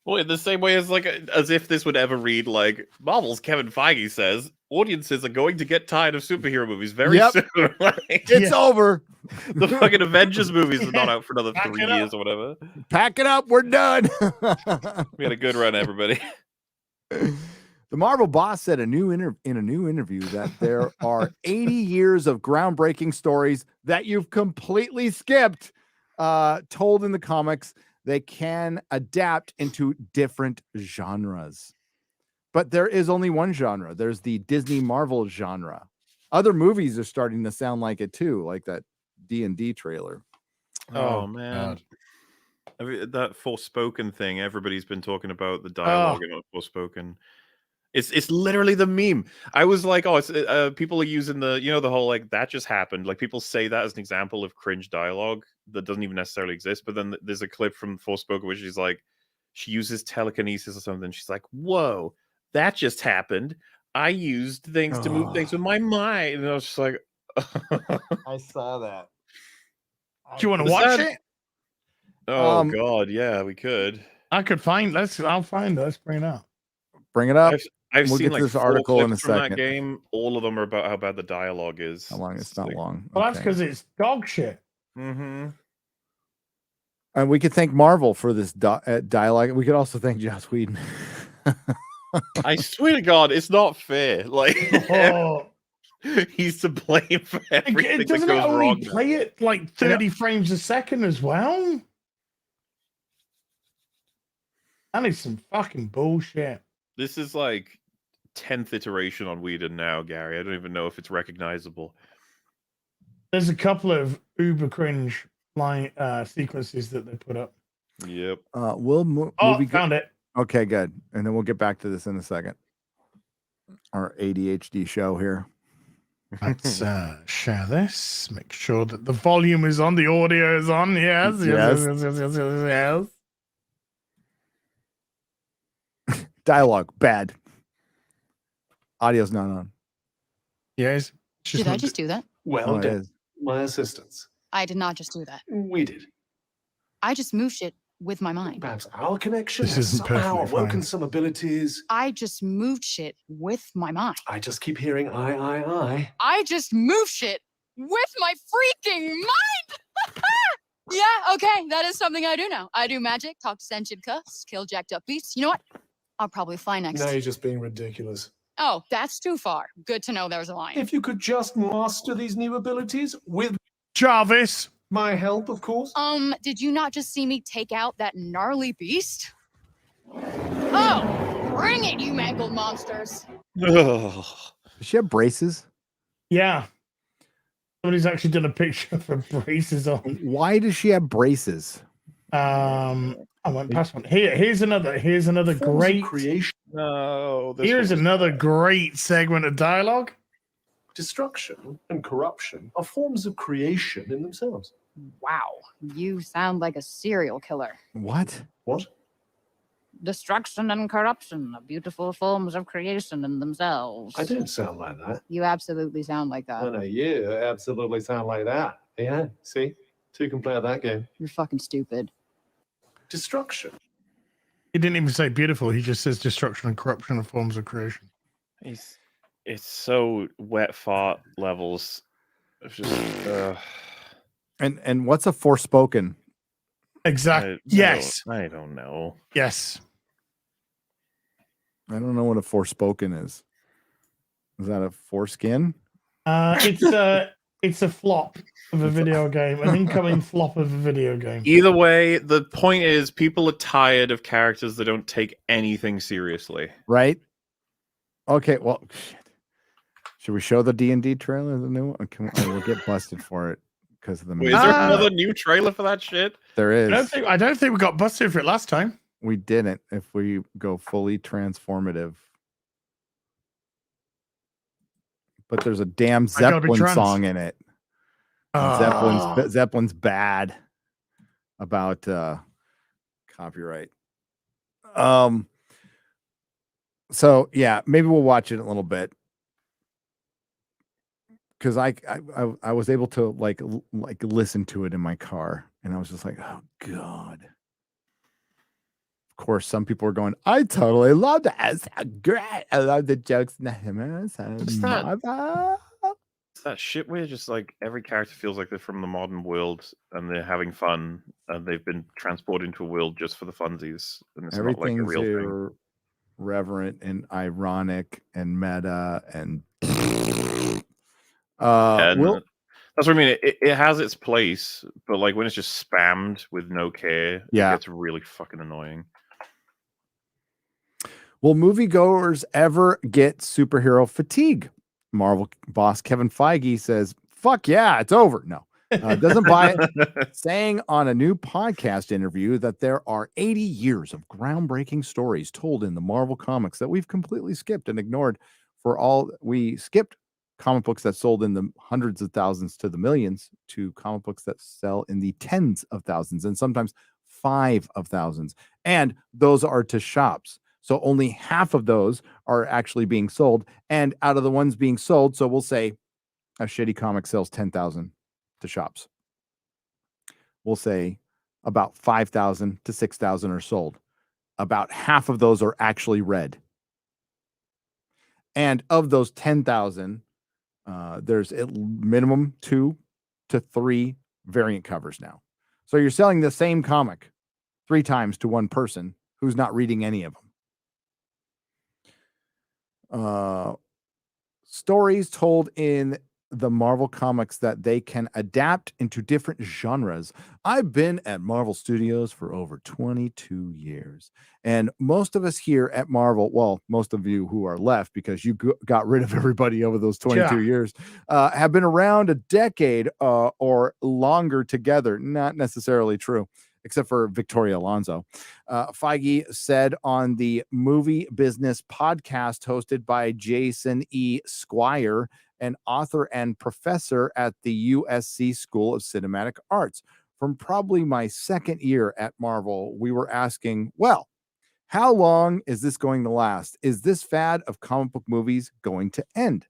Well, in the same way as if this would ever read, like, Marvel's Kevin Feige says, audiences are going to get tired of superhero movies very soon. Like, it's over. The fucking Avengers movies are not out for another 3 years or whatever. Pack it up. We're done. We had a good run, everybody. The Marvel boss said in a new interview that there are 80 years of groundbreaking stories that you've completely skipped, told in the comics. They can adapt into different genres. But there is only one genre. There's the Disney Marvel genre. Other movies are starting to sound like it too, like that D&D trailer. Oh man. I mean, that Forspoken thing, everybody's been talking about the dialogue in Forspoken. It's literally the meme. I was like, oh, it's people are using the, you know, the whole, like, that just happened. Like, people say that as an example of cringe dialogue that doesn't even necessarily exist. But then there's a clip from Forspoken where she's like, she uses telekinesis or something. She's like, whoa, that just happened. I used things to move things with my mind. And I was just like, I saw that. Do you want to watch it? Oh God, yeah, we could. I could find. I'll find it. Let's bring it up. Bring it up. I've we'll seen get like to this 4 article in a clips from second. that game. All of them are about how bad the dialogue is. How long? It's not long. Well, that's because it's dog shit. Mm-hmm. And we could thank Marvel for this dialogue. We could also thank Joss Whedon. I swear to God, it's not fair. Like, he's to blame for everything that goes wrong. Play it like 30 frames a second as well. That is some fucking bullshit. This is like 10th iteration on Whedon now, Gary. I don't even know if it's recognizable. There's a couple of uber cringe line sequences that they put up. Yep. Found it. Okay, good. And then we'll get back to this in a second. Our ADHD show here. Let's share this. Make sure that the volume is on, the audio is on. Yes. Dialogue bad. Audio's not on. Yes. Did I just do that? Well done. My assistants. I did not just do that. We did. I just moved shit with my mind. Perhaps our connection This has isn't somehow perfectly awoken fine. some abilities. I just moved shit with my mind. I just keep hearing I. I just moved shit with my freaking mind. Yeah, okay, that is something I do now. I do magic, talk to sentient cuss, kill jacked up beasts. You know what? I'll probably fly next. Now you're just being ridiculous. Oh, that's too far. Good to know there's a line. If you could just master these new abilities with Jarvis. my help, of course. Did you not just see me take out that gnarly beast? Oh, bring it, you mangled monsters. Does she have braces? Yeah. Somebody's actually done a picture for braces on. Why does she have braces? I went past one. Here's another great creation. No. Here's another great segment of dialogue. Destruction and corruption are forms of creation in themselves. Wow, you sound like a serial killer. What? What? Destruction and corruption are beautiful forms of creation in themselves. I don't sound like that. You absolutely sound like that. I know you absolutely sound like that. Yeah, see? Two can play at that game. You're fucking stupid. Destruction. He didn't even say beautiful. He just says destruction and corruption are forms of creation. It's so wet fart levels. It's just. And what's a Forspoken? Exactly. Yes. I don't know. Yes. I don't know what a Forspoken is. Is that a foreskin? It's a flop of a video game, an incoming flop of a video game. Either way, the point is people are tired of characters that don't take anything seriously. Right? Okay, well, shit. Should we show the D&D trailer, the new one? We'll get busted for it because of the Wait, is there another new trailer for that shit? There is. I don't think we got busted for it last time. We didn't if we go fully transformative. But there's a damn Zeppelin song in it. Zeppelin's bad about copyright. So yeah, maybe we'll watch it in a little bit. Because I was able to like listen to it in my car, and I was just like, oh god. Of course, some people are going, I totally love that. It's so great. I love the jokes. It's that shit where just like every character feels like they're from the modern world and they're having fun and they've been transported into a world just for the funsies. And it's not like a real thing. Reverent and ironic and meta and that's what I mean. It has its place, but like when it's just spammed with no care, it gets really fucking annoying. Will moviegoers ever get superhero fatigue? Marvel boss Kevin Feige says, fuck yeah, it's over. No, doesn't buy it. Saying on a new podcast interview that there are 80 years of groundbreaking stories told in the Marvel comics that we've completely skipped and ignored. We skipped comic books that sold in the hundreds of thousands to the millions to comic books that sell in the tens of thousands and sometimes 5,000. And those are to shops. So only half of those are actually being sold. And out of the ones being sold, so we'll say a shitty comic sells 10,000 to shops. We'll say about 5,000 to 6,000 are sold. About half of those are actually read. And of those 10,000, there's at minimum 2 to 3 variant covers now. So you're selling the same comic 3 times to one person who's not reading any of them. Stories told in the Marvel comics that they can adapt into different genres. I've been at Marvel Studios for over 22 years. And most of us here at Marvel, well, most of you who are left because you got rid of everybody over those 22 years, have been around a decade or longer together. Not necessarily true, except for Victoria Alonso. Feige said on the Movie Business podcast hosted by Jason E. Squire, an author and professor at the USC School of Cinematic Arts. From probably my second year at Marvel, we were asking, well, how long is this going to last? Is this fad of comic book movies going to end?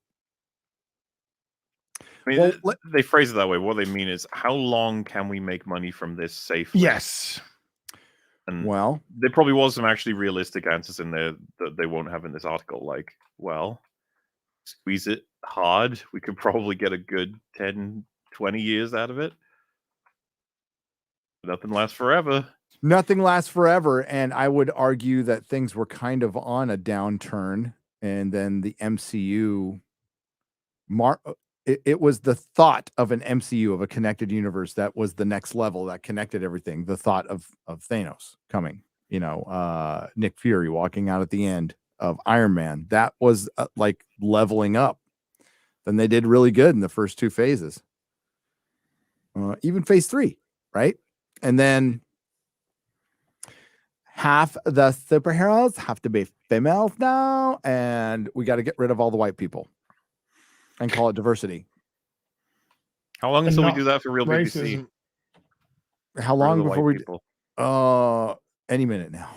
I mean, they phrase it that way. What they mean is, how long can we make money from this safely? Yes. And well, there probably was some actually realistic answers in there that they won't have in this article. Like, well, squeeze it hard, we could probably get a good 10, 20 years out of it. Nothing lasts forever. Nothing lasts forever. And I would argue that things were kind of on a downturn. And then the MCU, it was the thought of an MCU, of a connected universe, that was the next level that connected everything. The thought of Thanos coming, Nick Fury walking out at the end of Iron Man. That was like leveling up. Then they did really good in the first 2 phases. Even phase 3, right? And then half the superheroes have to be females now, and we got to get rid of all the white people and call it diversity. How long until we do that for real BBC? How long before we any minute now.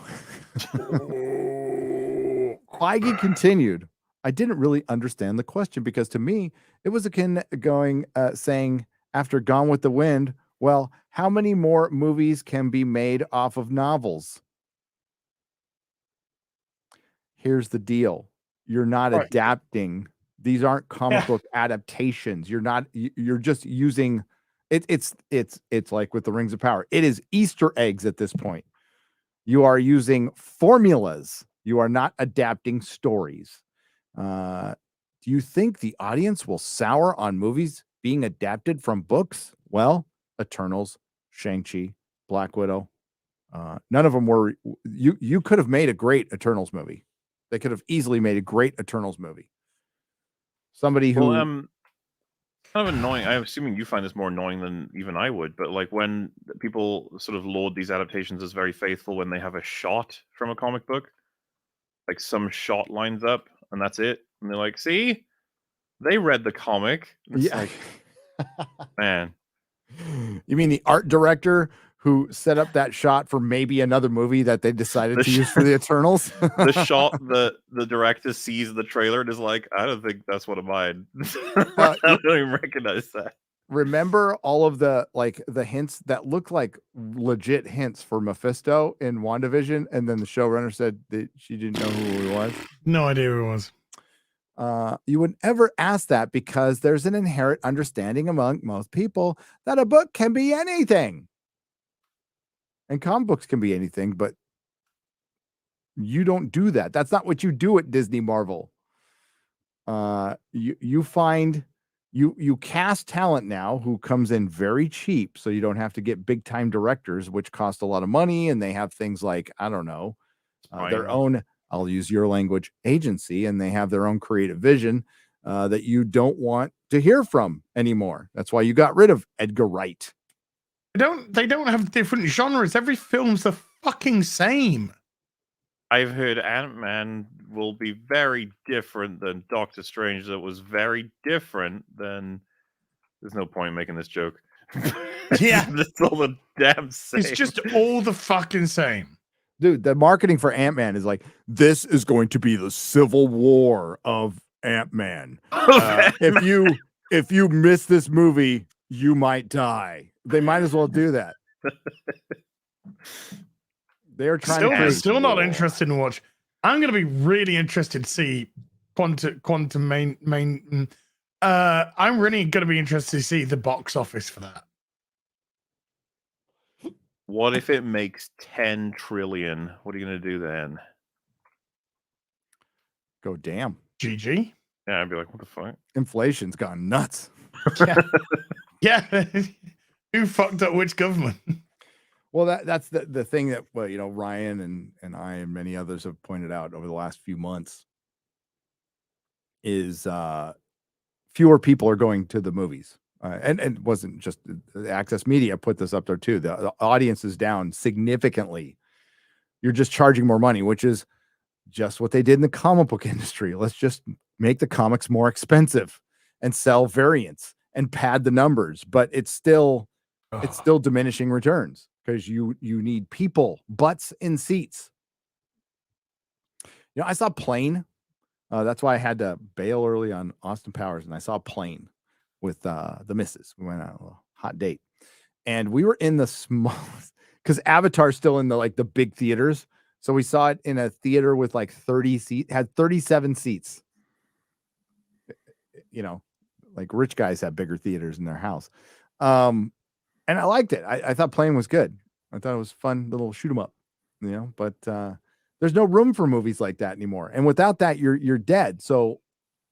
Feige continued. I didn't really understand the question because to me, it was akin saying after Gone with the Wind, well, how many more movies can be made off of novels? Here's the deal. You're not Right. adapting. These aren't comic book adaptations. You're just using it's like with the Rings of Power. It is Easter eggs at this point. You are using formulas. You are not adapting stories. Do you think the audience will sour on movies being adapted from books? Well, Eternals, Shang-Chi, Black Widow. None of them were. You could have made a great Eternals movie. They could have easily made a great Eternals movie. Somebody who kind of annoying. I'm assuming you find this more annoying than even I would, but like when people sort of laud these adaptations as very faithful when they have a shot from a comic book, like some shot lines up and that's it, and they're like, "See, they read the comic." And it's like, man, you mean the art director who set up that shot for maybe another movie that they decided to use for the Eternals? The shot the director sees in the trailer and is like, "I don't think that's one of mine." I don't even recognize that. Remember all of the hints that looked like legit hints for Mephisto in WandaVision, and then the showrunner said that she didn't know who he was? No idea who it was. You would never ask that because there's an inherent understanding among most people that a book can be anything. And comic books can be anything, but you don't do that. That's not what you do at Disney Marvel. You cast talent now who comes in very cheap, so you don't have to get big time directors, which cost a lot of money, and they have things like, I don't know, their own, I'll use your language, agency, and they have their own creative vision that you don't want to hear from anymore. That's why you got rid of Edgar Wright. They don't have different genres. Every film's the fucking same. I've heard Ant-Man will be very different than Doctor Strange. That was very different than. There's no point in making this joke. Yeah, it's all the damn same. It's just all the fucking same. Dude, the marketing for Ant-Man is like, this is going to be the Civil War of Ant-Man. If you miss this movie, you might die. They might as well do that. They're trying still not interested in watch. I'm going to be really interested to see Quantum Main. I'm really going to be interested to see the box office for that. What if it makes 10 trillion? What are you going to do then? Go damn. GG. Yeah, I'd be like, what the fuck? Inflation's gone nuts. Yeah. Who fucked up which government? Well, that's the thing that, well, you know, Ryan and I and many others have pointed out over the last few months is fewer people are going to the movies. And it wasn't just the Access Media put this up there too. The audience is down significantly. You're just charging more money, which is just what they did in the comic book industry. Let's just make the comics more expensive and sell variants and pad the numbers. But it's still diminishing returns because you need people, butts in seats. You know, I saw Plane. That's why I had to bail early on Austin Powers, and I saw Plane with the missus. We went on a little hot date, and we were in the smallest because Avatar's still in the big theaters. So we saw it in a theater with like 30 seats, had 37 seats. You know, like rich guys have bigger theaters in their house. And I liked it. I thought Plane was good. I thought it was fun little shoot 'em up, you know, but there's no room for movies like that anymore. And without that, you're dead. So,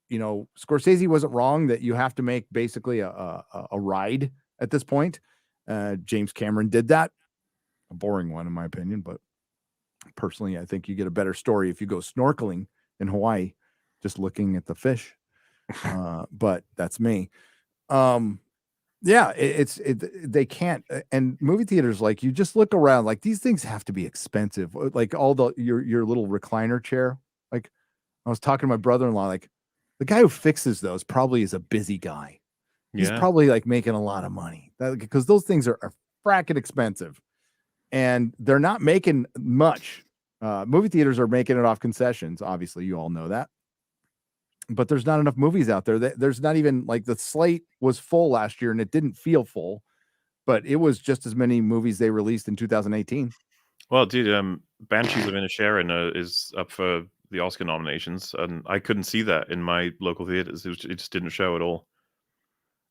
you know, Scorsese wasn't wrong that you have to make basically a ride at this point. James Cameron did that. A boring one, in my opinion, but personally, I think you get a better story if you go snorkeling in Hawaii, just looking at the fish. But that's me. Yeah, they can't. And movie theaters, like, you just look around, like, these things have to be expensive. Like all your little recliner chair. Like, I was talking to my brother-in-law, like, the guy who fixes those probably is a busy guy. He's probably like making a lot of money because those things are fracking expensive, and they're not making much Movie theaters are making it off concessions. Obviously, you all know that. But there's not enough movies out there. There's not even like the slate was full last year and it didn't feel full, but it was just as many movies they released in 2018. Well, dude, Banshees of Inisherin is up for the Oscar nominations, and I couldn't see that in my local theaters. It just didn't show at all.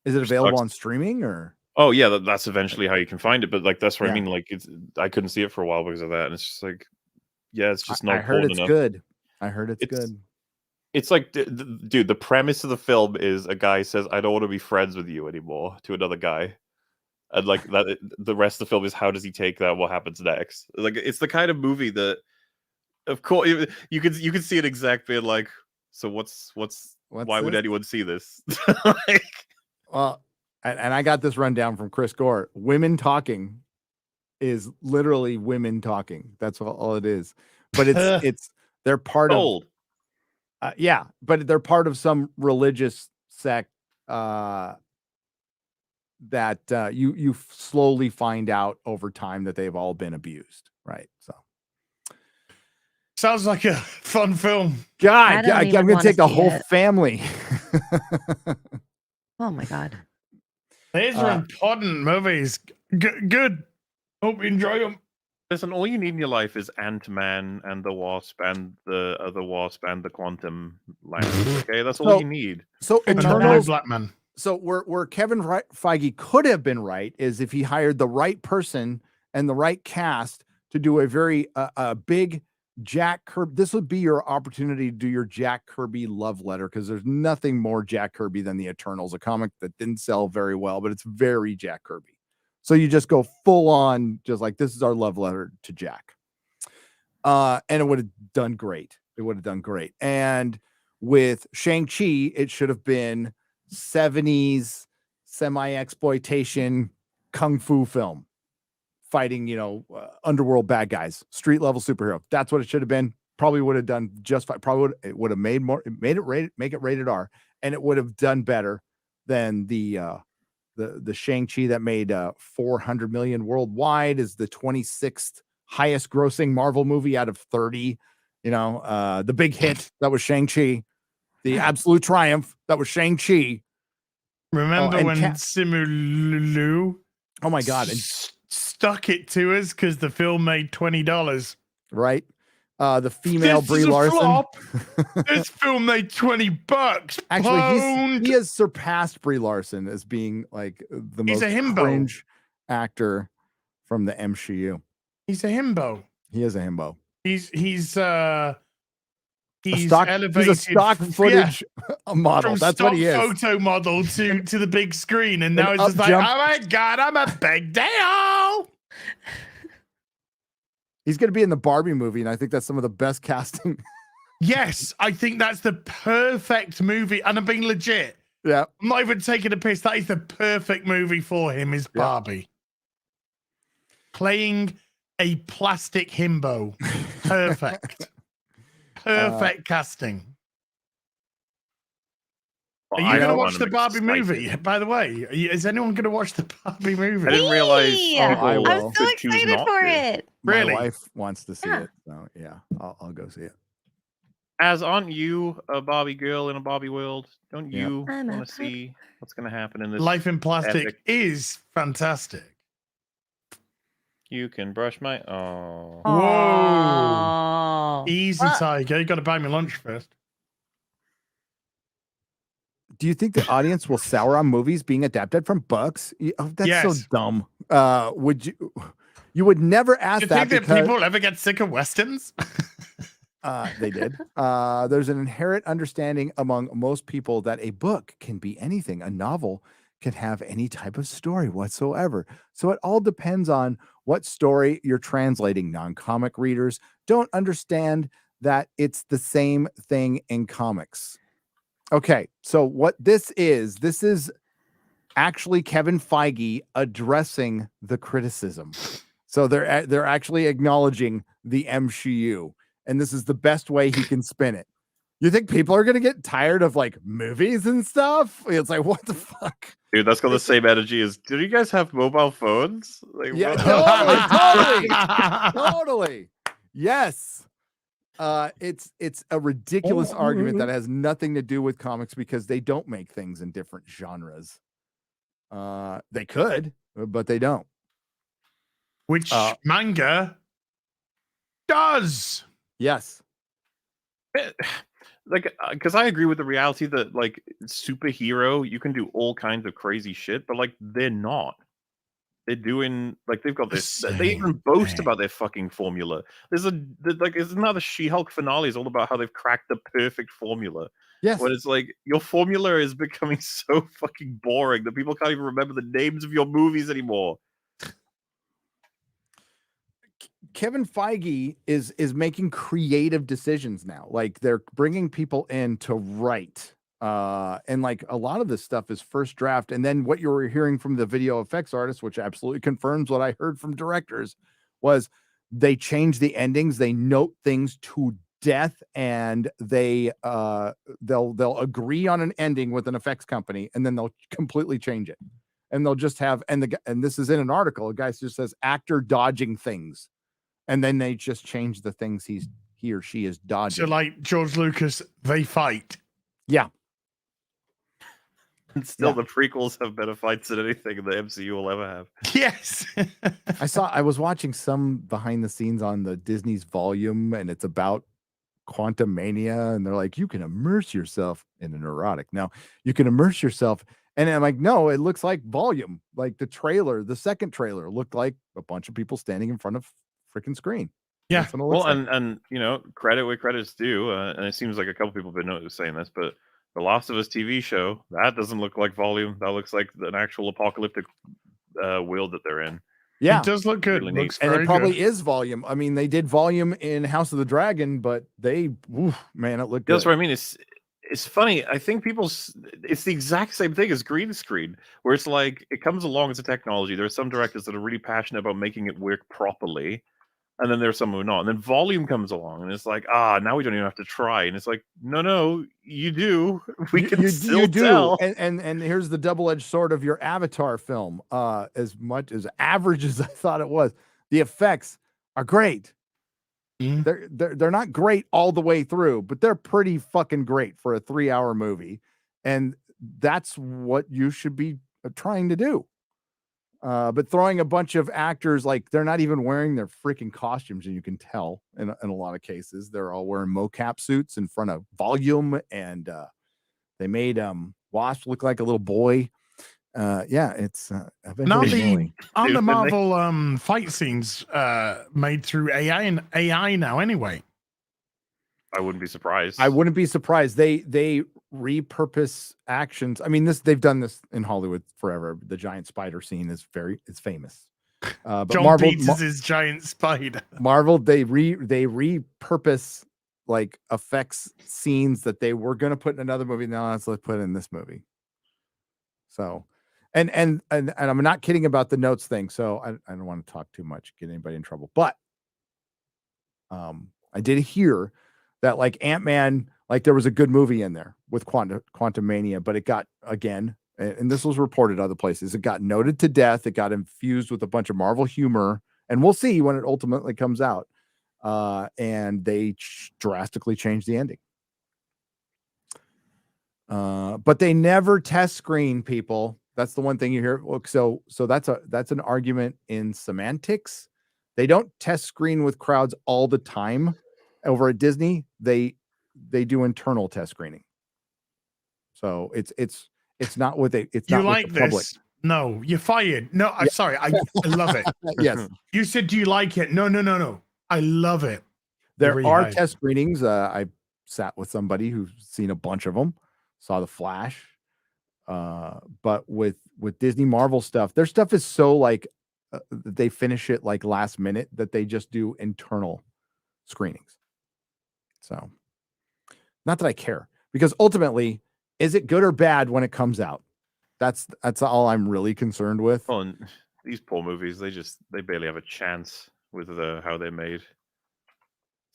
Is it available on streaming or? Oh yeah, that's eventually how you can find it. But like that's what I mean. Like I couldn't see it for a while because of that, and it's just like, yeah, it's just not. I heard it's enough. good. I heard it's good. It's like, dude, the premise of the film is a guy says, "I don't want to be friends with you anymore," to another guy, and like that. The rest of the film is how does he take that? What happens next? Like it's the kind of movie that, of course, you can see an exec being like, "So what's why would anyone see this?" Like, well, and I got this rundown from Chris Gore. Women talking is literally women talking. That's all it is. But they're part of. Yeah, but they're part of some religious sect that you slowly find out over time that they've all been abused, right? So sounds like a fun film. God, I'm gonna take the whole family. Oh my God, these are important movies. Good. Hope you enjoy them. Listen, all you need in your life is Ant-Man and the Wasp and the other Wasp and the Quantum Land. Okay, that's all you need. So Eternals, Black Man. So where Kevin Feige could have been right is if he hired the right person and the right cast to do a very big Jack Kirby. This would be your opportunity to do your Jack Kirby love letter, because there's nothing more Jack Kirby than the Eternals, a comic that didn't sell very well, but it's very Jack Kirby. So you just go full on, just like, this is our love letter to Jack. And it would have done great. It would have done great. And with Shang-Chi, it should have been 70s semi-exploitation kung fu film fighting, underworld bad guys, street level superhero. That's what it should have been. Probably would have done just fine. It would have make it rated R, and it would have done better than the Shang-Chi that made 400 million worldwide, is the 26th highest grossing Marvel movie out of 30. The big hit that was Shang-Chi, the absolute triumph that was Shang-Chi. Remember when Simu Liu? Oh my God! And stuck it to us because the film made $20. Right. The female Brie Larson. This film made $20. Actually, he has surpassed Brie Larson as being like the most cringe actor from the MCU. He's a himbo. He is a himbo. He's elevated. He's a stock footage model. That's what he is. Photo model to the big screen, and now it's just like, oh my God, I'm a big deal. He's going to be in the Barbie movie, and I think that's some of the best casting. Yes, I think that's the perfect movie, and I'm being legit. Yeah, I'm not even taking a piss. That is the perfect movie for him. Is Barbie playing a plastic himbo? Perfect. Perfect casting. Are you going to watch the Barbie movie? By the way, is anyone going to watch the Barbie movie? I didn't realize. I'm so excited for it. Really? My wife wants to see it. So yeah, I'll go see it. As aren't you a Barbie girl in a Barbie world? Don't you want to see what's going to happen in this? Life in Plastic is fantastic. You can brush my. Oh. Whoa. Easy, Tiger. You got to buy me lunch first. Do you think the audience will sour on movies being adapted from books? That's so dumb. Would you would never ask that? Do you think that people ever get sick of Westerns? They did. There's an inherent understanding among most people that a book can be anything. A novel can have any type of story whatsoever. So it all depends on what story you're translating. Non-comic readers don't understand that it's the same thing in comics. Okay, so what this is actually Kevin Feige addressing the criticism. So they're actually acknowledging the MCU, and this is the best way he can spin it. You think people are going to get tired of like movies and stuff? It's like, what the fuck? Dude, that's got the same energy as, did you guys have mobile phones? Like, yeah, totally. Yes. It's a ridiculous argument that has nothing to do with comics because they don't make things in different genres. They could, but they don't. Which manga does. Yes. Like, because I agree with the reality that, like, superhero, you can do all kinds of crazy shit, but, like, they're not. They're doing, like, they've got this. They even boast about their fucking formula. There's another She-Hulk finale is all about how they've cracked the perfect formula. Yes. When it's like, your formula is becoming so fucking boring that people can't even remember the names of your movies anymore. Kevin Feige is making creative decisions now. Like they're bringing people in to write. And like a lot of this stuff is first draft. And then what you were hearing from the video effects artists, which absolutely confirms what I heard from directors, was they change the endings. They note things to death, and they'll agree on an ending with an effects company, and then they'll completely change it. And they'll just have, and this is in an article, a guy just says actor dodging things. And then they just change the things he or she is dodging. So like George Lucas, they fight. Yeah. And still, the prequels have better fights than anything the MCU will ever have. Yes. I was watching some behind the scenes on the Disney's Volume, and it's about Quantum Mania, and they're like, you can immerse yourself in a Nerdrotic. Now, you can immerse yourself. And I'm like, no, it looks like Volume. Like the trailer, the second trailer looked like a bunch of people standing in front of freaking screen. Yeah. Well, and you know, credit where credit's due. And it seems like a couple people have been saying this, but the Last of Us TV show, that doesn't look like Volume. That looks like an actual apocalyptic world that they're in. Yeah, it does look good. Really Looks and very it probably good. is Volume. I mean, they did Volume in House of the Dragon, but man, it looked good. That's what I mean. It's funny. I think it's the exact same thing as green screen, where it's like it comes along as a technology. There are some directors that are really passionate about making it work properly, and then there's some who are not. And then Volume comes along, and it's like, now we don't even have to try. And it's like, no, you do. We can still tell. And here's the double-edged sword of your Avatar film. As much as average as I thought it was, the effects are great. They're not great all the way through, but they're pretty fucking great for a 3-hour movie. And that's what you should be trying to do. But throwing a bunch of actors, like they're not even wearing their freaking costumes, and you can tell in a lot of cases they're all wearing mocap suits in front of Volume, and they made Wasp look like a little boy. It's aren't the Marvel fight scenes made through AI now anyway? I wouldn't be surprised. I wouldn't be surprised. They repurpose actions. I mean, they've done this in Hollywood forever. The giant spider scene is famous. But John Marvel, Peters' his giant spider. Marvel, they repurpose like effects scenes that they were going to put in another movie. Now let's put it in this movie. So, and I'm not kidding about the notes thing. So I don't want to talk too much, get anybody in trouble. But I did hear that like Ant-Man, like there was a good movie in there with Quantum Mania, but it got, again, and this was reported other places, it got noted to death. It got infused with a bunch of Marvel humor, and we'll see when it ultimately comes out. And they drastically changed the ending. But they never test screen people. That's the one thing you hear. So that's an argument in semantics. They don't test screen with crowds all the time. Over at Disney, they do internal test screening. So it's not what it's you not like with the public. this? No, you're fired. No, I'm sorry. I love it. Yes. You said, do you like it? No. I love it. There are test screenings. I sat with somebody who's seen a bunch of them, saw The Flash. But with Disney Marvel stuff, their stuff is so like they finish it like last minute that they just do internal screenings. So not that I care, because ultimately, is it good or bad when it comes out? That's all I'm really concerned with. Well, and these poor movies, they barely have a chance with how they're made.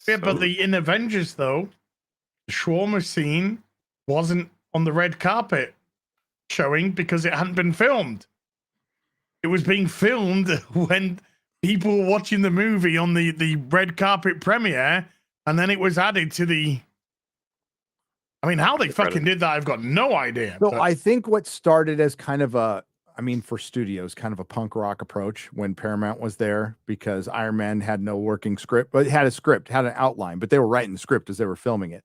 Yeah, but in Avengers though, the shawarma scene wasn't on the red carpet showing because it hadn't been filmed. It was being filmed when people were watching the movie on the red carpet premiere, and then it was added to the. I mean, how they fucking did that, I've got no idea. So but- I think what started as kind of a, I mean, for studios, kind of a punk rock approach when Paramount was there, because Iron Man had no working script, but it had a script, had an outline, but they were writing the script as they were filming it.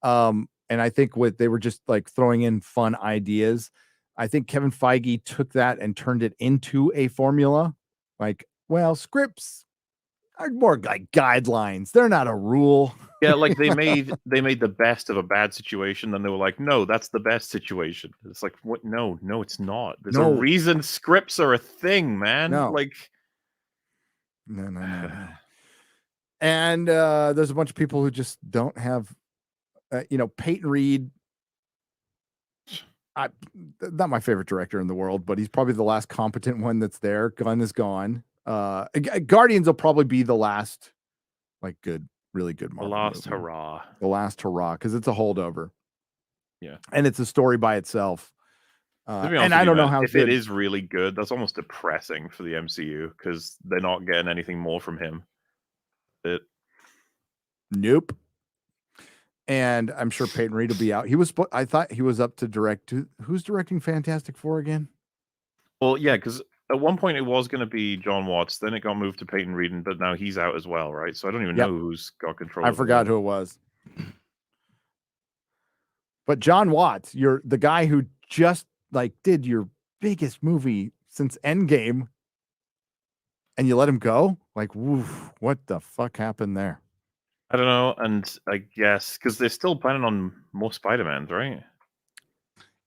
And I think they were just like throwing in fun ideas. I think Kevin Feige took that and turned it into a formula. Like, well, scripts are more like guidelines. They're not a rule. Yeah, like they made the best of a bad situation, then they were like, no, that's the best situation. It's like, what? No, it's not. There's a reason scripts are a thing, man. No. Like, no. And there's a bunch of people who just don't have, Peyton Reed. Not my favorite director in the world, but he's probably the last competent one that's there. Gunn is gone. Guardians will probably be the last, like, really good Marvel movie. hurrah. The last hurrah, because it's a holdover. Yeah, and it's a story by itself. And I don't know how if it is really good, that's almost depressing for the MCU because they're not getting anything more from him. Nope. And I'm sure Peyton Reed will be out. I thought he was up to direct. Who's directing Fantastic Four again? Well, yeah, because at one point it was going to be John Watts, then it got moved to Peyton Reed, but now he's out as well, right? So I don't even know who's got control. I forgot who it was. But John Watts, you're the guy who just did your biggest movie since Endgame, and you let him go? Like, woof, what the fuck happened there? I don't know, and I guess because they're still planning on more Spider-Mans, right?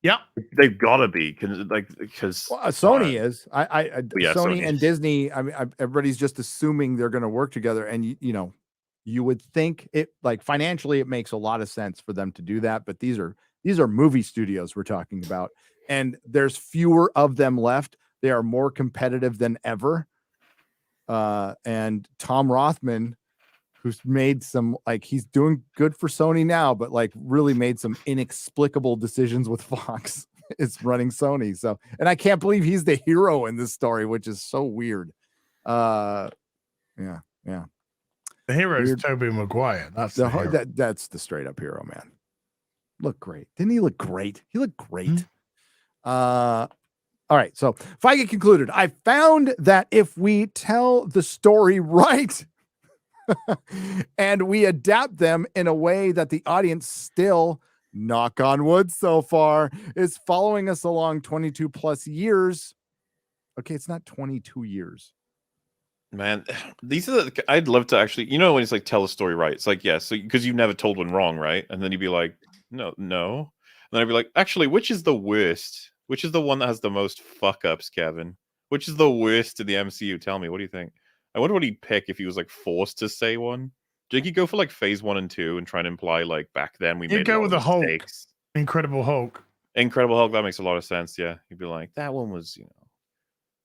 Yeah, they've got to be because Sony is. Yeah, Sony and Disney. I mean, everybody's just assuming they're going to work together, and you would think it financially it makes a lot of sense for them to do that. But these are movie studios we're talking about, and there's fewer of them left. They are more competitive than ever. And Tom Rothman, who's made some he's doing good for Sony now, but really made some inexplicable decisions with Fox, is running Sony. So, and I can't believe he's the hero in this story, which is so weird. Yeah. The hero is Tobey Maguire. That's that's the straight up hero, man. Look great. Didn't he look great? He looked great. Mm-hmm. All right. So Feige concluded, I found that if we tell the story right, and we adapt them in a way that the audience still, knock on wood so far, is following us along 22 plus years. Okay, it's not 22 years. Man, these are I'd love to actually, when it's tell a story right. It's so because you've never told one wrong, right? And then you'd be like, no. And then I'd be like, actually, which is the worst? Which is the one that has the most fuck ups, Kevin? Which is the worst in the MCU? Tell me, what do you think? I wonder what he'd pick if he was forced to say one. Do you think he'd go for phase 1 and 2 and try and imply back then we made go with the Hulk. Mistakes. Incredible Hulk, that makes a lot of sense. Yeah, he'd be like, that one was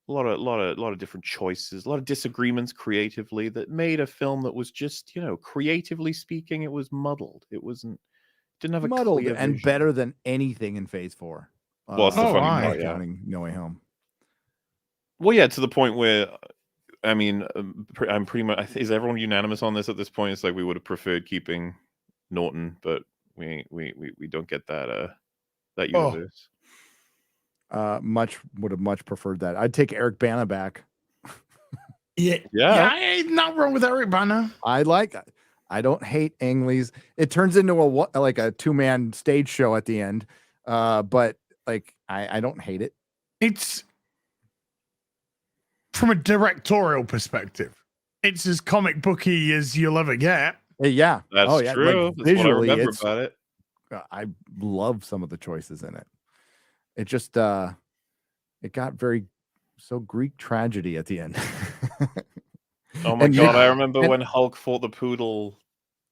a lot of different choices, a lot of disagreements creatively that made a film that was just creatively speaking, it was muddled. Didn't have a muddled clear and vision. better than anything in phase 4. Well, that's the funny part, counting No Way Home. Well, yeah, to the point where, I mean, I'm pretty much. Is everyone unanimous on this at this point? It's we would have preferred keeping Norton, but we don't get that universe. Would have much preferred that. I'd take Eric Bana back. Yeah, ain't not wrong with Eric Bana. I don't hate Ang Lee's. It turns into a 2-man stage show at the end, but I don't hate it. It's from a directorial perspective, it's as comic booky as you'll ever get. Yeah, that's true. That's visually, what I remember about it. I love some of the choices in it. It just it got so Greek tragedy at the end. Oh my god! I remember when Hulk fought the poodle.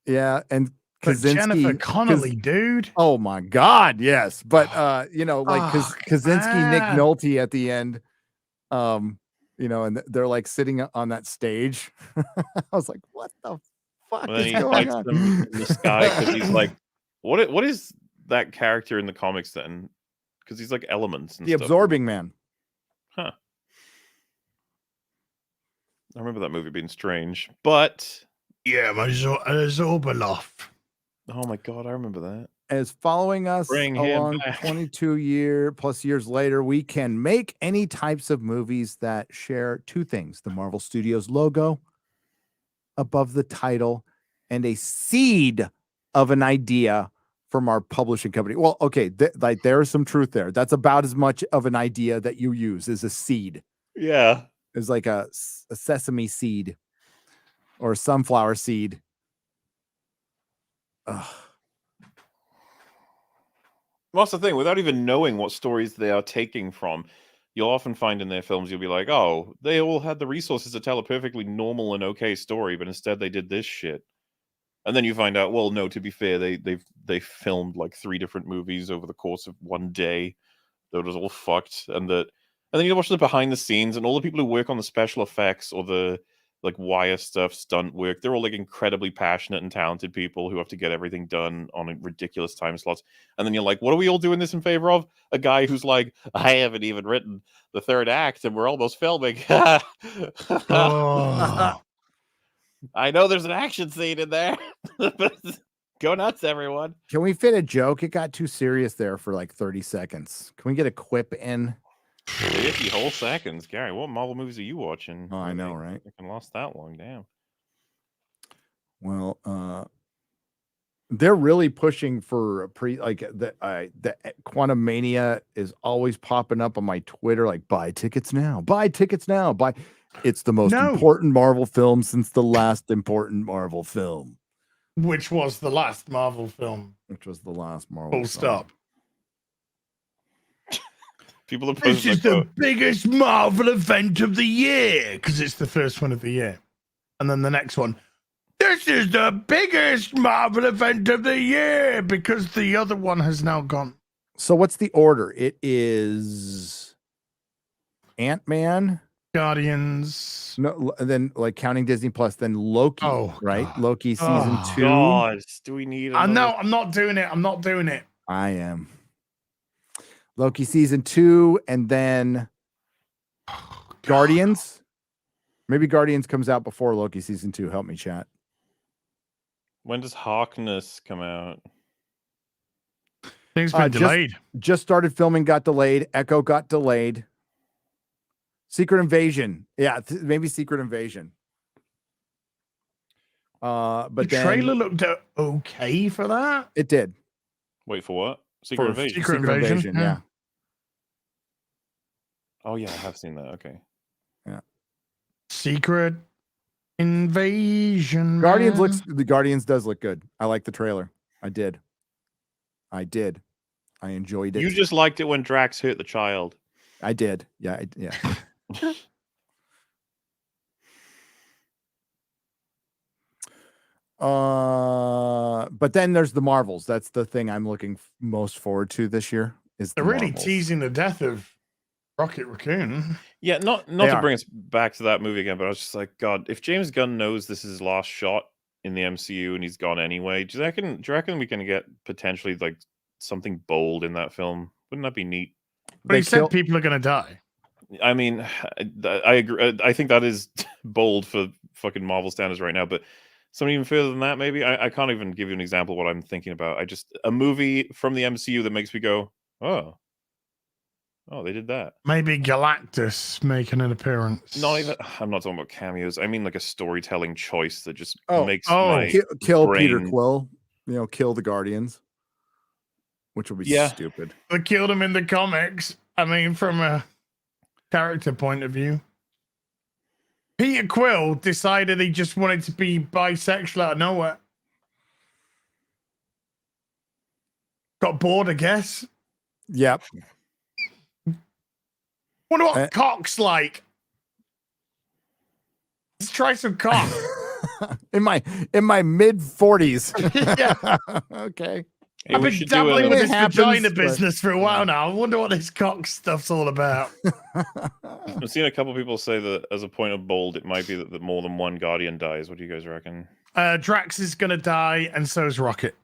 Yeah, and Kaczynski, Jennifer Connelly, dude. Oh my god, yes. But Kaczynski, Nick Nolte at the end. And they're sitting on that stage. I was like, what the fuck is going on? Them in the sky because he's what is that character in the comics then? Because he's elements and the stuff. Absorbing Man. Huh. I remember that movie being strange, but Yeah, my Zorbaloff. oh my god, I remember that. As following us Bring him along back. 22 plus years later, we can make any types of movies that share two things: the Marvel Studios logo above the title and a seed of an idea from our publishing company. Well, okay, like there is some truth there. That's about as much of an idea that you use as a seed. Yeah. It's like a sesame seed or a sunflower seed. Ugh. Well, that's the thing. Without even knowing what stories they are taking from, you'll often find in their films, you'll be like, oh, they all had the resources to tell a perfectly normal and okay story, but instead they did this shit. And then you find out, well, no, to be fair, they filmed like 3 different movies over the course of one day. That was all fucked. And then you watch the behind the scenes, and all the people who work on the special effects or the like wire stuff, stunt work, they're all like incredibly passionate and talented people who have to get everything done on ridiculous time slots. And then you're like, what are we all doing this in favor of? A guy who's like, I haven't even written the 3rd act and we're almost filming. Oh. I know there's an action scene in there. But go nuts, everyone. Can we fit a joke? It got too serious there for like 30 seconds. Can we get a quip in? 50 whole seconds. Gary, what Marvel movies are you watching? Oh, I know, right? I can last that long. Damn. Well, they're really pushing for the Quantum Mania is always popping up on my Twitter, like buy tickets now, buy. It's the most important Marvel film since the last important Marvel film. Which was the last Marvel film. Full stop. People are This is the biggest Marvel event of the year because it's the first one of the year. And then the next one, this is the biggest Marvel event of the year because the other one has now gone. So what's the order? It is Ant-Man, Guardians. No, then like counting Disney Plus, then Loki. Right? God. Loki season 2. God, do we need? No, I'm not doing it. I am. Loki season 2, and then Guardians. Maybe Guardians comes out before Loki season 2. Help me, chat. When does Harkness come out? Things been delayed. Just started filming, got delayed. Echo got delayed. Secret Invasion. Yeah, maybe Secret Invasion. But the trailer looked okay for that. It did. Wait, for what? Secret Invasion. Secret Invasion. Yeah. Oh yeah, I have seen that. Okay. Yeah. Secret Invasion. The Guardians does look good. I like the trailer. I did. I enjoyed it. You just liked it when Drax hurt the child. I did. Yeah. Yeah. But then there's the Marvels. That's the thing I'm looking most forward to this year. They're really teasing the death of Rocket Raccoon. Yeah, not to bring us back to that movie again, but I was just like, God, if James Gunn knows this is his last shot in the MCU and he's gone anyway, do you reckon we can get potentially like something bold in that film? Wouldn't that be neat? But he said people are going to die. I mean, I agree. I think that is bold for fucking Marvel standards right now, but something even further than that, maybe. I can't even give you an example of what I'm thinking about. A movie from the MCU that makes me go, oh, they did that. Maybe Galactus making an appearance. I'm not talking about cameos. I mean like a storytelling choice that just makes kill Peter Quill. Kill the Guardians, which would be stupid. They killed him in the comics. I mean, from a character point of view. Peter Quill decided he just wanted to be bisexual out of nowhere. Got bored, I guess. Yep. Wonder what cock's like. Let's try some cock. in my mid 40s. Yeah. Okay. Hey, I've been dabbling with this vagina business for a while now. I wonder what this cock stuff's all about. I've seen a couple people say that as a point of bold, it might be that more than one Guardian dies. What do you guys reckon? Drax is going to die, and so is Rocket.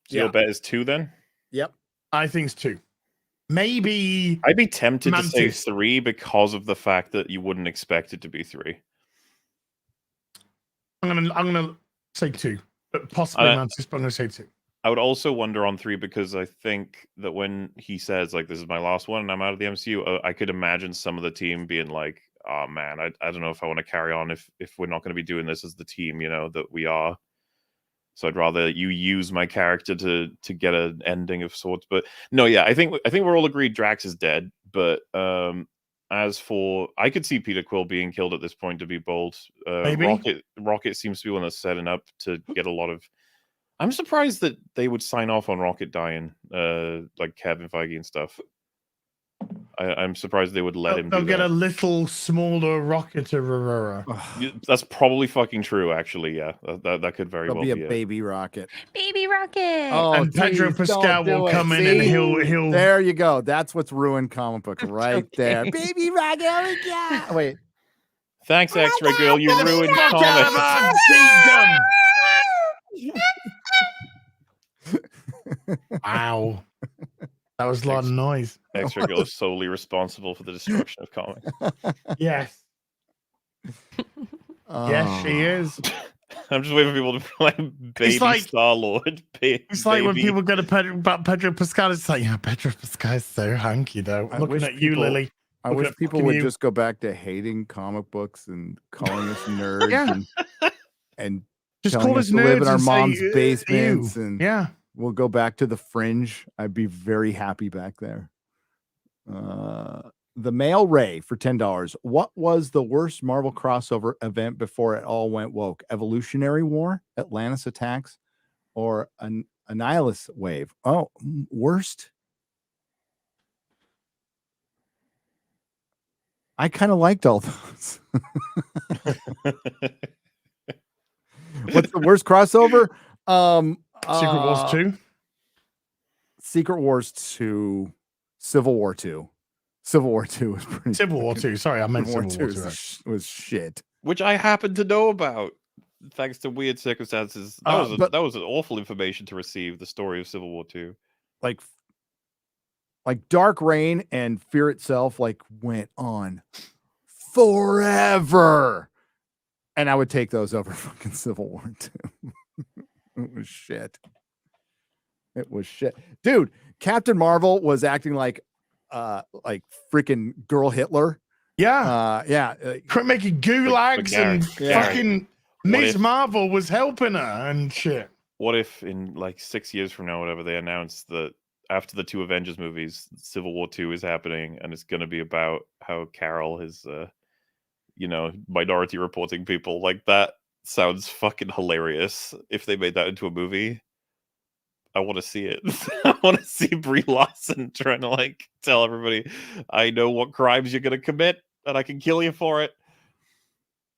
So your bet is 2 then? Yep. I think it's 2. Maybe... I'd be tempted Mantis. to say 3 because of the fact that you wouldn't expect it to be 3. I'm gonna say 2, but possibly Mantis, but I'm gonna say 2. I would also wonder on 3 because I think that when he says like this is my last one and I'm out of the MCU, I could imagine some of the team being like, "Oh man, I don't know if I want to carry on if we're not going to be doing this as the team, that we are. So I'd rather you use my character to get an ending of sorts." But no, yeah, I think we're all agreed Drax is dead. But as for, I could see Peter Quill being killed at this point. To be bold, Rocket seems to be one that's setting up to get a lot of. I'm surprised that they would sign off on Rocket dying, like Kevin Feige and stuff. I'm surprised they would let him. They'll get a little smaller Rocket Aurora. That's probably fucking true, actually. Yeah, that could very well be a baby Rocket. Baby Rocket. Oh, and Pedro Pascal will come in and he'll. There you go. That's what's ruined comic books right there. Baby Rocket. Oh my god. Wait. Thanks, X-Ray Girl. You ruined comics. Wow. That was a lot of noise. X-Ray Girl is solely responsible for the destruction of comics. Yes. Yes, she is. I'm just waiting for people to play Baby Star-Lord. It's like when people go to about Pedro Pascal, it's like, yeah, Pedro Pascal is so hunky, though. Looking at you, Lily. I wish people would just go back to hating comic books and calling us nerds and just telling call us us to live nerds in our and mom's say, basements. ew. And yeah. We'll go back to the Fringe. I'd be very happy back there. The Male Ray for $10. What was the worst Marvel crossover event before it all went woke? Evolutionary War, Atlantis Attacks, or an Annihilus Wave? Oh, worst. I kind of liked all those. What's the worst crossover? Secret Wars 2? Secret Wars 2, Civil War 2. Civil War 2 was pretty. Civil War 2. Sorry, I meant Civil War 2. Was shit. Which I happen to know about, thanks to weird circumstances. That was an awful information to receive. The story of Civil War 2. Like Dark Reign and Fear itself went on forever, and I would take those over fucking Civil War 2. It was shit. It was shit, dude. Captain Marvel was acting like freaking girl Hitler. Yeah, quit making gulags and fucking Ms. Marvel was helping her and shit. What if in 6 years from now, whatever, they announced that after the 2 Avengers movies, Civil War 2 is happening, and it's going to be about how Carol is, minority reporting people. That sounds fucking hilarious. If they made that into a movie, I want to see it. I want to see Brie Larson trying to tell everybody, I know what crimes you're going to commit, and I can kill you for it.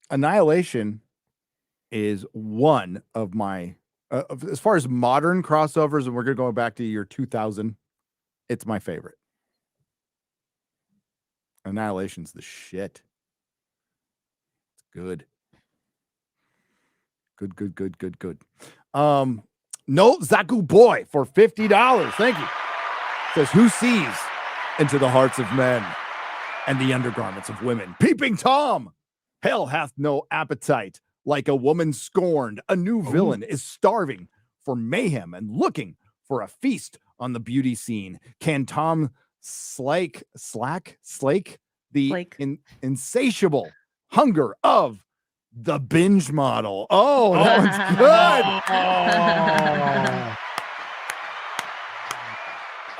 Annihilation is one of my, as far as modern crossovers, and we're going to go back to year 2000, it's my favorite. Annihilation's the shit. It's good. Good. No Zaku Boy for $50. Thank you. Says, who sees into the hearts of men and the undergarments of women? Peeping Tom. Hell hath no appetite like a woman scorned. A new villain is starving for mayhem and looking for a feast on the beauty scene. Can Tom slake the insatiable hunger of the binge model? Oh, that one's good.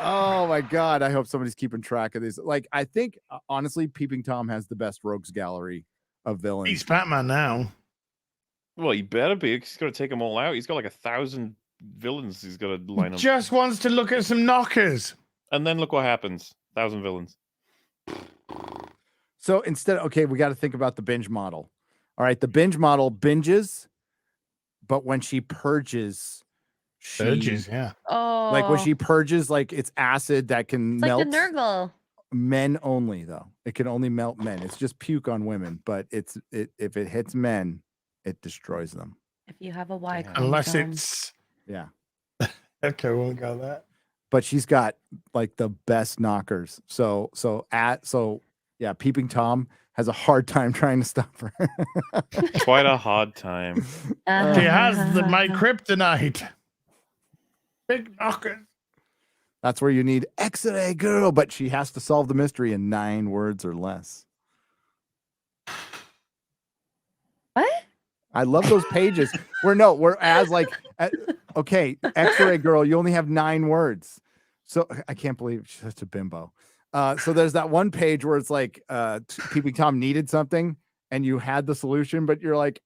Oh my God. I hope somebody's keeping track of these. I think honestly, Peeping Tom has the best rogues gallery of villains. He's Batman now. Well, he better be. He's got to take them all out. He's got 1,000 villains he's got to line up. Just wants to look at some knockers. And then look what happens. 1,000 villains. So instead, we got to think about the binge model. All right, the binge model binges, but when she purges, yeah. Oh, when she purges, it's acid that can melt. Like the Nurgle. Men only, though. It can only melt men. It's just puke on women, but if it hits men, it destroys them. If you have a Y, unless it's okay, we won't go that. But she's got the best knockers. So Yeah, Peeping Tom has a hard time trying to stop her. Quite a hard time. She has my kryptonite. Big knocker. That's where you need X-ray girl, but she has to solve the mystery in 9 words or less. What? I love those pages we're as like, okay, X-ray girl, you only have 9 words. So I can't believe she's such a bimbo. So there's that one page where it's like, Peeping Tom needed something and you had the solution, but you're like,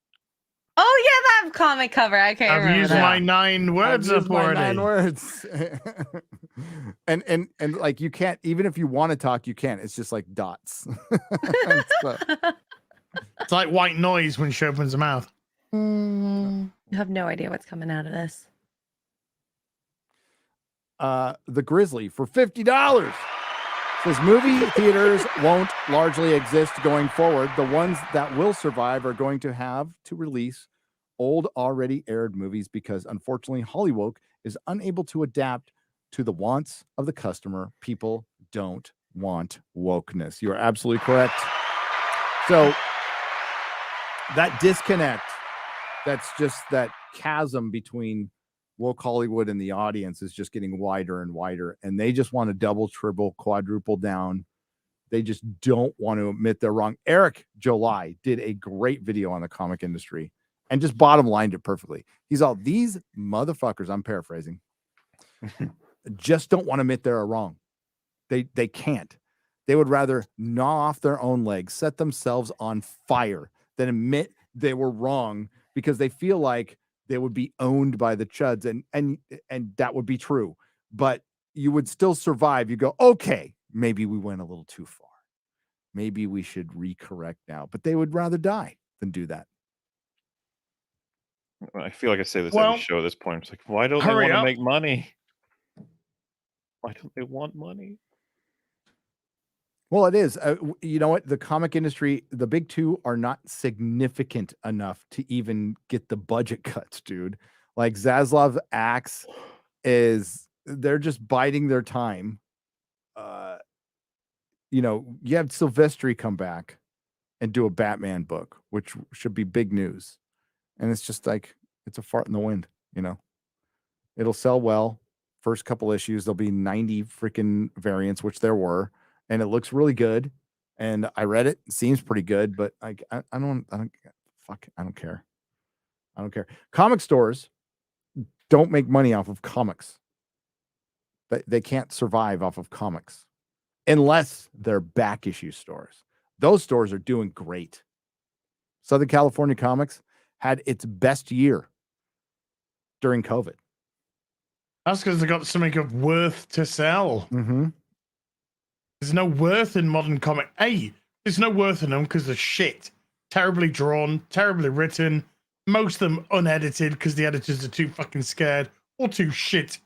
Oh yeah, that comic cover. I can't I've remember used that. my 9 words I've up used my already. 9 words. and like you can't, even if you want to talk, you can't. It's just like dots. It's like white noise when she opens her mouth. You have no idea what's coming out of this. The Grizzly for $50 says movie theaters won't largely exist going forward. The ones that will survive are going to have to release old, already aired movies because unfortunately Hollywood is unable to adapt to the wants of the customer. People don't want wokeness. You are absolutely correct. So that disconnect, that's just that chasm between woke Hollywood and the audience is just getting wider and wider. And they just want to double, triple, quadruple down. They just don't want to admit they're wrong. Eric July did a great video on the comic industry and just bottom lined it perfectly. He's all, these motherfuckers, I'm paraphrasing, just don't want to admit they're wrong. They can't. They would rather gnaw off their own legs, set themselves on fire than admit they were wrong because they feel like they would be owned by the chuds, and that would be true. But you would still survive. You go, okay, maybe we went a little too far. Maybe we should recorrect now. But they would rather die than do that. I feel like I say this every show at this point. It's like, why don't they hurry want to up. make money? Why don't they want money? Well, it is. You know what? The comic industry, the big two are not significant enough to even get the budget cuts, dude. Like Zaslav's Axe they're just biding their time. You know, you have Silvestri come back and do a Batman book, which should be big news. And it's just like, it's a fart in the wind, you know? It'll sell well. First couple issues, there'll be 90 freaking variants, which there were. And it looks really good. And I read it. It seems pretty good, but I don't care. I don't care. Comic stores don't make money off of comics. They can't survive off of comics unless they're back issue stores. Those stores are doing great. Southern California Comics had its best year during COVID. That's because they got something of worth to sell. Mm-hmm. There's no worth in modern comic. There's no worth in them because they're shit. Terribly drawn, terribly written. Most of them unedited because the editors are too fucking scared or too shit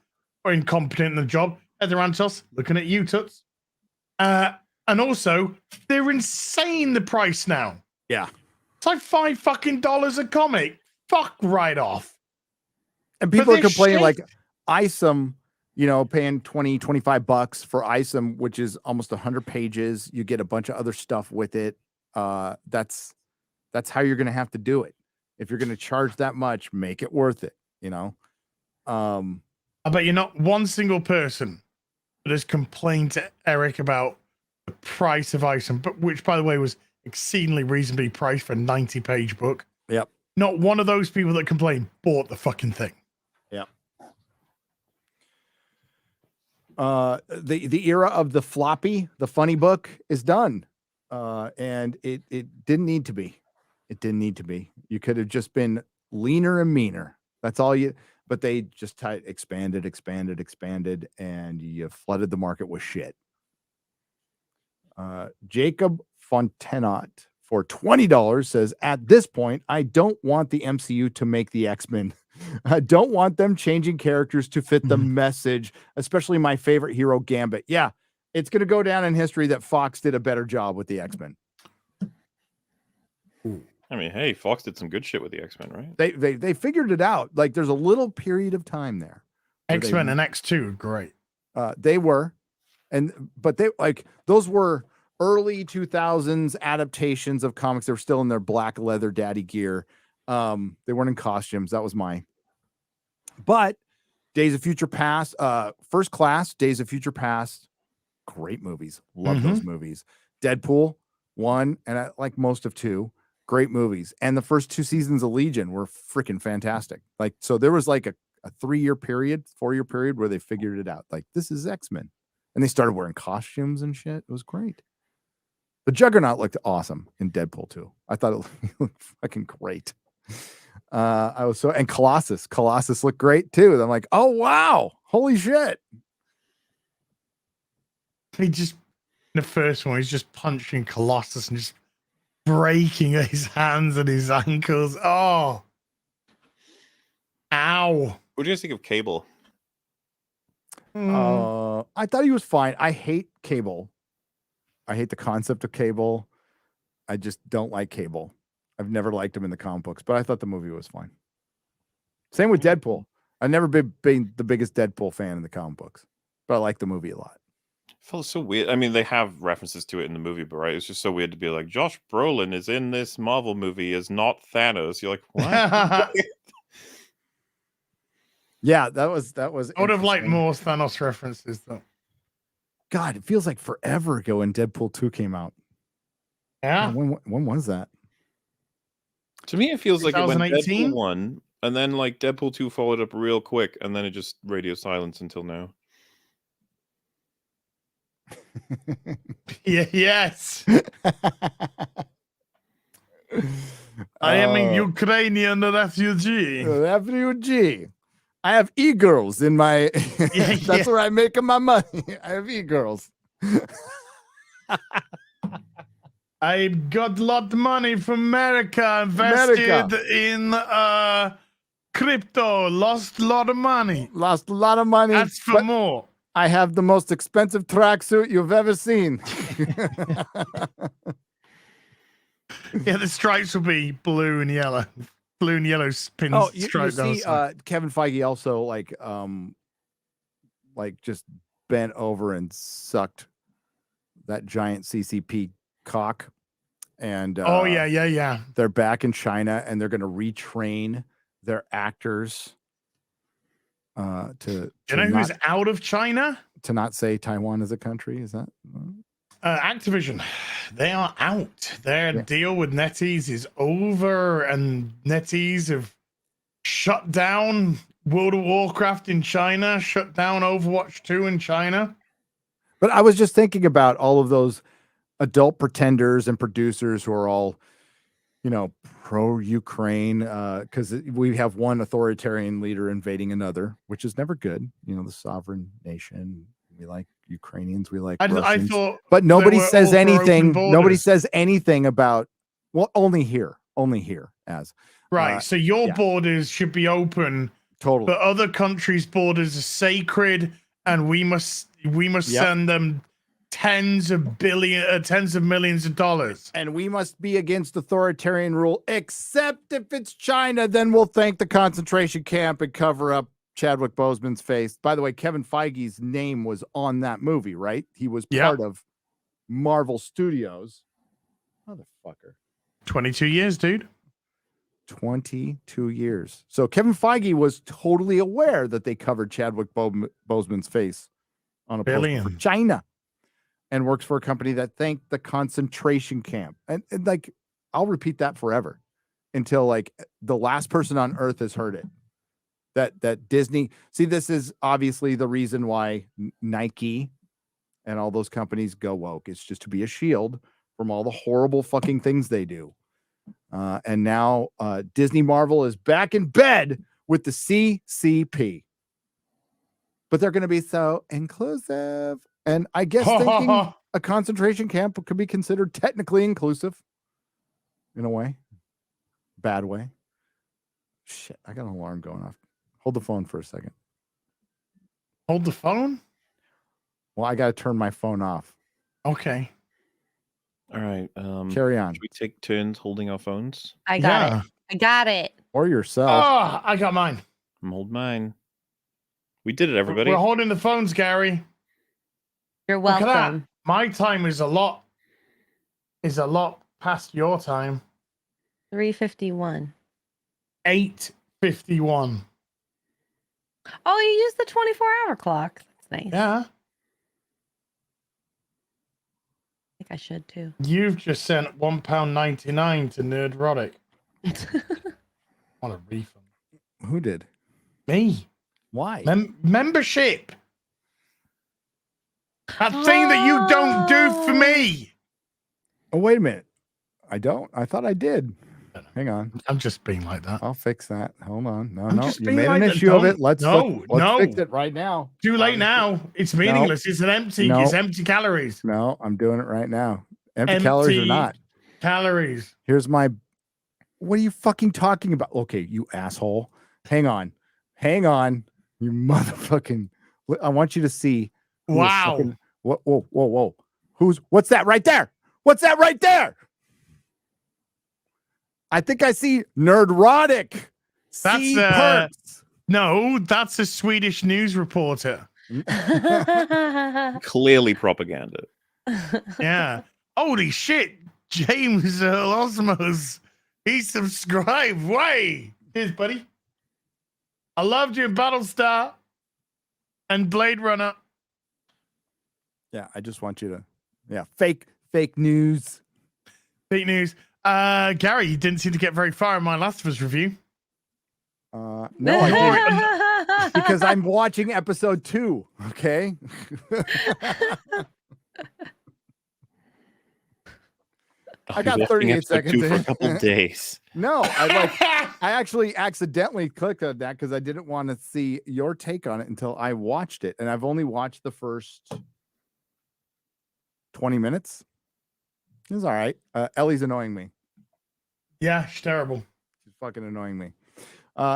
or incompetent in the job. Heather Antos, looking at you, Toots. And also, they're insane the price now. Yeah. It's like $5 a comic. Fuck right off. And people are they're complaining shit. like ISOM, you know, paying $20-$25 for ISOM, which is almost 100 pages. You get a bunch of other stuff with it. That's how you're going to have to do it. If you're going to charge that much, make it worth it, you know? I bet you're not one single person that has complained to Eric about the price of ISOM, but which, by the way, was exceedingly reasonably priced for a 90-page book. Yep. Not one of those people that complained bought the fucking thing. Yep. The era of the floppy, the funny book is done. And it didn't need to be. It didn't need to be. You could have just been leaner and meaner. That's all but they just expanded, and you flooded the market with shit. Jacob Fontenot for $20 says, at this point, I don't want the MCU to make the X-Men. I don't want them changing characters to fit the message, especially my favorite hero, Gambit. Yeah, it's going to go down in history that Fox did a better job with the X-Men. I mean, hey, Fox did some good shit with the X-Men, right? They figured it out. Like there's a little period of time there. X-Men and X2, great. They were, but they like those were early 2000s adaptations of comics. They were still in their black leather daddy gear. They weren't in costumes. That was my. But Days of Future Past, First Class, Days of Future Past, great movies. Love those movies. Deadpool 1, and I like most of 2. Great movies. And the first 2 seasons of Legion were freaking fantastic. Like, so there was like a 3-year period, 4-year period where they figured it out. Like, this is X-Men. And they started wearing costumes and shit. It was great. The Juggernaut looked awesome in Deadpool 2. I thought it looked fucking great. And Colossus looked great too. And I'm like, oh wow, holy shit. He just, in the first one, he's just punching Colossus and just breaking his hands and his ankles. Oh, ow. What do you guys think of Cable? I thought he was fine. I hate Cable. I hate the concept of Cable. I just don't like Cable. I've never liked him in the comic books, but I thought the movie was fine. Same with Deadpool. I've never been the biggest Deadpool fan in the comic books, but I like the movie a lot. It felt so weird. I mean, they have references to it in the movie, but right, it's just so weird to be like, Josh Brolin is in this Marvel movie as not Thanos. You're like, what? Yeah, that was. I would have liked more Thanos references though. God, it feels like forever ago when Deadpool 2 came out. Yeah. When was that? To me, it feels like it went 2018? Deadpool 1, and then like Deadpool 2 followed up real quick, and then it just radio silence until now. Yeah, yes. I am a Ukrainian refugee. I have e-girls in my. Yeah, That's where I make my money. I have e-girls. I got a lot of money from America, invested in crypto, lost a lot of money. Lost a lot of money. That's for more. I have the most expensive tracksuit you've ever seen. Yeah, the stripes will be blue and yellow. Blue and yellow pins. Oh, you stripe see, Kevin Feige also like just bent over and sucked that giant CCP cock. And yeah. They're back in China and they're going to retrain their actors to you know who's out of China? To not say Taiwan is a country. Is that Activision? They are out. Their deal with NetEase is over, and NetEase have shut down World of Warcraft in China, shut down Overwatch 2 in China. But I was just thinking about all of those adult pretenders and producers who are all, pro-Ukraine, because we have one authoritarian leader invading another, which is never good. The sovereign nation. We like Ukrainians. We like Russians. I thought, but nobody says anything. Nobody borders. says anything about. Well, only here as right. So your borders should be open. Totally. But other countries' borders are sacred, and we must send them tens of millions of dollars. And we must be against authoritarian rule, except if it's China. Then we'll thank the concentration camp and cover up Chadwick Boseman's face. By the way, Kevin Feige's name was on that movie, right? He was part of Marvel Studios. Motherfucker. 22 years, dude. 22 years. So Kevin Feige was totally aware that they covered Chadwick Boseman's face on a poster for China, and works for a company that thanked the concentration camp. And like, I'll repeat that forever until like the last person on earth has heard it. That Disney, see, this is obviously the reason why Nike and all those companies go woke. It's just to be a shield from all the horrible fucking things they do. And now Disney Marvel is back in bed with the CCP. But they're going to be so inclusive. And I guess thinking a concentration camp could be considered technically inclusive in a way. Bad way. Shit, I got an alarm going off. Hold the phone for a second. Hold the phone? Well, I got to turn my phone off. Okay. All right. Carry on. Should we take turns holding our phones? I got it. Or yourself. Oh, I got mine. I'm holding mine. We did it, everybody. We're holding the phones, Gary. You're Look at that. welcome. My time is a lot is a lot past your time. 3:51. 8:51. Oh, you used the 24-hour clock. That's nice. Yeah. I think I should too. You've just sent £1.99 to Nerdrotic. Want a refund? Who did? Me. Why? Membership. That thing that you don't do for me. Oh, wait a minute. I don't. I thought I did. Hang on. I'm just being like that. I'll fix that. Hold on. No, I'm no. just You being made like an that. issue of Don't- it. Let's fix it right now. Too late now. It's meaningless. It's an empty. No. It's empty calories. No, I'm doing it right now. Empty calories or not. Calories. Here's my. What are you fucking talking about? Okay, you asshole. Hang on. Hang on. You motherfucking. I want you to see. who is Wow. fucking- Whoa, whoa, whoa, whoa. What's that right there? What's that right there? I think I see Nerdrotic. That's See perks. no, that's a Swedish news reporter. Clearly propaganda. Yeah. Holy shit. James Osmos. He subscribed. Way. Cheers, buddy. I loved you in Battlestar and Blade Runner. Yeah, I just want you to. Yeah, fake news. Fake news. Gary, you didn't seem to get very far in my Last of Us review. No, I didn't. Because I'm watching episode 2. Okay. I got 38 seconds for a in. couple days. No, I actually accidentally clicked on that because I didn't want to see your take on it until I watched it, and I've only watched the first 20 minutes. It's all right. Ellie's annoying me. Yeah, she's terrible. She's fucking annoying me.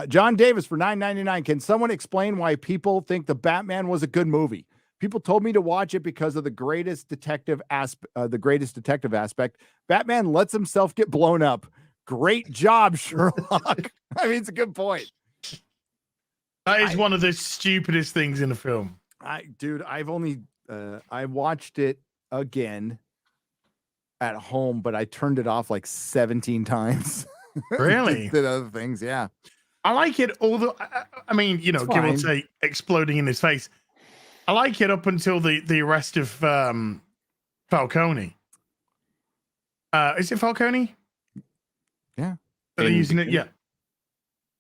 John Davis for $9.99. Can someone explain why people think the Batman was a good movie? People told me to watch it because of the greatest detective aspect. Batman lets himself get blown up. Great job, Sherlock. I mean, it's a good point. That is one of the stupidest things in a film. I've only I watched it again at home, but I turned it off like 17 times. Really? Did other things, yeah. I like it, although I mean, you know, It's give or fine. take, exploding in his face. I like it up until the arrest of Falcone. Is it Falcone? Yeah. Are they using it? Yeah.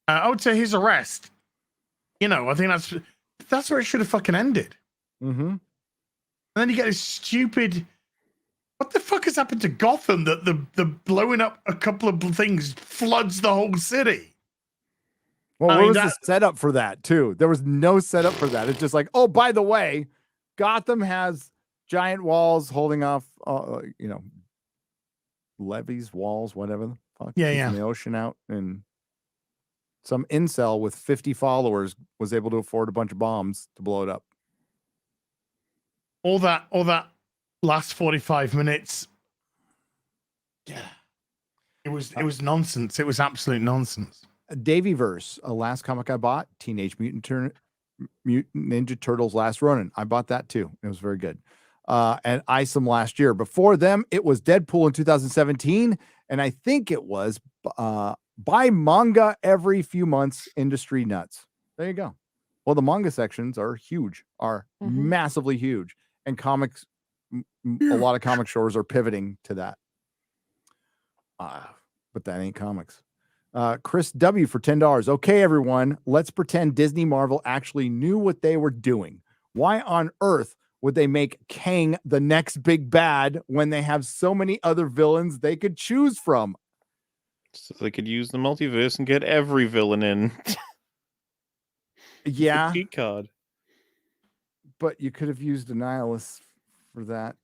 I would say his arrest. You know, I think that's where it should have fucking ended. Mm-hmm. And then you get this stupid. What the fuck has happened to Gotham that the blowing up a couple of things floods the whole city? Well, I where mean, was the setup for that too? There was no setup for that. It's just like, oh, by the way, Gotham has giant walls holding off, levees, walls, whatever the fuck. Yeah, keeping yeah. the ocean out, and some incel with 50 followers was able to afford a bunch of bombs to blow it up. All that last 45 minutes. Yeah. It was nonsense. It was absolute nonsense. Davyverse, a last comic I bought, Teenage Mutant Ninja Turtles Last Ronin. I bought that too. It was very good. And Isom last year. Before them, it was Deadpool in 2017. And I think it was buy manga every few months, Industry Nuts. There you go. Well, the manga sections are huge, massively huge. And comics, a lot of comic stores are pivoting to that. But that ain't comics. Chris W for $10. Okay, everyone, let's pretend Disney Marvel actually knew what they were doing. Why on earth would they make Kang the next big bad when they have so many other villains they could choose from? So they could use the multiverse and get every villain in. Yeah. Cheat card. But you could have used Annihilus for that.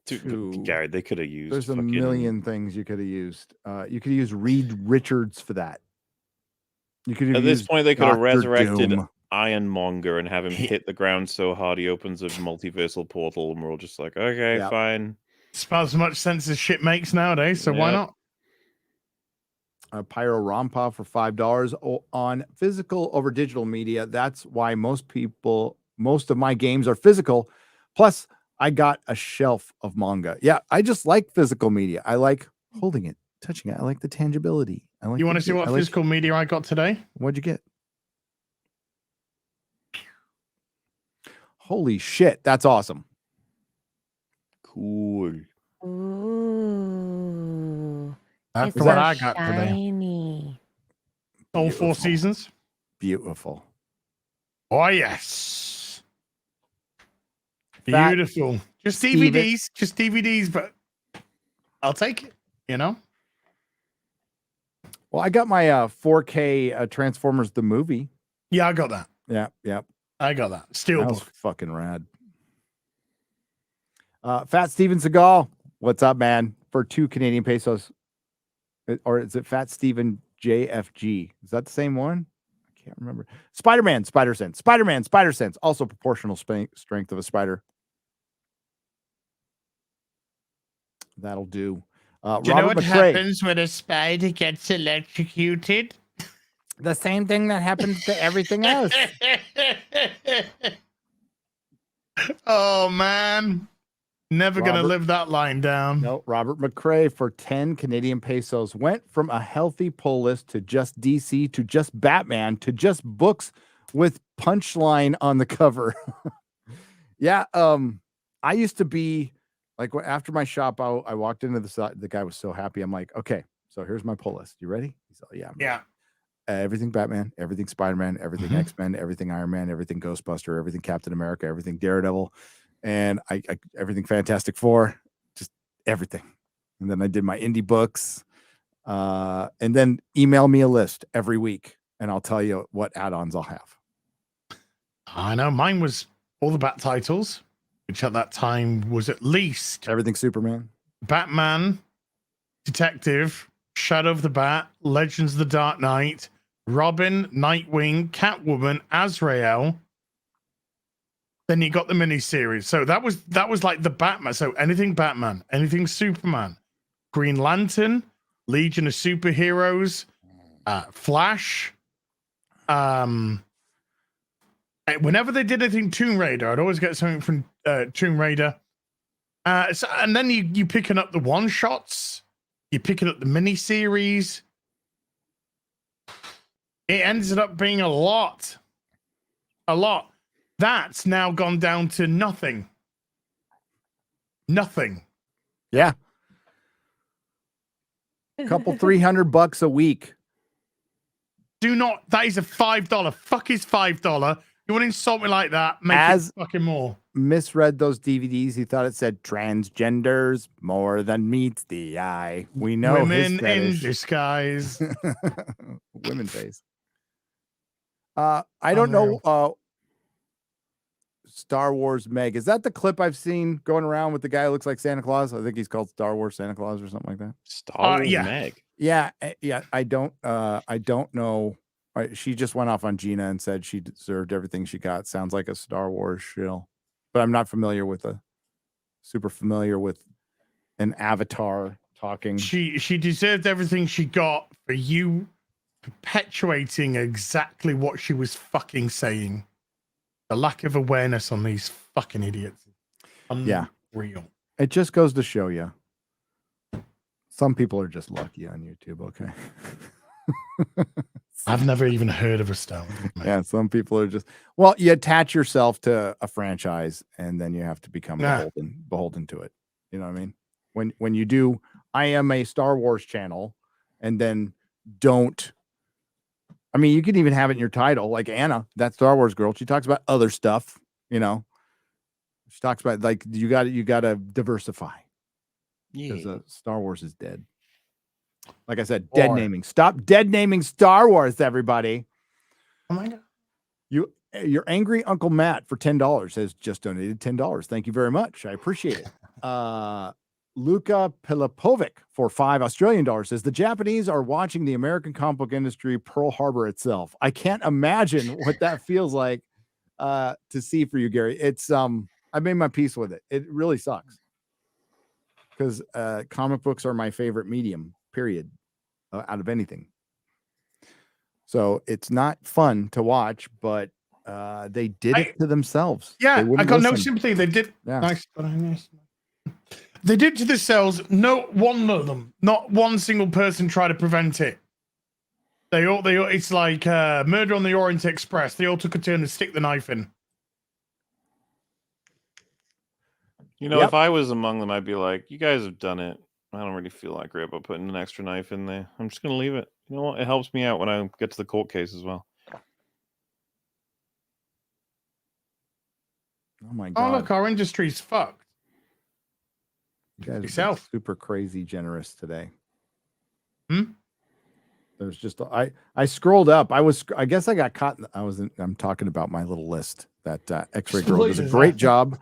Dude, Gary, they could have used. There's a million things you could have used. You could use Reed Richards for that. You could have At this used point, they could have Dr. resurrected Doom. Ironmonger and have him hit the ground so hard he opens a multiversal portal, and we're all just like, okay, Yep. fine. It's about as much sense as shit makes nowadays, so why Yep. not? Pyro Rampa for $5 on physical over digital media. That's why most of my games are physical. Plus, I got a shelf of manga. Yeah, I just like physical media. I like holding it, touching it. I like the tangibility. I like. You want to see what physical media I got today? What'd you get? Holy shit, that's awesome. Cool. Ooh. That's It's what so I got today. shiny. All 4 seasons. Beautiful. Oh yes. Fat Beautiful. Just Steven- DVDs. Just DVDs, but I'll take it. You know. Well, I got my 4K Transformers the movie. Yeah, I got that. Yeah. I got that. That Steelbook. was fucking rad. Fat Steven Seagal, what's up, man? For 2 Canadian pesos. Or is it Fat Steven JFG? Is that the same one? I can't remember. Spider-Man, Spider Sense. Spider-Man, Spider Sense. Also proportional strength of a spider. That'll do. Do you know Robert what McRae. happens when a spider gets electrocuted? The same thing that happens to everything else. Oh man. Never gonna Robert- live that line down. No, Robert McRae for 10 Canadian pesos went from a healthy pull list to just DC to just Batman to just books with punchline on the cover. Yeah, I used to be like after my shop, I walked into the guy was so happy. I'm like, okay, so here's my pull list. You ready? He's like, yeah. I'm ready. Yeah. Everything Batman, everything Spider-Man, everything Mhm. X-Men, everything Iron Man, everything Ghostbuster, everything Captain America, everything Daredevil, and I everything Fantastic Four, just everything. And then I did my indie books, and then email me a list every week, and I'll tell you what add-ons I'll have. I know mine was all the Bat titles, which at that time was at least Everything Superman. Batman, Detective, Shadow of the Bat, Legends of the Dark Knight, Robin, Nightwing, Catwoman, Azrael. Then you got the miniseries. So that was like the Batman. So anything Batman, anything Superman, Green Lantern, Legion of Superheroes, Flash. Whenever they did anything Tomb Raider, I'd always get something from Tomb Raider. And then you picking up the one shots, you're picking up the miniseries. It ended up being a lot. That's now gone down to nothing. Yeah. Couple $300 a week. That is a $5. Fuck is $5. You want to insult me like that? Make As- it fucking more. Misread those DVDs. He thought it said transgenders more than meets the eye. We know Women his in fetish. disguise. Women face. I don't know. Star Wars Meg. Is that the clip I've seen going around with the guy who looks like Santa Claus? I think he's called Star Wars Santa Claus or something like that. Star Wars yeah. Meg. Yeah. I don't know. She just went off on Gina and said she deserved everything she got. Sounds like a Star Wars shill, but I'm not super familiar with an avatar talking. She deserved everything she got for you perpetuating exactly what she was fucking saying. The lack of awareness on these fucking idiots. Yeah. Real. It just goes to show you. Some people are just lucky on YouTube. Okay. I've never even heard of a Star Wars. Yeah, some people are just you attach yourself to a franchise and then you have to become beholden to it. You know what I mean? When you do, I am a Star Wars channel, and then don't. I mean, you can even have it in your title, like Anna, that Star Wars girl. She talks about other stuff. You know, she talks about like you got to diversify because Star Wars is dead. Like I said, dead naming. Stop dead naming Star Wars, everybody. Oh my God. Your angry Uncle Matt for $10 has just donated $10. Thank you very much. I appreciate it. Luka Pilipovic for $5 Australian says the Japanese are watching the American comic book industry Pearl Harbor itself. I can't imagine what that feels like to see for you, Gary. It's I made my peace with it. It really sucks because comic books are my favorite medium, period, out of anything. So it's not fun to watch, but They did it to themselves. Yeah, They I wouldn't got no listen. sympathy. They did. Yeah. Nice. They did to themselves. No one of them, not one single person tried to prevent it. They all. It's like Murder on the Orient Express. They all took a turn to stick the knife in. You know, Yep. if I was among them, I'd be like, "You guys have done it. I don't really feel like Grandpa putting an extra knife in there. I'm just gonna leave it. You know what? It helps me out when I get to the court case as well." Oh my Oh god! look, our industry's fucked. You guys are Yourself. super crazy generous today. Hmm? There's just I scrolled up. I guess I got caught. I'm talking about my little list. That X-Ray Girl does a great job.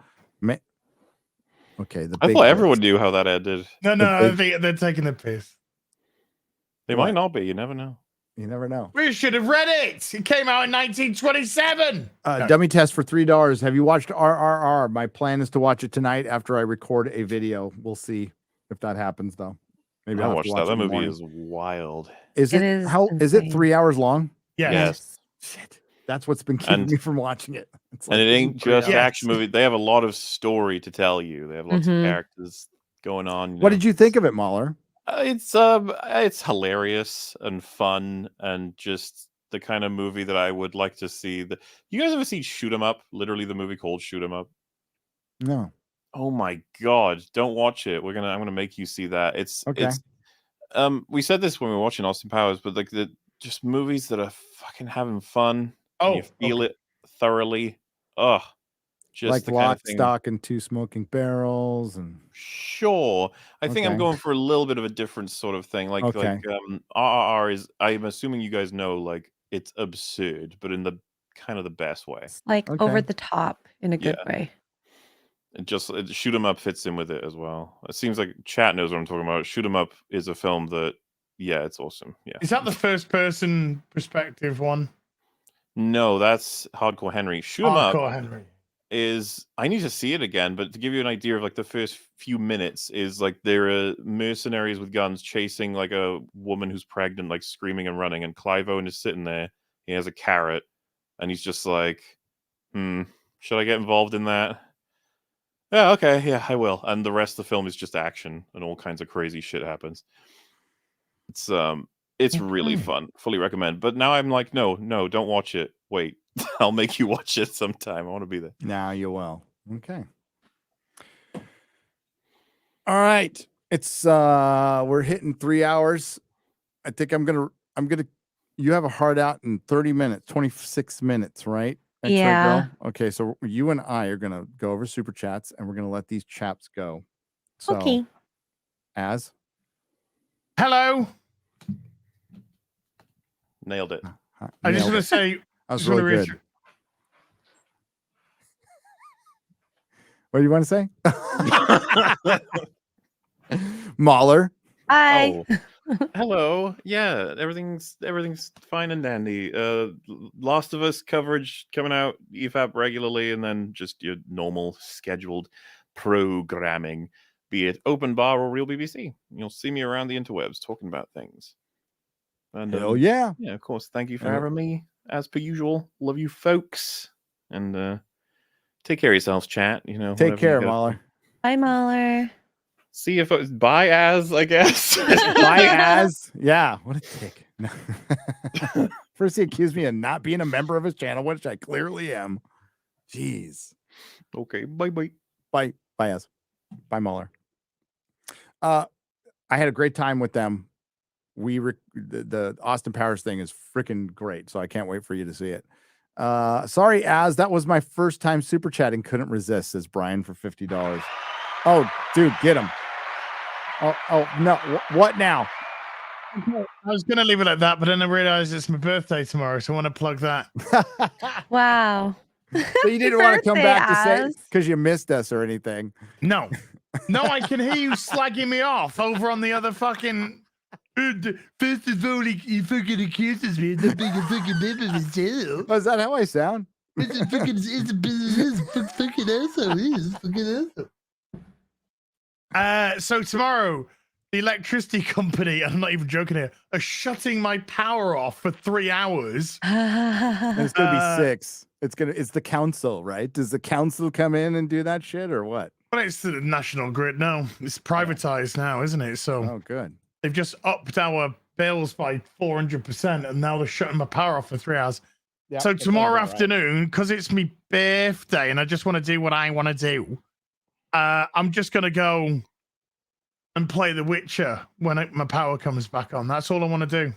Okay, I thought everyone knew how that ended. No, I think they're taking the piss. They might not be. You never know. You never know. We should have read it. It came out in 1927. Dummy test for $3. Have you watched RRR? My plan is to watch it tonight after I record a video. We'll see if that happens, though. Maybe I I'll have watched to that. watch That it in the movie morning. is wild. Is It it is how is it insane. 3 hours long? Yes. Shit. That's what's been keeping And- me from watching it. It's And it this is ain't 3 just hours. action movie. They have a lot of story to tell you. They have lots of Mhm. characters going on. What did you think of it, MauLer? It's hilarious and fun and just the kind of movie that I would like to see. You guys ever seen Shoot 'Em Up? Literally the movie called Shoot 'Em Up. No. Oh my god, don't watch it. I'm gonna make you see that. It's we said this when we were watching Austin Powers, but like just movies that are fucking having fun. Oh, you feel it thoroughly. Ugh. Just Like the kind Lock, of thing. Stock, and Two Smoking Barrels, and Sure. I think I'm Okay. going for a little bit of a different sort of thing. Like RRR is, I'm assuming you guys know, like it's absurd, but in the kind of the best way. It's like Okay. over the top in a good Yeah. way. Shoot 'Em Up fits in with it as well. It seems like chat knows what I'm talking about. Shoot 'Em Up is a film that, yeah, it's awesome. Yeah. Is that the first person perspective one? No, that's Hardcore Henry. Shoot 'Em Up Hardcore Henry. is, I need to see it again, but to give you an idea of like the first few minutes is like there are mercenaries with guns chasing like a woman who's pregnant, like screaming and running, and Clive Owen is sitting there. He has a carrot, and he's just like, should I get involved in that? Yeah, okay, yeah, I will. And the rest of the film is just action and all kinds of crazy shit happens. It's really fun. Fully recommend. But now I'm like, no, don't watch it. Wait, I'll make you watch it sometime. I want to be there. now you will. Okay. All right. It's we're hitting 3 hours. I think I'm gonna you have a hard out in 30 minutes, 26 minutes, right? X-Ray Yeah. Girl? Okay, so you and I are gonna go over super chats and we're gonna let these chaps go. So Okay. as Hello. Nailed it. I just nailed want to it. say, That was just wanna really reassure- good. What do you want to say? MauLer. Hi. Oh, hello. Yeah, everything's fine and dandy. Last of Us coverage coming out EFAP regularly, and then just your normal scheduled programming, be it open bar or real BBC. You'll see me around the interwebs talking about things. And Hell yeah. yeah, of course. Thank you for Yeah. having me, as per usual. Love you, folks, and take care of yourselves, chat. You know, Take whatever you care, gotta- MauLer. Bye, MauLer. See if it's bye as, I guess. Bye, as. Yeah. What a dick. No. First, he accused me of not being a member of his channel, which I clearly am. Jeez. Okay. Bye. Bye. Bye, as. Bye, MauLer. I had a great time with them. The Austin Powers thing is freaking great, so I can't wait for you to see it. Sorry, as that was my first time super chatting. Couldn't resist, says Brian for $50. Oh, dude, get him. Oh no. What now? I was gonna leave it at that, but then I realized it's my birthday tomorrow, so I want to plug that. Wow. So you didn't want to come back to say Az. because you missed us or anything. No, I can hear you slagging me off over on the other fucking. First of all, he fucking accuses me of not being a fucking member of his channel. Oh, is that how I sound? It's a fucking asshole. He is fucking asshole. So tomorrow, the electricity company, I'm not even joking here, are shutting my power off for 3 hours. And it's gonna be 6. It's the council, right? Does the council come in and do that shit or what? Well, it's the national grid now. It's privatized now, isn't it? So Oh, good. they've just upped our bills by 400%, and now they're shutting my power off for 3 hours. Yeah, So that sounds tomorrow about right. afternoon, because it's my birthday and I just want to do what I want to do, I'm just going to go and play The Witcher when my power comes back on. That's all I want to do.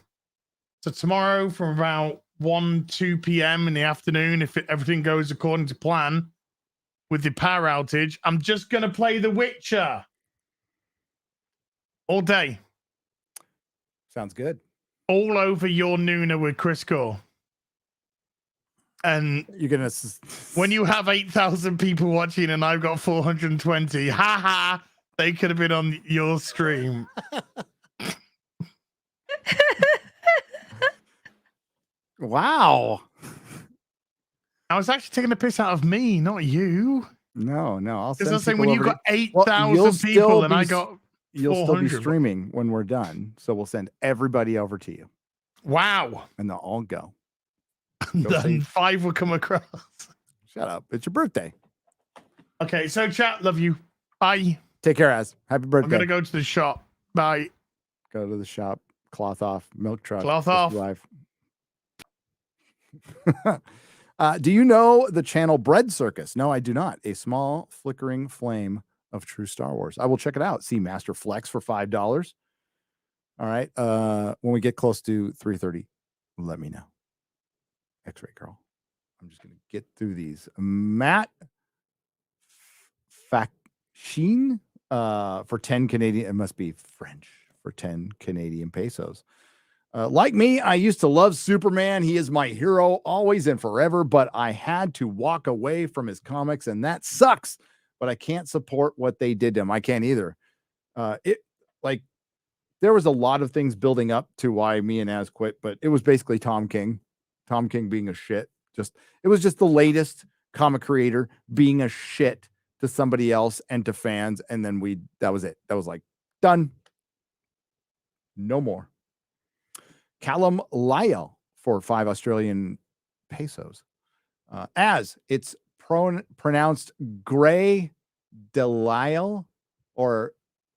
So tomorrow from about 2 p.m. in the afternoon, if everything goes according to plan with the power outage, I'm just going to play The Witcher all day. Sounds good. All over your Nuna with Chris Gore. And you're gonna when you have 8,000 people watching and I've got 420, haha, they could have been on your stream. Wow. I was actually taking a piss out of me, not you. No, I'll Because send I'm saying people when you over got to- 8,000 you'll people still and be I s- got You'll still be 400. streaming when we're done, so we'll send everybody over to you, Wow. and they'll all go. Then 5 will come across. Shut up! It's your birthday. Okay, so chat, love you. Bye. Take care, Az. Happy birthday. I'm gonna go to the shop. Bye. Go to the shop. Cloth off. Milk truck. Cloth just off. Live. Do you know the channel Bread Circus? No, I do not. A small flickering flame of true Star Wars. I will check it out. See Master Flex for $5. All right. When we get close to 3:30, let me know. X-Ray Girl. I'm just gonna get through these. Matt Fachin for 10 Canadian. It must be French for 10 Canadian pesos. Like me, I used to love Superman. He is my hero always and forever, but I had to walk away from his comics, and that sucks. But I can't support what they did to him. I can't either. There was a lot of things building up to why me and Az quit, but it was basically Tom King being a shit. It was just the latest comic creator being a shit to somebody else and to fans. And then that was it. That was like done. No more. Callum Lyle for 5 Australian pesos. As it's pronounced Gray Delisle or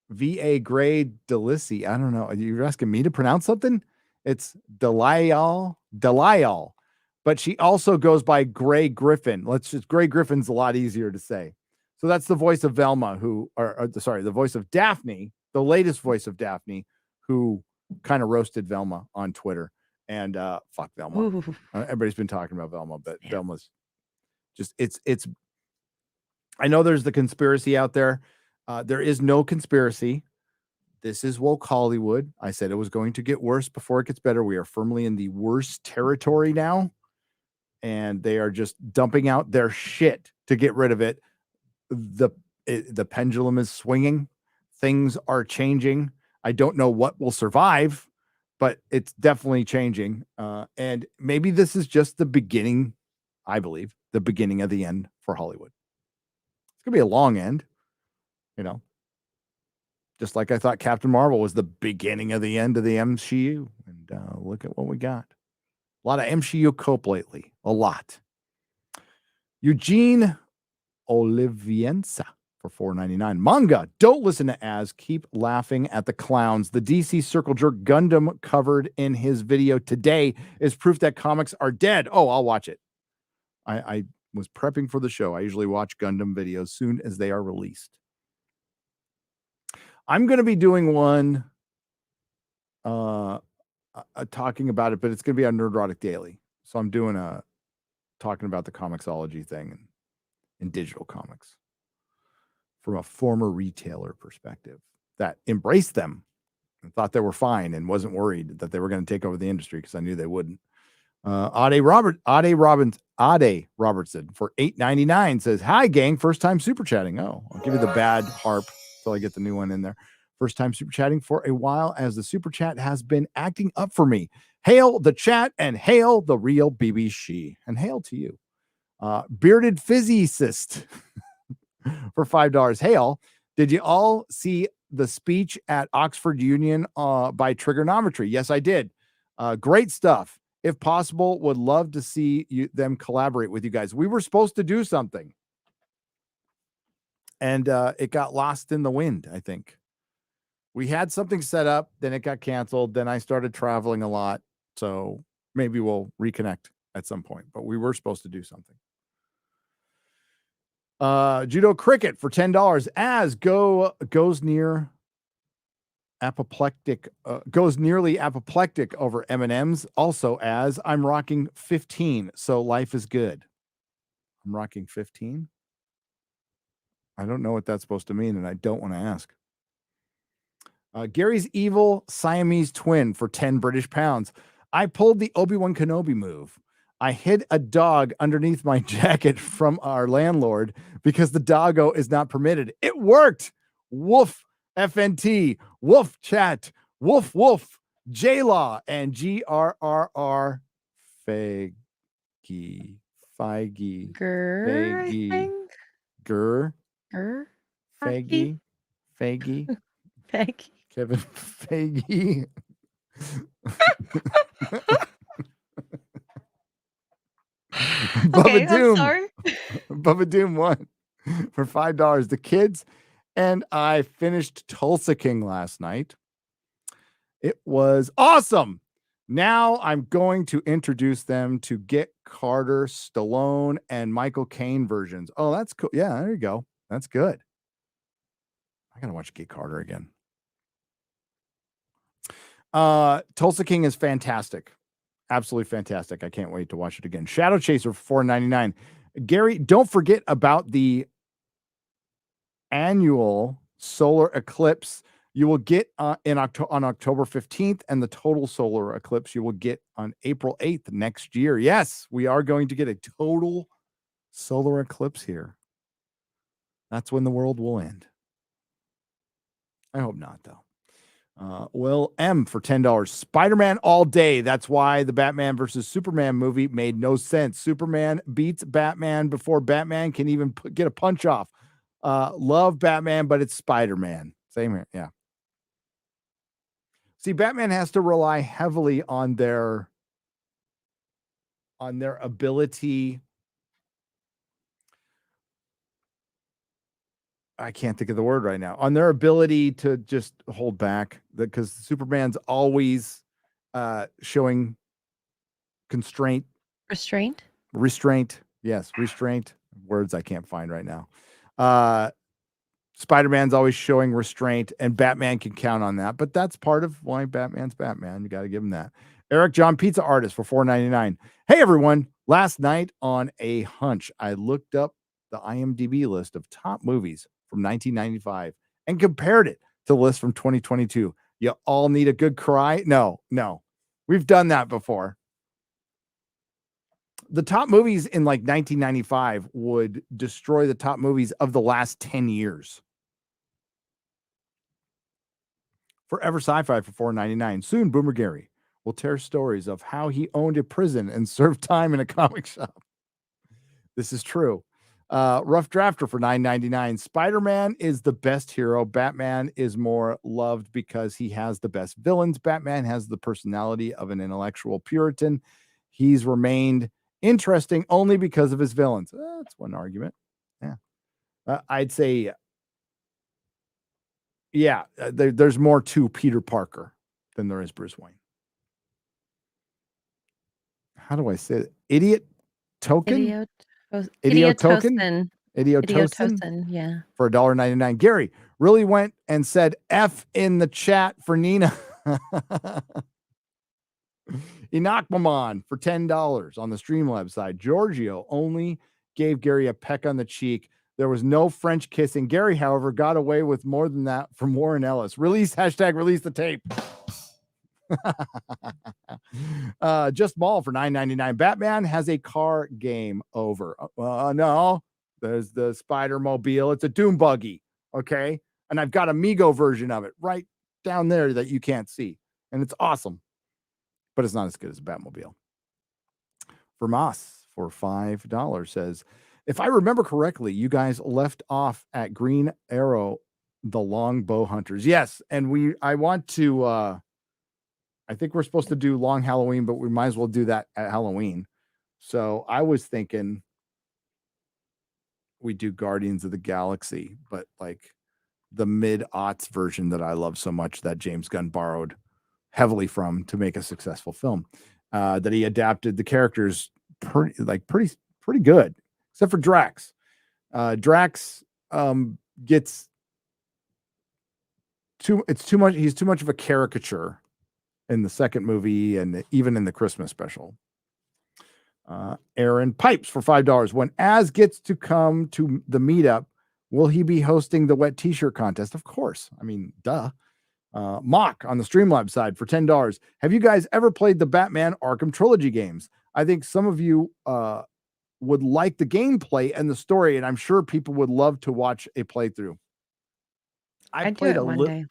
VA Gray Delici. I don't know. You're asking me to pronounce something? It's Delisle. But she also goes by Gray Griffin. Gray Griffin's a lot easier to say. So that's the voice of Velma, the voice of Daphne, the latest voice of Daphne, who kind of roasted Velma on Twitter. And fuck Velma. Everybody's been talking about Velma, but yeah. Velma's just it's I know there's the conspiracy out there. There is no conspiracy. This is woke Hollywood. I said it was going to get worse before it gets better. We are firmly in the worst territory now. And they are just dumping out their shit to get rid of it. The pendulum is swinging. Things are changing. I don't know what will survive, but it's definitely changing. And maybe this is just the beginning, I believe, the beginning of the end for Hollywood. It's going to be a long end, just like I thought Captain Marvel was the beginning of the end of the MCU. And look at what we got. A lot of MCU cope lately. A lot. Eugene Olivienza for $4.99. Manga. Don't listen to Az. Keep laughing at the clowns. The DC Circle Jerk Gundam covered in his video today is proof that comics are dead. Oh, I'll watch it. I was prepping for the show. I usually watch Gundam videos soon as they are released. I'm going to be doing one talking about it, but it's going to be on Nerdrotic Daily. So I'm doing talking about the comicsology thing and digital comics from a former retailer perspective that embraced them and thought they were fine and wasn't worried that they were going to take over the industry because I knew they wouldn't. Ade Robertson for $8.99 says, "Hi gang, first time super chatting." Oh, I'll give you the bad harp till I get the new one in there. First time super chatting for a while, as the super chat has been acting up for me. Hail the chat and hail the real BB She, and hail to you. Bearded physicist for $5. Hail. Did you all see the speech at Oxford Union by Trigonometry? Yes, I did. Great stuff. If possible, would love to see them collaborate with you guys. We were supposed to do something, and it got lost in the wind, I think. We had something set up, then it got canceled. Then I started traveling a lot. So maybe we'll reconnect at some point, but we were supposed to do something. Judo Cricket for $10 as goes near apoplectic, goes nearly apoplectic over M&Ms. Also as I'm rocking 15, so life is good. I'm rocking 15. I don't know what that's supposed to mean, and I don't want to ask. Gary's evil Siamese twin for 10 British pounds. I pulled the Obi-Wan Kenobi move. I hid a dog underneath my jacket from our landlord because the doggo is not permitted. It worked. Woof, FNT, woof chat, woof, woof, J-Law, and GRRR Feige. Feige. Grr, I Feige. think. Grr. Grr. Feige. Feige. Feige. Kevin Feige. Okay, Bubba Doom. I'm sorry. Bubba Doom won for $5. The kids and I finished Tulsa King last night. It was awesome. Now I'm going to introduce them to Get Carter, Stallone, and Michael Caine versions. Oh, that's cool. Yeah, there you go. That's good. I gotta watch Get Carter again. Tulsa King is fantastic. Absolutely fantastic. I can't wait to watch it again. Shadow Chaser for $4.99. Gary, don't forget about the annual solar eclipse you will get on October 15th, and the total solar eclipse you will get on April 8th next year. Yes, we are going to get a total solar eclipse here. That's when the world will end. I hope not, though. Will M for $10. Spider-Man all day. That's why the Batman versus Superman movie made no sense. Superman beats Batman before Batman can even get a punch off. Love Batman, but it's Spider-Man. Same here. Yeah. See, Batman has to rely heavily on their ability. I can't think of the word right now. On their ability to just hold back, because Superman's always showing constraint. Restraint. Yes, restraint. Words I can't find right now. Spider-Man's always showing restraint, and Batman can count on that. But that's part of why Batman's Batman. You got to give him that. Eric John Pizza Artist for $4.99. Hey, everyone. Last night on a hunch, I looked up the IMDb list of top movies from 1995 and compared it to the list from 2022. You all need a good cry? No. We've done that before. The top movies in like 1995 would destroy the top movies of the last 10 years. Forever Sci-Fi for $4.99. Soon, Boomer Gary will tell stories of how he owned a prison and served time in a comic shop. This is true. Rough Drafter for $9.99. Spider-Man is the best hero. Batman is more loved because he has the best villains. Batman has the personality of an intellectual Puritan. He's remained interesting only because of his villains. That's one argument. Yeah. I'd say, yeah, there's more to Peter Parker than there is Bruce Wayne. How do I say it? Idiot token? Idiotosin. Idiotosin, yeah. For $1.99. Gary really went and said F in the chat for Nina. Enoch Maman for $10 on the Streamlabs side. Giorgio only gave Gary a peck on the cheek. There was no French kissing. Gary, however, got away with more than that from Warren Ellis. Release the tape. Just Mall for $9.99. Batman has a car game over. No, there's the Spider Mobile. It's a Doom buggy. Okay. And I've got a Mego version of it right down there that you can't see. And it's awesome. But it's not as good as a Batmobile. Vermas for $5 says, if I remember correctly, you guys left off at Green Arrow, the Long Bow Hunters. Yes. And I want to I think we're supposed to do Long Halloween, but we might as well do that at Halloween. So I was thinking we do Guardians of the Galaxy, but like the mid-aughts version that I love so much that James Gunn borrowed heavily from to make a successful film. That he adapted the characters pretty good, except for Drax. Drax gets too much. He's too much of a caricature in the second movie and even in the Christmas special. Aaron Pipes for $5. When Az gets to come to the meetup, will he be hosting the wet T-shirt contest? Of course. I mean, duh. Mock on the Streamlabs side for $10. Have you guys ever played the Batman Arkham Trilogy games? I think some of you would like the gameplay and the story, and I'm sure people would love to watch a playthrough. I'd played do it one day.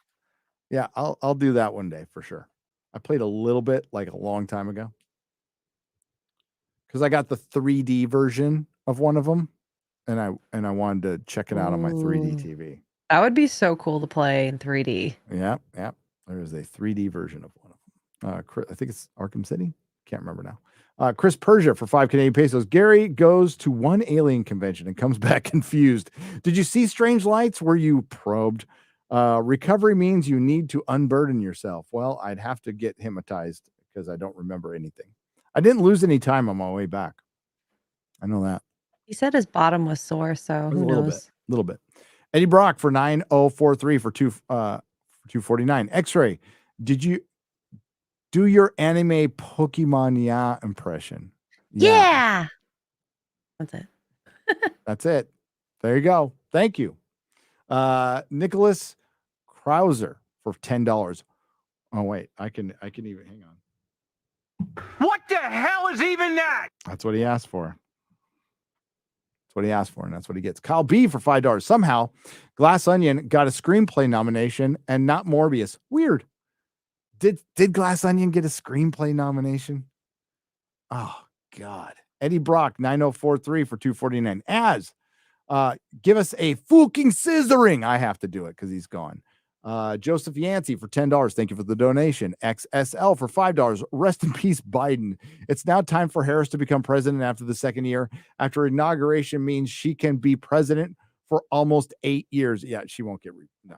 Yeah, I'll do that one day for sure. I played a little bit like a long time ago because I got the 3D version of one of them, and I wanted to check it out on my 3D TV. That would be so cool to play in 3D. Yeah. There is a 3D version of one of them. I think it's Arkham City. Can't remember now. Chris Persia for 5 Canadian pesos. Gary goes to one alien convention and comes back confused. Did you see Strange Lights? Were you probed? Recovery means you need to unburden yourself. Well, I'd have to get hypnotized because I don't remember anything. I didn't lose any time on my way back. I know that. He said his bottom was sore, so who knows? A little bit. Eddie Brock for 9043 for 249. X-Ray, did you do your anime Pokemon impression? Yeah. That's it. That's it. There you go. Thank you. Nicholas Krauser for $10. Oh wait, I can even hang on. What the hell is even that? That's what he asked for. That's what he asked for, and that's what he gets. Kyle B for $5. Somehow, Glass Onion got a screenplay nomination and not Morbius. Weird. Did Glass Onion get a screenplay nomination? Oh God. Eddie Brock 9043 for 249. As give us a fucking scissoring. I have to do it because he's gone. Joseph Yancey for $10. Thank you for the donation. XSL for $5. Rest in peace, Biden. It's now time for Harris to become president after the second year. After inauguration means she can be president for almost 8 years. Yeah, she won't get no.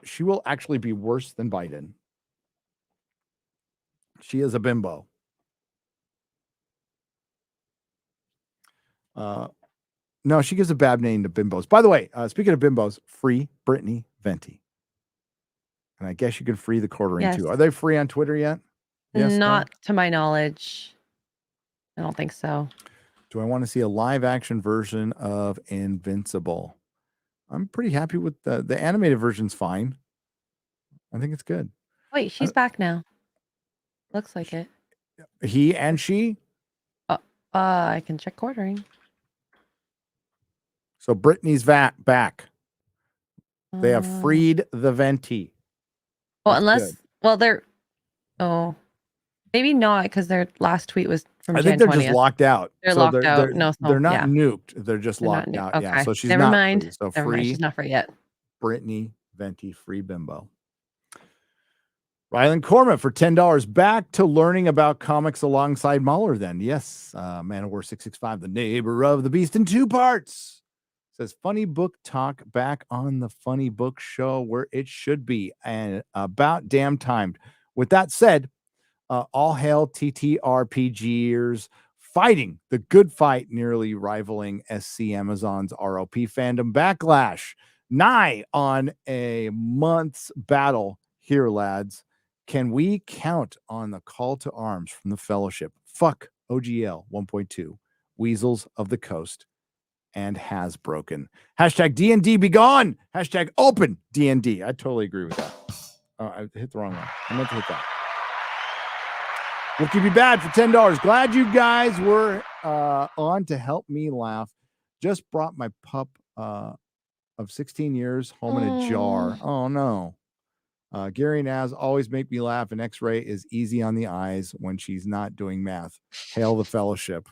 She will actually be worse than Biden. She is a bimbo. No, she gives a bad name to bimbos. By the way, speaking of bimbos, free Brittany Venti. And I guess you can free the quartering too. Are they free on Twitter yet? Yes, not to my knowledge. I don't think so. Do I want to see a live action version of Invincible? I'm pretty happy with the animated version's fine. I think it's good. Wait, she's back now. Looks like it. He and she? I can check quartering. So Brittany's back. They have freed the Venti. Well, they're maybe not because their last tweet was from I think they're just locked out. They're locked out. They're not nuked. They're just locked out. Okay. Yeah. So she's never not mind. free. So Never mind. free. She's not free yet. Brittany Venti, free bimbo. Rylan Corman for $10. Back to learning about comics alongside MauLer then. Yes. Man of War 665, the neighbor of the beast in 2 parts. Says Funny Book Talk back on the Funny Book Show where it should be, and about damn timed. With that said, all hail TTRPGers fighting the good fight, nearly rivaling SC Amazon's ROP fandom backlash. Nigh on a month's battle here, lads. Can we count on the call to arms from the Fellowship? Fuck OGL 1.2, Weasels of the Coast, and has broken. Hashtag DND be gone. Hashtag open DND. I totally agree with that. Oh, I hit the wrong one. I meant to hit that. We'll keep you bad for $10. Glad you guys were on to help me laugh. Just brought my pup of 16 years home in a jar. Oh no. Gary and Az always make me laugh, and X-Ray is easy on the eyes when she's not doing math. Hail the Fellowship.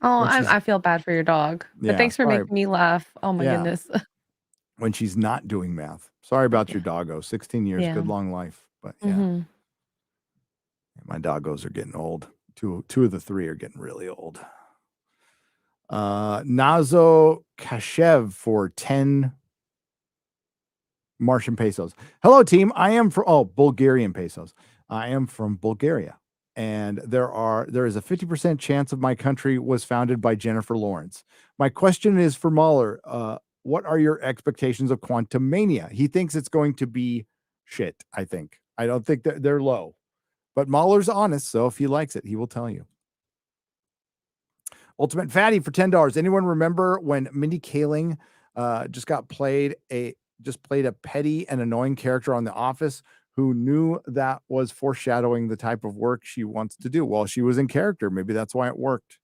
Oh, I feel bad for your dog. But thanks for making me laugh. Oh my goodness. when she's not doing math. Sorry about your doggo. 16 years, good long life. But yeah, my doggos are getting old. Two of the three are getting really old. Nazo Kashev for 10 Martian pesos. Hello, team. I am from Bulgarian pesos. I am from Bulgaria, and there is a 50% chance of my country was founded by Jennifer Lawrence. My question is for MauLer. What are your expectations of Quantum Mania? He thinks it's going to be shit. I don't think that they're low, but MauLer's honest, so if he likes it, he will tell you. Ultimate Fatty for $10. Anyone remember when Mindy Kaling just played a petty and annoying character on The Office who knew that was foreshadowing the type of work she wants to do? Well, she was in character. Maybe that's why it worked.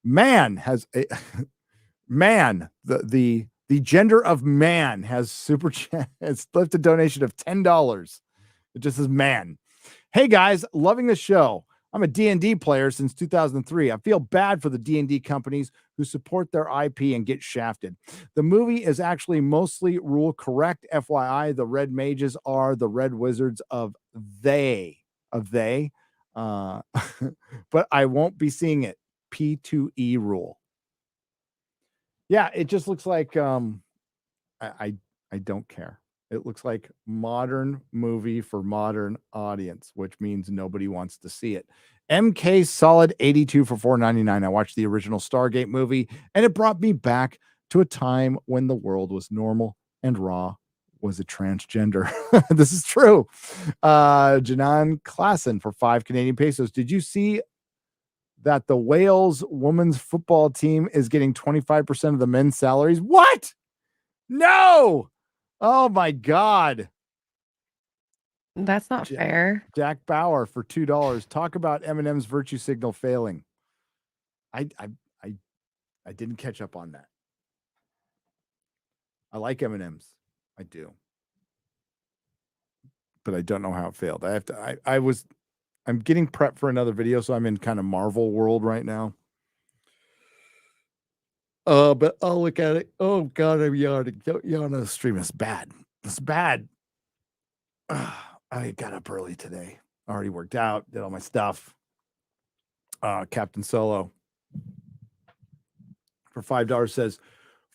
Man has a man. The gender of man has has left a donation of $10. It just says man. Hey guys, loving the show. I'm a D&D player since 2003. I feel bad for the D&D companies who support their IP and get shafted. The movie is actually mostly rule correct. FYI, the red mages are the red wizards of they. But I won't be seeing it. P2E rule. Yeah, it just looks like I don't care. It looks like modern movie for modern audience, which means nobody wants to see it. MK Solid 82 for $4.99. I watched the original Stargate movie, and it brought me back to a time when the world was normal and Raw was a transgender. This is true. Janan Klassen for 5 Canadian pesos. Did you see that the Wales women's football team is getting 25% of the men's salaries? What? No! Oh my God. That's not fair. Jack Bauer for $2. Talk about Eminem's virtue signal failing. I didn't catch up on that. I like Eminem's. I do. But I don't know how it failed. I'm getting prepped for another video, so I'm in kind of Marvel world right now. But I'll look at it. Oh God, I'm yawning. Don't yawn on the stream. It's bad. It's bad. I got up early today. Already worked out. Did all my stuff. Captain Solo for $5 says,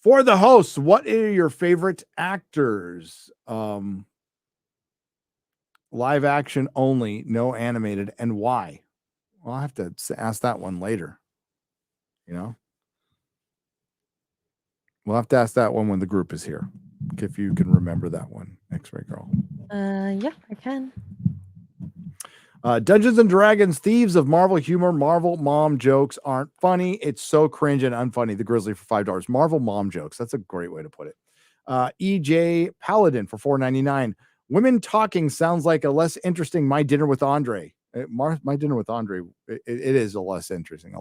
for the hosts, what are your favorite actors? Live action only, no animated, and why? Well, I'll have to ask that one later. You know? We'll have to ask that one when the group is here. If you can remember that one, X-Ray Girl. Yeah, I can. Dungeons and Dragons, thieves of Marvel humor. Marvel mom jokes aren't funny. It's so cringe and unfunny. The Grizzly for $5. Marvel mom jokes. That's a great way to put it. EJ Paladin for $4.99. Women talking sounds like a less interesting My Dinner with Andre. My Dinner with Andre. It is a lot less interesting.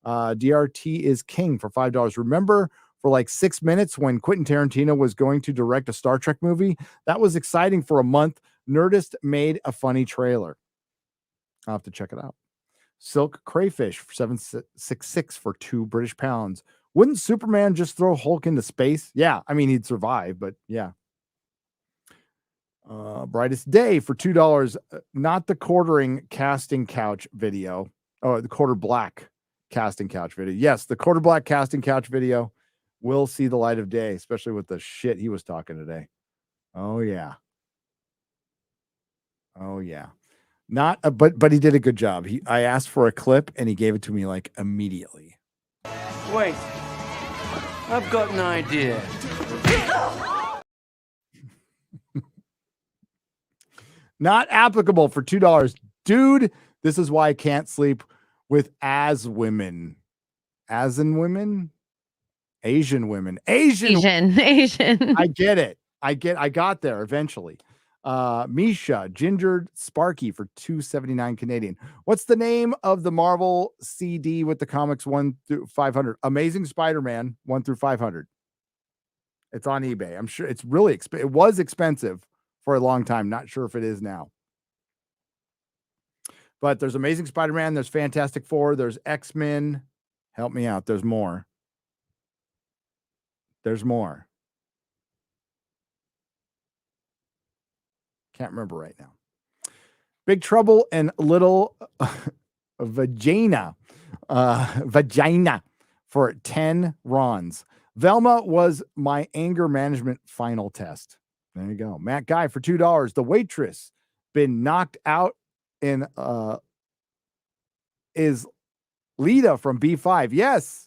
DRT is king for $5. Remember for like 6 minutes when Quentin Tarantino was going to direct a Star Trek movie? That was exciting for a month. Nerdist made a funny trailer. I'll have to check it out. Silk Crayfish for $7.66 for £2 British. Wouldn't Superman just throw Hulk into space? Yeah, I mean, he'd survive, but yeah. Brightest Day for $2. Not the quartering casting couch video. Oh, the quarter black casting couch video. Yes, the quarter black casting couch video will see the light of day, especially with the shit he was talking today. Oh yeah. Not but he did a good job. I asked for a clip and he gave it to me like immediately. Wait, I've got an idea. Not applicable for $2. Dude, this is why I can't sleep with as women. As in women? Asian women. Asian. I get it. I got there eventually. Misha, Gingered Sparky for $2.79 Canadian. What's the name of the Marvel CD with the comics 1 through 500? Amazing Spider-Man 1 through 500. It's on eBay. I'm sure it's really expensive. It was expensive for a long time. Not sure if it is now. But there's Amazing Spider-Man. There's Fantastic Four. There's X-Men. Help me out. There's more. There's more. Can't remember right now. Big Trouble and Little Vagina. Vagina for 10 Rons. Velma was my anger management final test. There you go. Matt Guy for $2. The waitress been knocked out in is Lita from B5. Yes.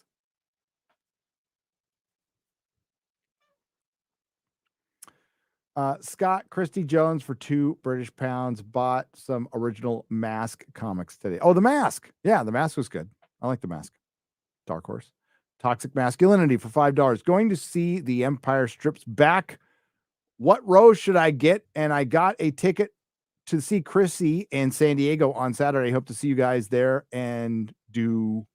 Scott Christy Jones for £2 bought some original Mask comics today. Oh, The Mask. Yeah, The Mask was good. I like The Mask. Dark Horse. Toxic Masculinity for $5. Going to see The Empire Strips Back. What row should I get? And I got a ticket to see Chrissy in San Diego on Saturday. Hope to see you guys there and do.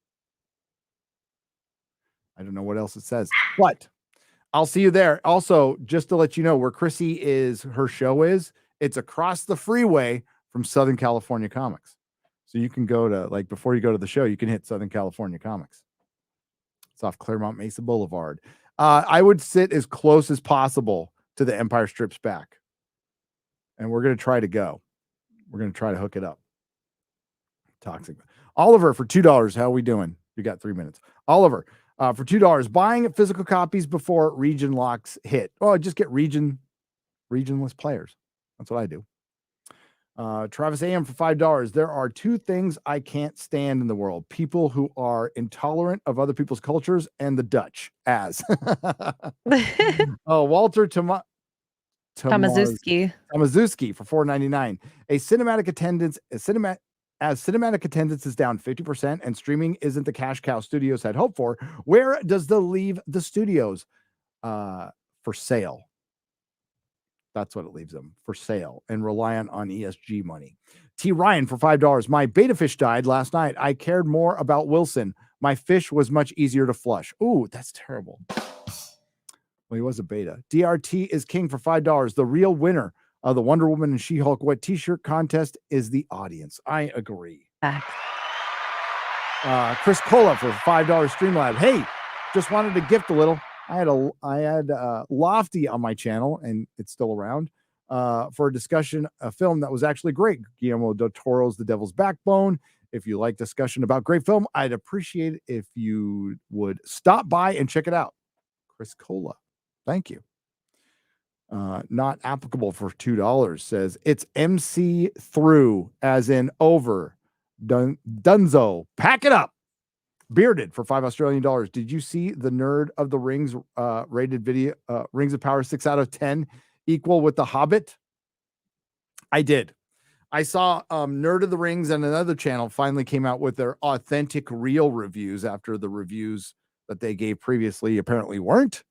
I don't know what else it says, but I'll see you there. Also, just to let you know where Chrissy her show is, it's across the freeway from Southern California Comics. So you can go to, like, before you go to the show, you can hit Southern California Comics. It's off Claremont Mesa Boulevard. I would sit as close as possible to The Empire Strips Back. And we're going to try to go. We're going to try to hook it up. Toxic. Oliver for $2. How are we doing? You got 3 minutes. Oliver for $2. Buying physical copies before region locks hit. Oh, just get regionless players. That's what I do. Travis AM for $5. There are two things I can't stand in the world: people who are intolerant of other people's cultures and the Dutch. As Walter Tomaszewski for $4.99. Cinematic attendance is down 50% and streaming isn't the cash cow studios had hoped for. Where does the leave the studios? For sale. That's what it leaves them, for sale and reliant on ESG money. T. Ryan for $5. My beta fish died last night. I cared more about Wilson. My fish was much easier to flush. Ooh, that's terrible. Well, he was a beta. DRT is king for $5. The real winner of the Wonder Woman and She-Hulk wet t-shirt contest is the audience. I agree. Chris Cola for $5 Streamlab. Hey, just wanted to gift a little. I had Lofty on my channel, and it's still around, for a discussion, a film that was actually great. Guillermo del Toro's The Devil's Backbone. If you like discussion about great film, I'd appreciate it if you would stop by and check it out. Chris Cola. Thank you. Not applicable for $2 says it's MC through, as in over. Dunzo. Pack it up. Bearded for $5 Australian. Did you see the Nerd of the Rings rated video? Rings of Power 6 out of 10 equal with The Hobbit? I did. I saw Nerd of the Rings and another channel finally came out with their authentic real reviews after the reviews that they gave previously apparently weren't.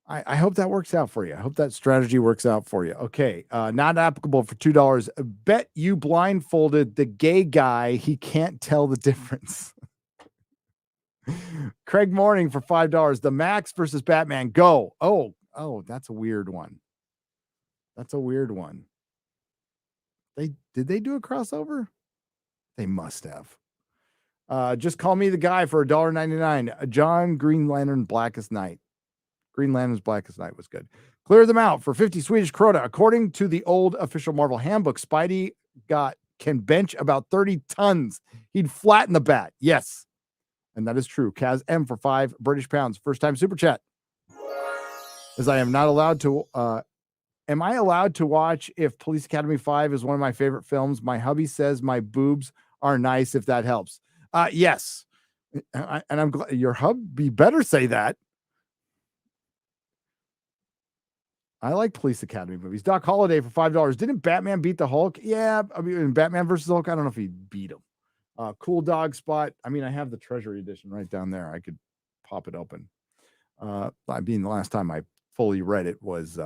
I hope that works out for you. I hope that strategy works out for you. Okay. Not applicable for $2. Bet you blindfolded the gay guy. He can't tell the difference. Craig Morning for $5. The Max versus Batman. Go. Oh, that's a weird one. That's a weird one. Did they do a crossover? They must have. Just call me the guy for $1.99. John Green Lantern Blackest Night. Green Lantern's Blackest Night was good. Clear them out for 50 Swedish krona. According to the old official Marvel handbook, Spidey can bench about 30 tons. He'd flatten the bat. Yes. And that is true. Kaz M for £5 First time super chat. As I am not allowed to, am I allowed to watch if Police Academy 5 is one of my favorite films? My hubby says my boobs are nice, if that helps. Yes. And I'm glad your hubby better say that. I like Police Academy movies. Doc Holliday for $5. Didn't Batman beat the Hulk? Yeah. I mean, in Batman versus Hulk, I don't know if he beat him. Cool Dog Spot. I mean, I have the Treasury edition right down there. I could pop it open. I mean, the last time I fully read it was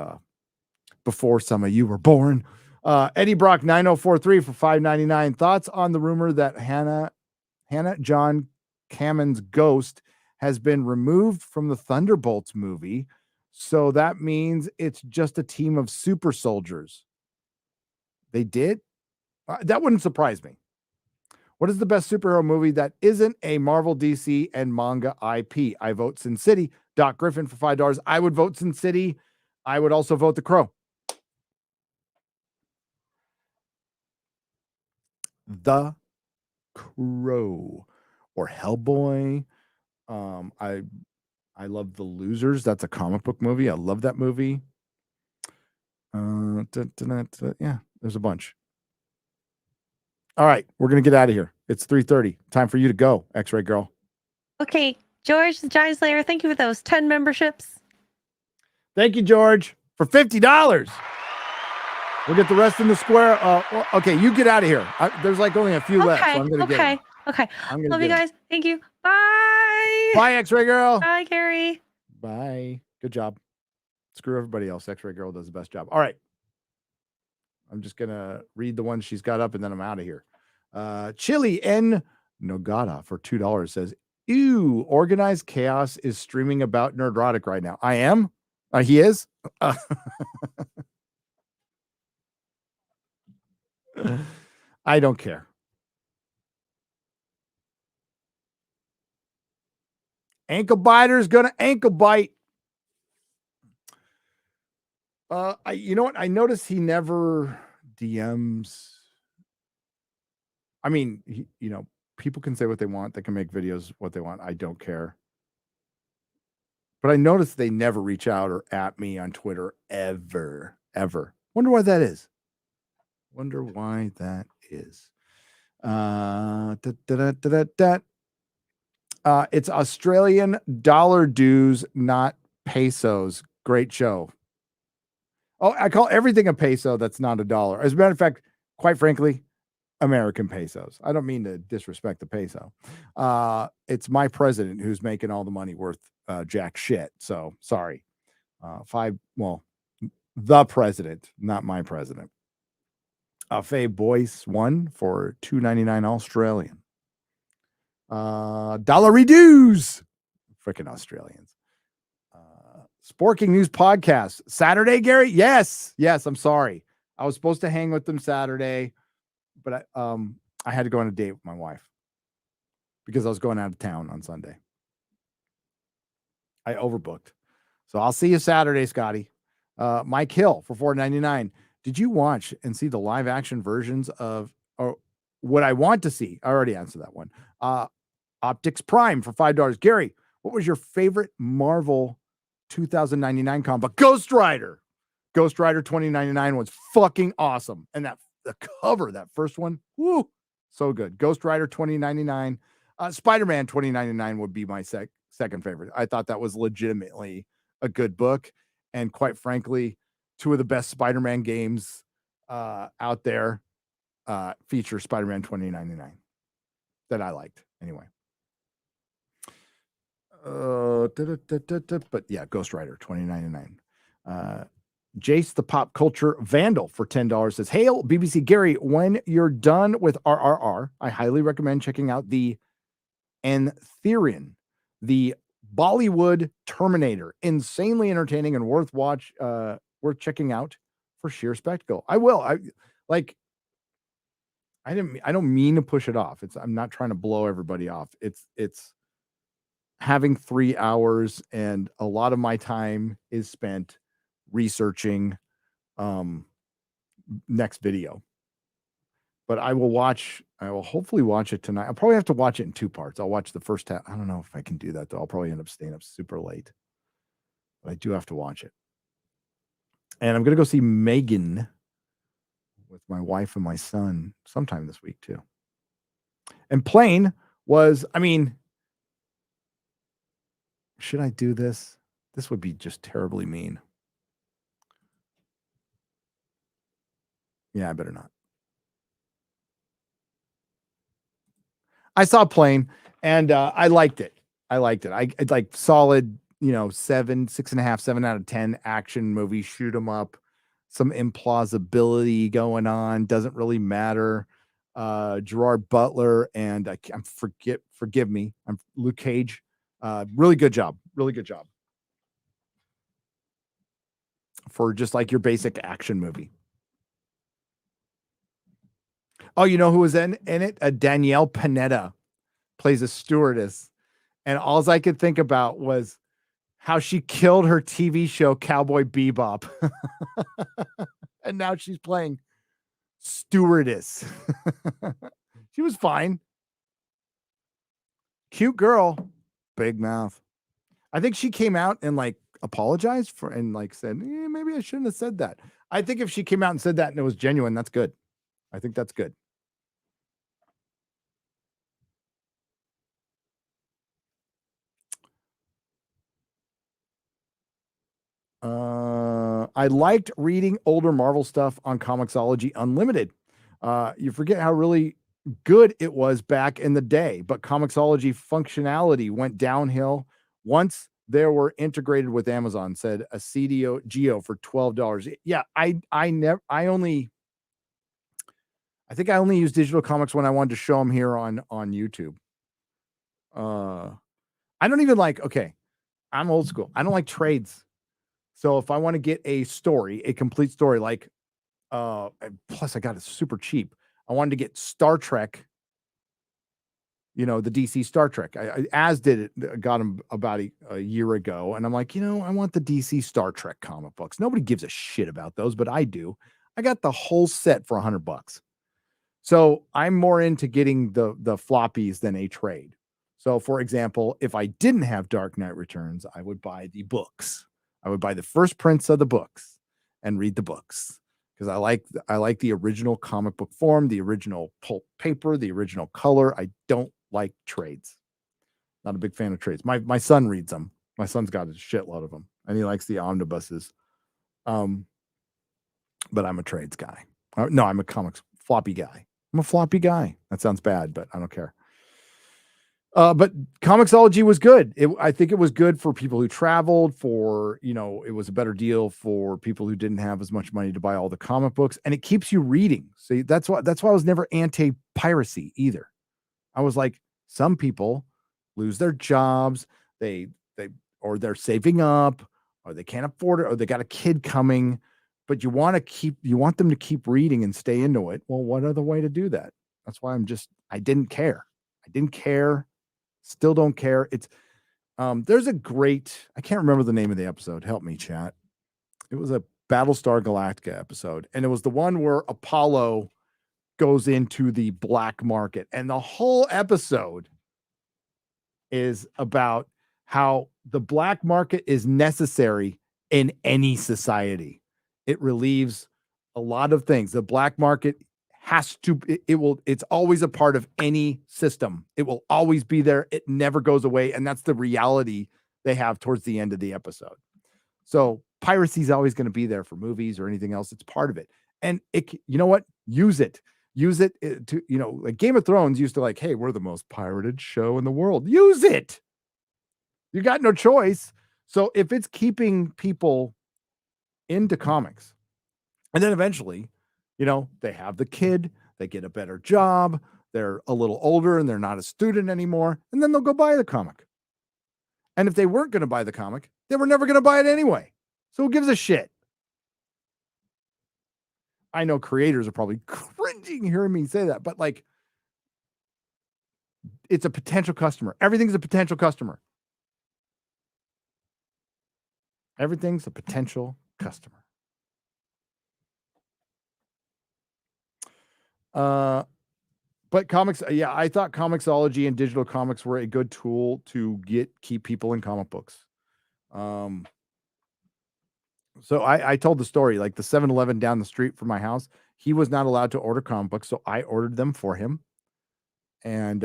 before some of you were born. Eddie Brock 9043 for $5.99. Thoughts on the rumor that Hannah John Kammon's ghost has been removed from the Thunderbolts movie. So that means it's just a team of super soldiers. They did? That wouldn't surprise me. What is the best superhero movie that isn't a Marvel, DC, and manga IP? I vote Sin City. Doc Griffin for $5. I would vote Sin City. I would also vote The Crow. The Crow or Hellboy. I love The Losers. That's a comic book movie. I love that movie. Yeah, there's a bunch. All right, we're gonna get out of here. It's 3:30. Time for you to go, X-Ray Girl. Okay, George the Giant Slayer, thank you for those 10 memberships. Thank you, George, for $50. We'll get the rest in the square. Okay, you get out of here. There's like only a few left, so I'm gonna get them. Okay. I'm gonna Love you get 'em. guys. Thank you. Bye. Bye, X-Ray Girl. Bye, Gary. Bye. Good job. Screw everybody else. X-Ray Girl does the best job. All right. I'm just going to read the ones she's got up and then I'm out of here. Chili N Nogata for $2 says, ew, Organized Chaos is streaming about Nerdrotic right now. I am? He is? I don't care. Ankle biter's gonna ankle bite. You know what? I noticed he never DMs. I mean, people can say what they want. They can make videos what they want. I don't care. But I noticed they never reach out or at me on Twitter ever. Wonder why that is. It's Australian dollar dues, not pesos. Great show. Oh, I call everything a peso that's not a dollar. As a matter of fact, quite frankly, American pesos. I don't mean to disrespect the peso. It's my president who's making all the money worth jack shit. So sorry. The president, not my president. Faye Boyce won for $2.99 Australian. Dollar reduce. Freaking Australians. Sporking News Podcast. Saturday, Gary? Yes. I'm sorry. I was supposed to hang with them Saturday, but I had to go on a date with my wife because I was going out of town on Sunday. I overbooked. So I'll see you Saturday, Scotty. Mike Hill for $4.99. Did you watch and see the live action versions of what I want to see? I already answered that one. Optics Prime for $5. Gary, what was your favorite Marvel 2099 comic? Ghost Rider 2099 was fucking awesome. And the cover, that first one, woo, so good. Ghost Rider 2099. Spider-Man 2099 would be my second favorite. I thought that was legitimately a good book. And quite frankly, two of the best Spider-Man games out there feature Spider-Man 2099 that I liked anyway. But yeah, Ghost Rider 2099. Jace the Pop Culture Vandal for $10 says, hail BBC Gary, when you're done with RRR, I highly recommend checking out the Antherian, the Bollywood Terminator. Insanely entertaining and worth checking out for sheer spectacle. I will. I don't mean to push it off. I'm not trying to blow everybody off. It's having 3 hours and a lot of my time is spent researching next video. But I will hopefully watch it tonight. I'll probably have to watch it in 2 parts. I'll watch the first half. I don't know if I can do that though. I'll probably end up staying up super late. But I do have to watch it. And I'm going to go see Megan with my wife and my son sometime this week too. And Plane was, should I do this? This would be just terribly mean. Yeah, I better not. I saw Plane and I liked it. I like solid, 6.5, 7 out of 10 action movie, shoot 'em up, some implausibility going on. Doesn't really matter. Gerard Butler and forgive me. I'm Luke Cage. Really good job. For just like your basic action movie. Oh, you know who was in it? Danielle Panetta plays a stewardess. And all I could think about was how she killed her TV show Cowboy Bebop. And now she's playing stewardess. She was fine. Cute girl, big mouth. I think she came out and like apologized for and like said, maybe I shouldn't have said that. I think if she came out and said that and it was genuine, that's good. I think that's good. I liked reading older Marvel stuff on Comixology Unlimited. You forget how really good it was back in the day, but Comixology functionality went downhill once they were integrated with Amazon, said a CDO Geo for $12. Yeah, I think I only use digital comics when I wanted to show them here on YouTube. I don't even like, okay, I'm old school. I don't like trades. So if I want to get a story, a complete story, like plus I got it super cheap. I wanted to get Star Trek, the DC Star Trek. I got them about a year ago. And I'm like, I want the DC Star Trek comic books. Nobody gives a shit about those, but I do. I got the whole set for $100. So I'm more into getting the floppies than a trade. So for example, if I didn't have Dark Knight Returns, I would buy the books. I would buy the first prints of the books and read the books because I like the original comic book form, the original pulp paper, the original color. I don't like trades. Not a big fan of trades. My son reads them. My son's got a shitload of them, and he likes the omnibuses. But I'm a trades guy. No, I'm a comics floppy guy. I'm a floppy guy. That sounds bad, but I don't care. But Comixology was good. I think it was good for people who traveled, it was a better deal for people who didn't have as much money to buy all the comic books, and it keeps you reading. So that's why I was never anti-piracy either. I was like, some people lose their jobs, or they're saving up, or they can't afford it, or they got a kid coming, but you want them to keep reading and stay into it. Well, what other way to do that? That's why I didn't care. Still don't care. It's there's a great, I can't remember the name of the episode. Help me, chat. It was a Battlestar Galactica episode, and it was the one where Apollo goes into the black market, and the whole episode is about how the black market is necessary in any society. It relieves a lot of things. The black market it's always a part of any system. It will always be there. It never goes away. And that's the reality they have towards the end of the episode. So piracy is always going to be there for movies or anything else. It's part of it. And you know what? Use it to, like Game of Thrones used to like, hey, we're the most pirated show in the world. Use it. You got no choice. So if it's keeping people into comics, and then eventually, they have the kid, they get a better job, they're a little older and they're not a student anymore, and then they'll go buy the comic. And if they weren't going to buy the comic, they were never going to buy it anyway. So who gives a shit? I know creators are probably cringing hearing me say that, but like, it's a potential customer. Everything's a potential customer. Everything's a potential customer. But comics, yeah, I thought Comixology and digital comics were a good tool to keep people in comic books. So I told the story, like the 7-Eleven down the street from my house, he was not allowed to order comic books, so I ordered them for him. And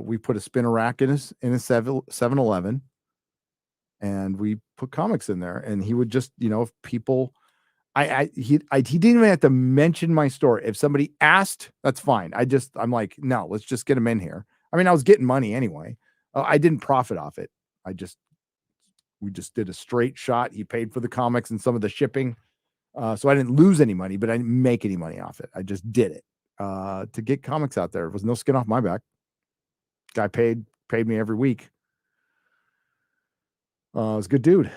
we put a spinner rack in a 7-Eleven, and we put comics in there, and he would just, if people, he didn't even have to mention my store. If somebody asked, that's fine. I'm like, no, let's just get them in here. I mean, I was getting money anyway. I didn't profit off it. We just did a straight shot. He paid for the comics and some of the shipping. So I didn't lose any money, but I didn't make any money off it. I just did it to get comics out there. It was no skin off my back. Guy paid me every week. It was a good dude.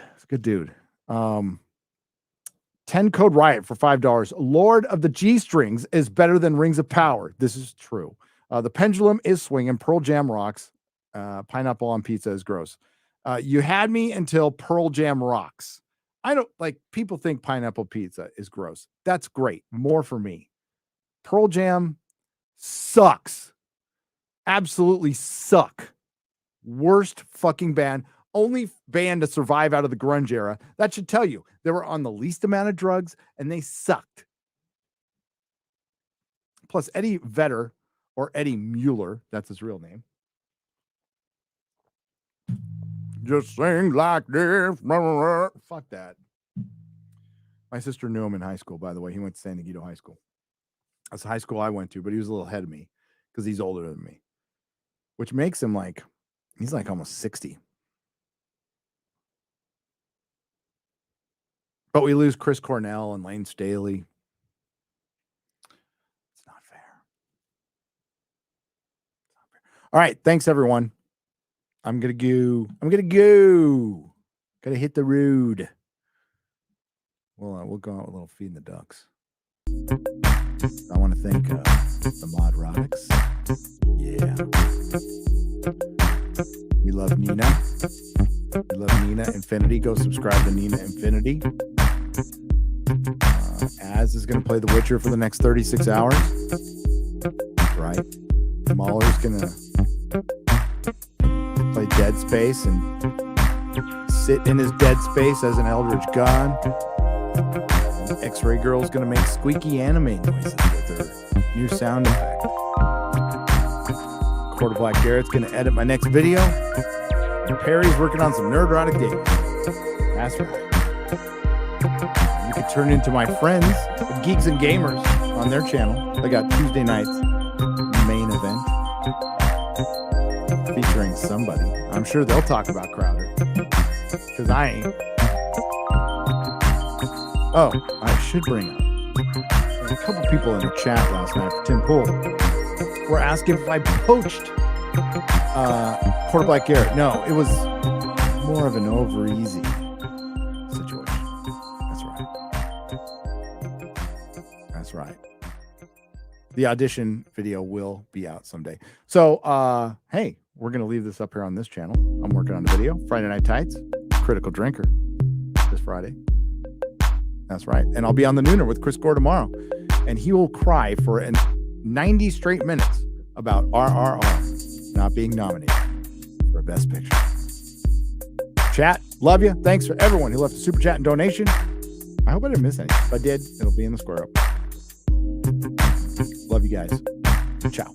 10 code riot for $5. Lord of the G strings is better than Rings of Power. This is true. The pendulum is swinging. Pearl Jam rocks. Pineapple on pizza is gross. You had me until Pearl Jam rocks. I don't like, people think pineapple pizza is gross. That's great. More for me. Pearl Jam sucks. Absolutely suck. Worst fucking band. Only band to survive out of the grunge era. That should tell you they were on the least amount of drugs and they sucked. Plus Eddie Vedder, or Eddie MauLer, that's his real name. Just sing like this. Fuck that. My sister knew him in high school, by the way. He went to San Diego High School. That's the high school I went to, but he was a little ahead of me because he's older than me, which makes him like, he's like almost 60. But we lose Chris Cornell and Lane Staley. It's not fair. All right. Thanks, everyone. I'm going to go. Got to hit the road. Well, we'll go out with a little feeding the ducks. I want to thank the Nerdrotics. Yeah. We love Nina. We love Nina Infinity. Go subscribe to Nina Infinity. Az is going to play The Witcher for the next 36 hours. Right. MauLer's going to play Dead Space and sit in his dead space as an eldritch god. X-Ray Girl's going to make squeaky anime noises with her new sound effect. Quarter Black Garrett's going to edit my next video. And Perry's working on some Nerdrotic data. That's right. You can turn into my friends, Geeks and Gamers, on their channel. They got Tuesday night's main event featuring somebody. I'm sure they'll talk about Crowder because I ain't. Oh, I should bring up a couple people in the chat last night for Tim Pool were asking if I poached Quarter Black Garrett. No, it was more of an over easy situation. That's right. That's right. The audition video will be out someday. So, hey, we're going to leave this up here on this channel. I'm working on a video. Friday Night Tights, Critical Drinker, this Friday. That's right. And I'll be on the Nooner with Chris Gore tomorrow. And he will cry for 90 straight minutes about RRR not being nominated for a Best Picture. Chat, love you. Thanks for everyone who left a super chat and donation. I hope I didn't miss any. If I did, it'll be in the square up. Love you guys. Ciao.